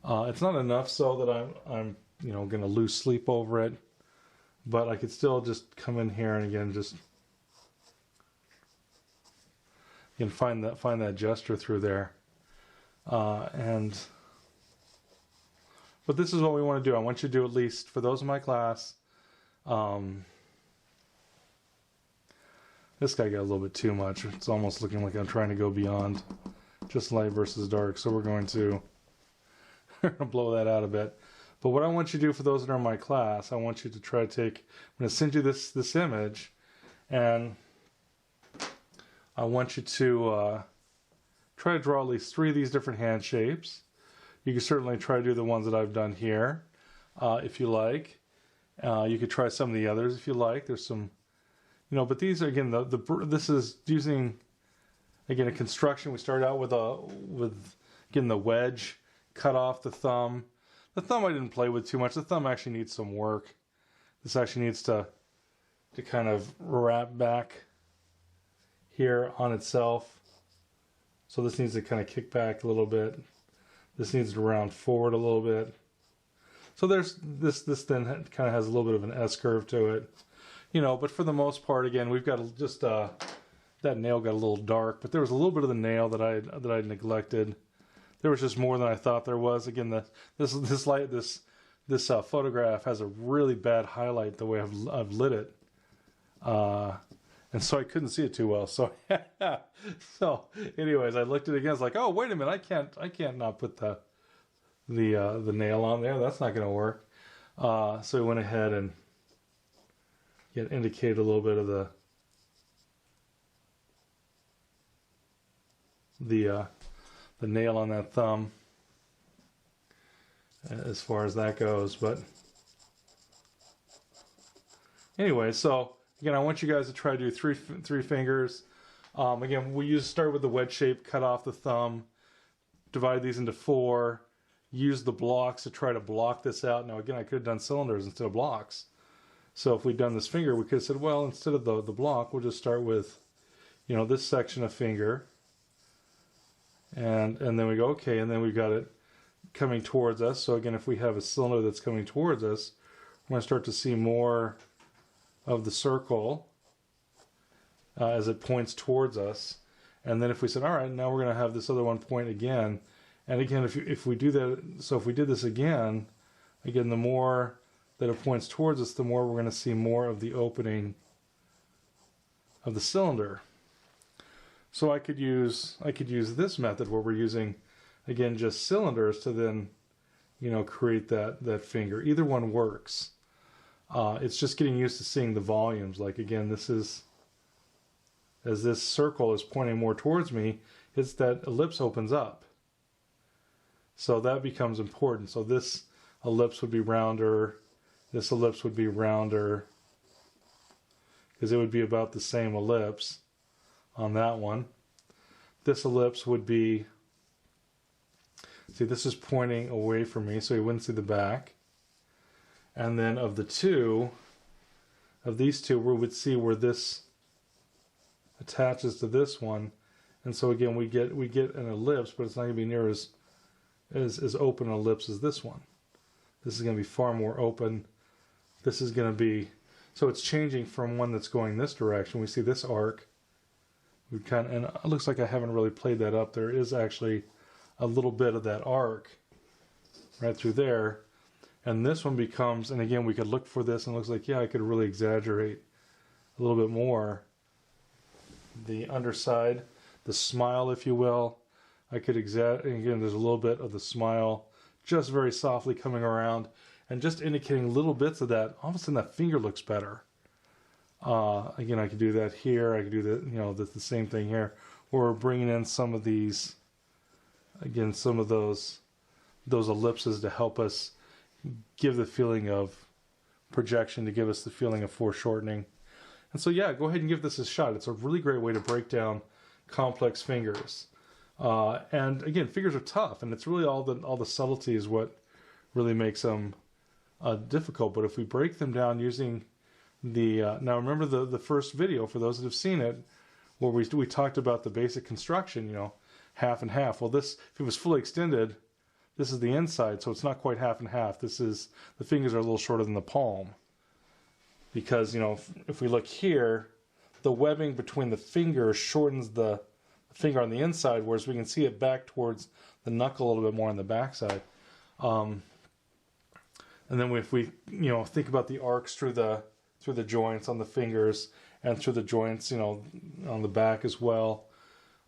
It's not enough so that I'm you know, going to lose sleep over it, but I could still just come in here and again just find that gesture through there, but this is what we want to do. I want you to do, at least for those in my class. This guy got a little bit too much. It's almost looking like I'm trying to go beyond just light versus dark. So we're going to blow that out a bit. But what I want you to do for those that are in my class, I want you to try to take, I'm going to send you this image, and I want you to try to draw at least 3 of these different hand shapes. You can certainly try to do the ones that I've done here, if you like. You could try some of the others if you like. There's some, but these are, again, this is using, again, a construction. We started out with again, the wedge, cut off the thumb. The thumb I didn't play with too much. The thumb actually needs some work. This actually needs to kind of wrap back here on itself. So this needs to kind of kick back a little bit. This needs to round forward a little bit. So there's this then kind of has a little bit of an S curve to it. But for the most part, again, we've got just that nail got a little dark, but there was a little bit of the nail that I neglected. There was just more than I thought there was. Again, this photograph has a really bad highlight the way I've lit it, and so I couldn't see it too well. So, anyways, I looked at it again. I was like, oh, wait a minute, I can't not put the nail on there. That's not going to work. So we went ahead and indicated a little bit of the nail on that thumb as far as that goes. But anyway, so again, I want you guys to try to do three fingers. Again, we start with the wedge shape, cut off the thumb, divide these into 4, use the blocks to try to block this out. Now again, I could have done cylinders instead of blocks. So if we'd done this finger, we could have said, well, instead of the block, we'll just start with, this section of finger. And then we go, okay, and then we've got it coming towards us. So again, if we have a cylinder that's coming towards us, we're going to start to see more of the circle as it points towards us. And then if we said, all right, now we're going to have this other one point again. And again, if we do that, so if we did this again, the more that it points towards us, the more we're going to see more of the opening of the cylinder. So I could use this method where we're using, again, just cylinders to then, create that finger. Either one works. It's just getting used to seeing the volumes. Like again, as this circle is pointing more towards me, it's that ellipse opens up. So that becomes important. So this ellipse would be rounder. This ellipse would be rounder because it would be about the same ellipse on that one. This ellipse would be, see, this is pointing away from me, so you wouldn't see the back. And then of these two, we would see where this attaches to this one. And so again, we get an ellipse, but it's not going to be near as open an ellipse as this one. This is going to be far more open. This is going to be, so it's changing from one that's going this direction. We see this arc. And it looks like I haven't really played that up. There is actually a little bit of that arc right through there. And this one becomes, and again, we could look for this and it looks like, yeah, I could really exaggerate a little bit more the underside, the smile, if you will. I could again, there's a little bit of the smile just very softly coming around and just indicating little bits of that. All of a sudden that finger looks better. Again, I could do that here. I could do that, the same thing here. Or bringing in some of these, again, some of those ellipses to help us give the feeling of projection, to give us the feeling of foreshortening. And so, yeah, go ahead and give this a shot. It's a really great way to break down complex fingers. And again, fingers are tough, and it's really all the subtlety is what really makes them difficult. But if we break them down using now remember the first video, for those that have seen it, where we talked about the basic construction, half and half. Well, this, if it was fully extended, this is the inside, so it's not quite half and half. The fingers are a little shorter than the palm. Because, if we look here, the webbing between the fingers shortens the finger on the inside, whereas we can see it back towards the knuckle a little bit more on the backside. And then if we, think about the arcs through the joints on the fingers and through the joints, on the back as well.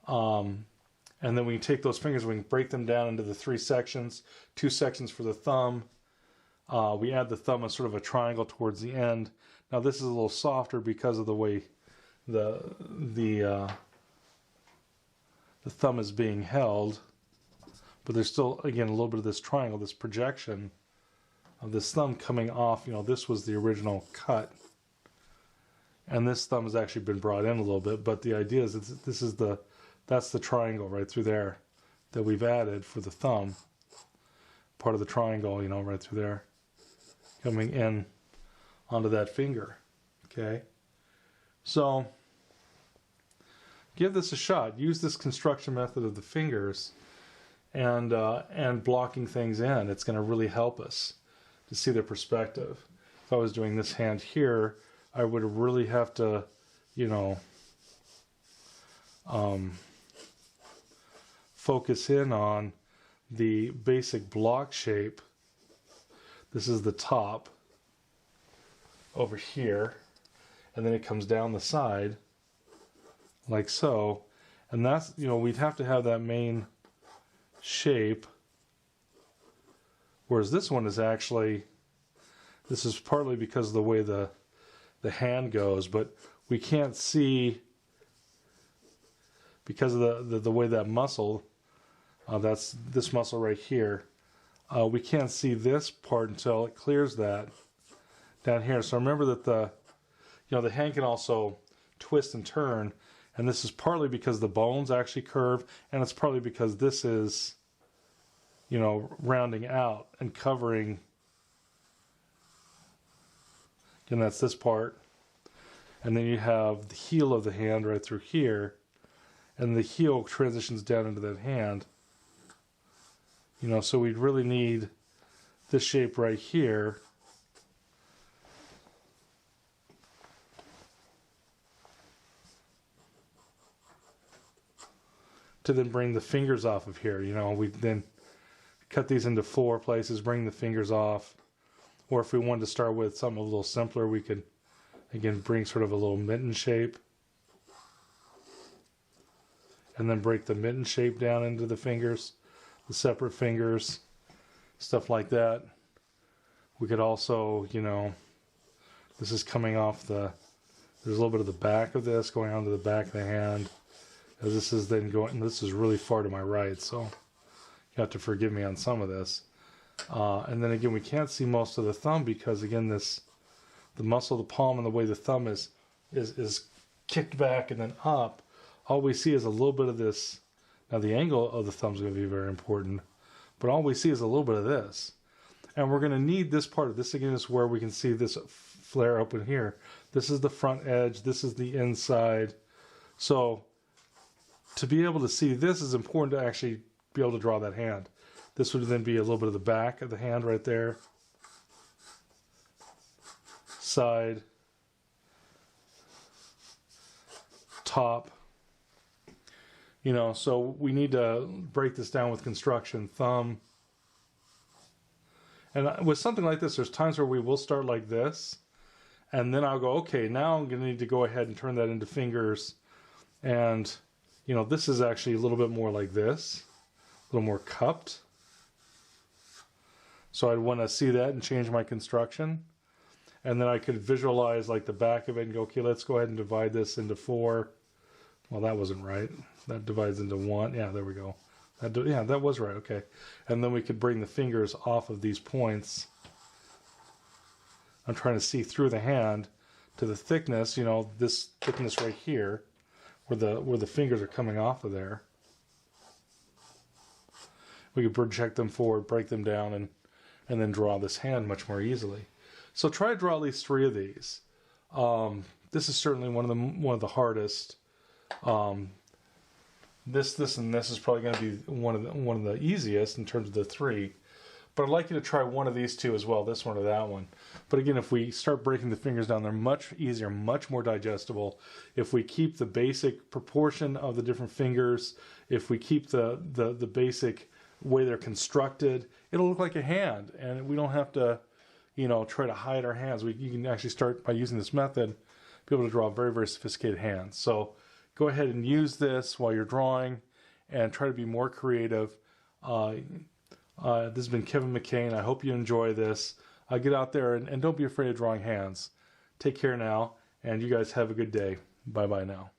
And And then we can take those fingers, we can break them down into the 3 sections, 2 sections for the thumb. We add the thumb as sort of a triangle towards the end. Now this is a little softer because of the way the thumb is being held, but there's still, again, a little bit of this triangle, this projection of this thumb coming off. You know, this was the original cut, and this thumb has actually been brought in a little bit, but the idea is that's the triangle right through there that we've added for the thumb, part of the triangle, you know, right through there, coming in onto that finger. Okay, so give this a shot. Use this construction method of the fingers and blocking things in. It's going to really help us to see the perspective. If I was doing this hand here, I would really have to, you know, focus in on the basic block shape. This is the top over here, and then it comes down the side like so, and that's, you know, we'd have to have that main shape, whereas this one is actually, this is partly because of the way the hand goes, but we can't see because of the way that muscle, that's this muscle right here, we can't see this part until it clears that down here. So remember that the hand can also twist and turn, and this is partly because the bones actually curve, and it's partly because this is, you know, rounding out and covering, and that's this part. And then you have the heel of the hand right through here, and the heel transitions down into that hand. You know, so we'd really need this shape right here to then bring the fingers off of here. You know, we then cut these into 4 places, bring the fingers off. Or if we wanted to start with something a little simpler, we could, again, bring sort of a little mitten shape. And then break the mitten shape down into the fingers, the separate fingers, stuff like that. We could also, you know, this is coming off there's a little bit of the back of this going onto the back of the hand. As this is then going, this is really far to my right, so you have to forgive me on some of this. And then again, we can't see most of the thumb because, again, the muscle of the palm and the way the thumb is kicked back and then up, all we see is a little bit of this. Now the angle of the thumb is going to be very important, but all we see is a little bit of this. And we're going to need this part of this. Again, is where we can see this flare open here. This is the front edge. This is the inside. So to be able to see this is important to actually be able to draw that hand. This would then be a little bit of the back of the hand right there. Side. Top. You know, so we need to break this down with construction. Thumb. And with something like this, there's times where we will start like this. And then I'll go, okay, now I'm going to need to go ahead and turn that into fingers. And, you know, this is actually a little bit more like this. A little more cupped. So I'd want to see that and change my construction. And then I could visualize like the back of it and go, okay, let's go ahead and divide this into 4. Well, that wasn't right. That divides into 1. Yeah, there we go. Yeah, that was right. Okay. And then we could bring the fingers off of these points. I'm trying to see through the hand to the thickness, you know, this thickness right here, where the fingers are coming off of there. We could project them forward, break them down, and then draw this hand much more easily. So try to draw at least 3 of these. This is certainly one of the hardest. This and this is probably going to be one of the easiest in terms of the 3. But I'd like you to try one of these 2 as well, this one or that one. But again, if we start breaking the fingers down, they're much easier, much more digestible. If we keep the basic proportion of the different fingers, if we keep the basic way they're constructed, it'll look like a hand, and we don't have to, you know, try to hide our hands. You can actually start by using this method, be able to draw very, very sophisticated hands. So go ahead and use this while you're drawing, and try to be more creative. This has been Kevin McCain. I hope you enjoy this. Get out there and don't be afraid of drawing hands. Take care now, and you guys have a good day. Bye-bye now.